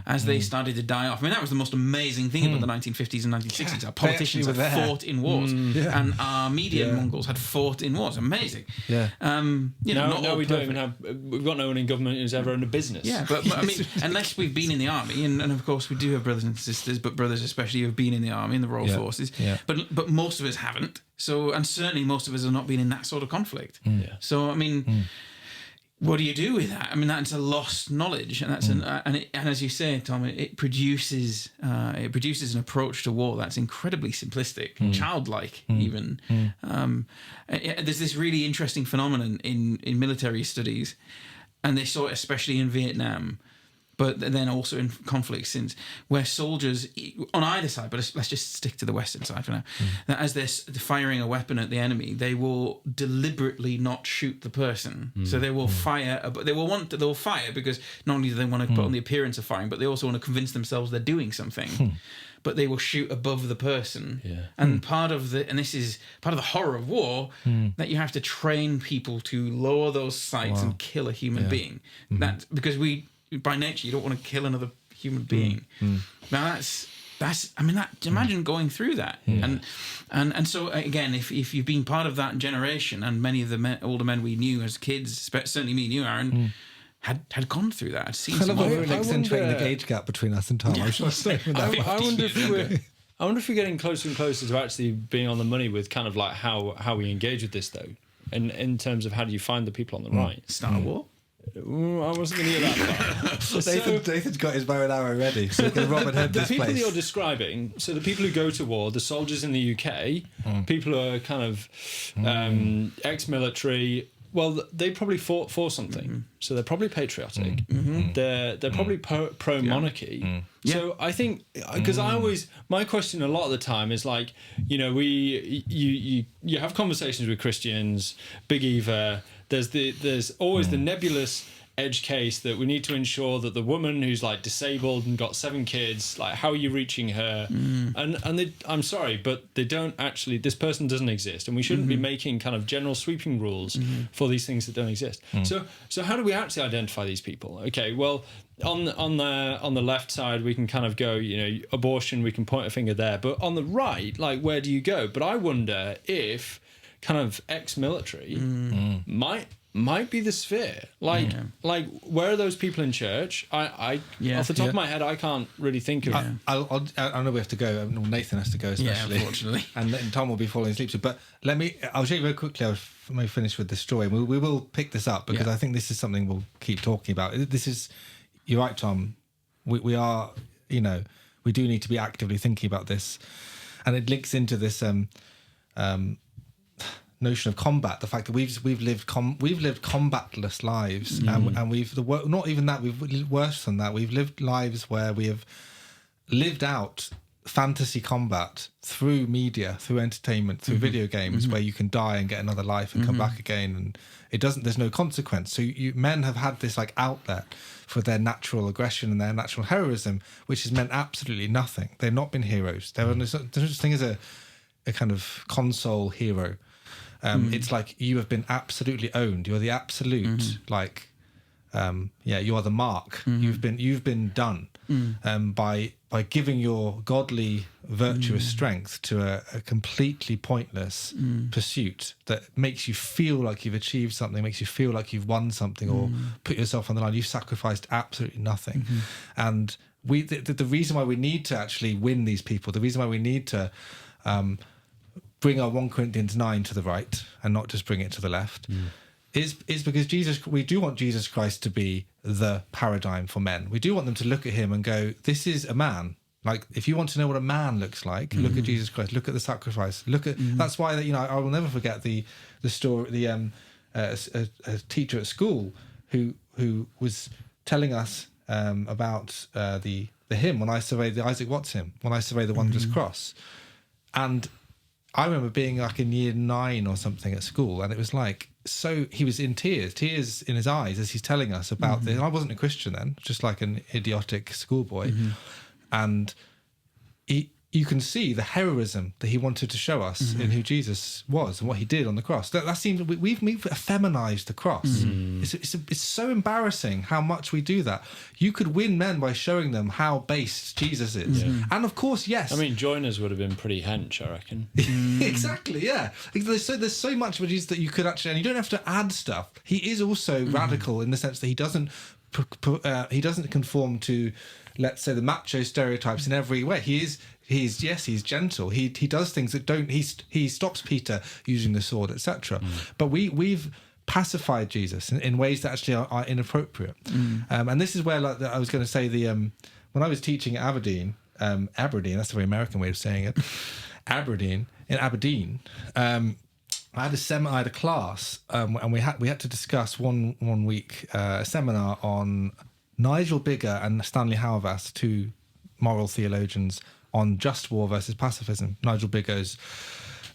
Speaker 3: As they started to die off. I mean, that was the most amazing thing about the 1950s and 1960s. Our politicians had fought in wars. And our media mongrels had fought in wars. Amazing.
Speaker 1: Yeah.
Speaker 2: Now we don't even have... We've got no one in government who's ever owned a business.
Speaker 3: Yeah, but I mean, unless we've been in the army, and of course we do have brothers and sisters, but brothers especially who have been in the army, in the Royal Forces. Yeah. But most of us haven't. So, and certainly most of us have not been in that sort of conflict. So, I mean, what do you do with that? I mean, that's a lost knowledge, and that's and as you say, Tom, it produces an approach to war that's incredibly simplistic, childlike, even. There's this really interesting phenomenon in military studies, and they saw it especially in Vietnam, but then also in conflicts since where soldiers on either side, but let's just stick to the Western side for now, that as they're firing a weapon at the enemy, they will deliberately not shoot the person. So they will fire, but they'll fire because not only do they want to put on the appearance of firing, but they also want to convince themselves they're doing something. But they will shoot above the person. And part of the horror of war, that you have to train people to lower those sights and kill a human being. That because by nature, you don't want to kill another human being. Now imagine going through that. And so again, if you've been part of that generation, and many of the older men we knew as kids, certainly me and you, Aaron, had gone through that. I'd seen
Speaker 1: I love
Speaker 3: some
Speaker 1: we're accentuating the gauge gap between us and Tom. I was just saying that.
Speaker 2: I wonder if we're getting closer and closer to actually being on the money with kind of like how we engage with this, though, and in terms of how do you find the people on the right?
Speaker 3: Start a war.
Speaker 2: I wasn't going to get that far.
Speaker 1: Nathan's got his bow and arrow ready, so he can Robin Hood this
Speaker 2: people
Speaker 1: place.
Speaker 2: you're describing, so the people who go to war, the soldiers in the UK, people who are kind of ex-military, well, they probably fought for something, so they're probably patriotic. They're probably pro-monarchy. So I think, because my question a lot of the time is like, you know, you have conversations with Christians, Big Eva. There's always the nebulous edge case that we need to ensure that the woman who's like disabled and got 7 kids, like how are you reaching her? And I'm sorry, but they don't actually. This person doesn't exist, and we shouldn't be making kind of general sweeping rules for these things that don't exist. So how do we actually identify these people? Okay, well, on the left side we can kind of go, you know, abortion. We can point a finger there, but on the right, like where do you go? But I wonder if kind of ex-military might be the sphere. Like where are those people in church? I off the top of my head, I can't really think of.
Speaker 1: I know we have to go. Nathan has to go, especially.
Speaker 3: Unfortunately.
Speaker 1: And Tom will be falling asleep soon. But I'll show you very quickly. Let me finish with this story. We will pick this up because I think this is something we'll keep talking about. You're right, Tom. We are, you know, we do need to be actively thinking about this, and it links into this notion of combat. The fact that we've lived combatless lives, and we've not even that. We've worse than that. We've lived lives where we have lived out fantasy combat through media, through entertainment, through video games, where you can die and get another life and come back again, and there's no consequence. So men have had this like outlet for their natural aggression and their natural heroism, which has meant absolutely nothing. They've not been heroes. There's no such thing as a kind of console hero. It's like you have been absolutely owned. You're the absolute you are the mark. You've been done by giving your godly virtuous strength to a completely pointless pursuit that makes you feel like you've achieved something, makes you feel like you've won something or put yourself on the line. You've sacrificed absolutely nothing. And the reason why we need to actually win these people, the reason why we need to bring our 1 Corinthians 9 to the right and not just bring it to the left is because we do want Jesus Christ to be the paradigm for men. We do want them to look at him and go, this is a man. Like, if you want to know what a man looks like, look at Jesus Christ, look at the sacrifice, look at, that's why, you know, I will never forget the story, a teacher at school who was telling us about the hymn, When I Survey the Isaac Watts hymn, When I Survey the Wondrous Cross. And I remember being like in year 9 or something at school, and it was like, so he was in tears in his eyes as he's telling us about this. And I wasn't a Christian then, just like an idiotic schoolboy. And you can see the heroism that he wanted to show us in who Jesus was and what he did on the cross. That seems we've effeminized the cross. It's so embarrassing how much we do that. You could win men by showing them how base Jesus is, and of course, yes.
Speaker 2: I mean, joiners would have been pretty hench, I reckon.
Speaker 1: Exactly, yeah. There's so much of Jesus that you could actually, and you don't have to add stuff. He is also radical in the sense that he doesn't conform to, let's say, the macho stereotypes in every way. He's gentle. He does things that don't. He stops Peter using the sword, etc. But we've pacified Jesus in ways that actually are inappropriate. And this is where, like, I was going to say, when I was teaching at Aberdeen, that's a very American way of saying it. in Aberdeen. I had a class, and we had to discuss one week a seminar on Nigel Bigger and Stanley Hauerwas, two moral theologians, on just war versus pacifism. Nigel Bigger's,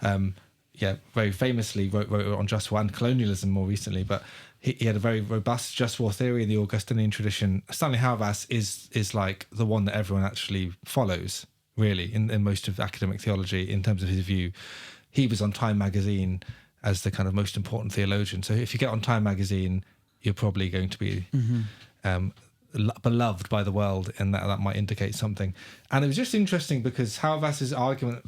Speaker 1: very famously wrote on just war and colonialism more recently, but he had a very robust just war theory in the Augustinian tradition. Stanley Hauerwas is like the one that everyone actually follows, really, in most of academic theology in terms of his view. He was on Time magazine as the kind of most important theologian. So if you get on Time magazine, you're probably going to be beloved by the world, and that might indicate something. And it was just interesting because Hauerwas's argument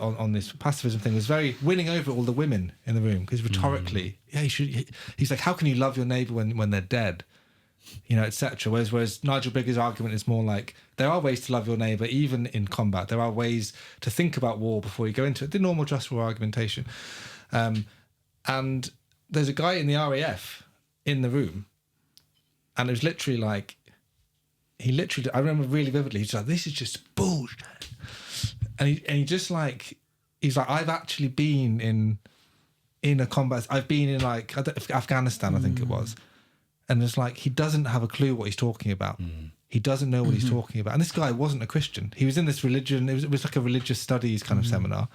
Speaker 1: on this pacifism thing was very winning over all the women in the room, because rhetorically, he's like, how can you love your neighbour when they're dead? Etc. Whereas Nigel Bigger's argument is more like, there are ways to love your neighbour even in combat. There are ways to think about war before you go into it. The normal just war argumentation. And there's a guy in the RAF in the room, and it was literally like, I remember really vividly, he's like, this is just bullshit. And he just like, he's like, I've actually been in a combat, I've been in like Afghanistan, I think it was. And it's like, he doesn't have a clue what he's talking about. He doesn't know what he's talking about. And this guy wasn't a Christian. He was in this religion, it was like a religious studies kind of seminar.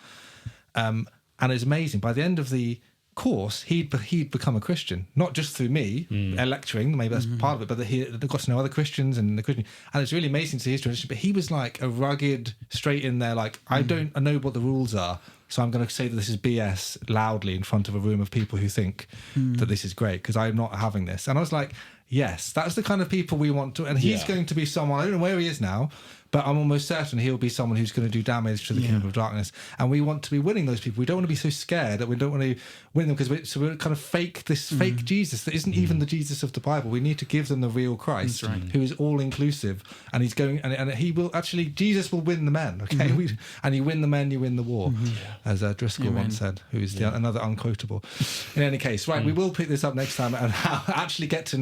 Speaker 1: And it was amazing. By the end of the course, he'd become a Christian, not just through me lecturing, maybe that's part of it, but he got to know other Christians and the Christian, and it's really amazing to see his tradition. But he was like a rugged, straight in there, like, I know what the rules are, so I'm going to say that this is BS loudly in front of a room of people who think that this is great, because I'm not having this. And I was like, yes, that's the kind of people we want to, and he's going to be someone, I don't know where he is now, but I'm almost certain he'll be someone who's going to do damage to the kingdom of darkness. And we want to be winning those people. We don't want to be so scared that we don't want to win them, because we're kind of fake Jesus that isn't even the Jesus of the Bible. We need to give them the real Christ, who is all inclusive, and he's going, and he will actually, Jesus will win the men. Okay, and you win the men, you win the war, as Driscoll once said, who is another unquotable. In any case, right, we will pick this up next time and actually get to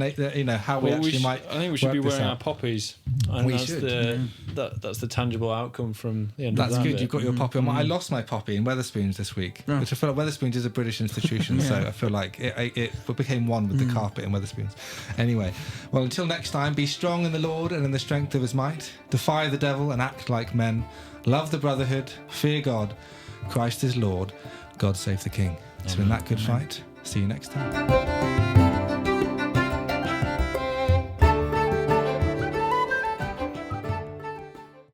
Speaker 1: how we might.
Speaker 2: I think we should be wearing our poppies, and
Speaker 1: we
Speaker 2: that's
Speaker 1: should.
Speaker 2: That's the tangible outcome from the end
Speaker 1: That's
Speaker 2: of that.
Speaker 1: good.
Speaker 2: Bit.
Speaker 1: You've got your poppy on. I lost my poppy in Wetherspoons this week, which I feel like Wetherspoons is a British institution, so I feel like it became one with the carpet in Wetherspoons. Anyway, well, until next time, be strong in the Lord and in the strength of his might. Defy the devil and act like men. Love the brotherhood. Fear God. Christ is Lord. God save the King. It's been that good fight. See you next time.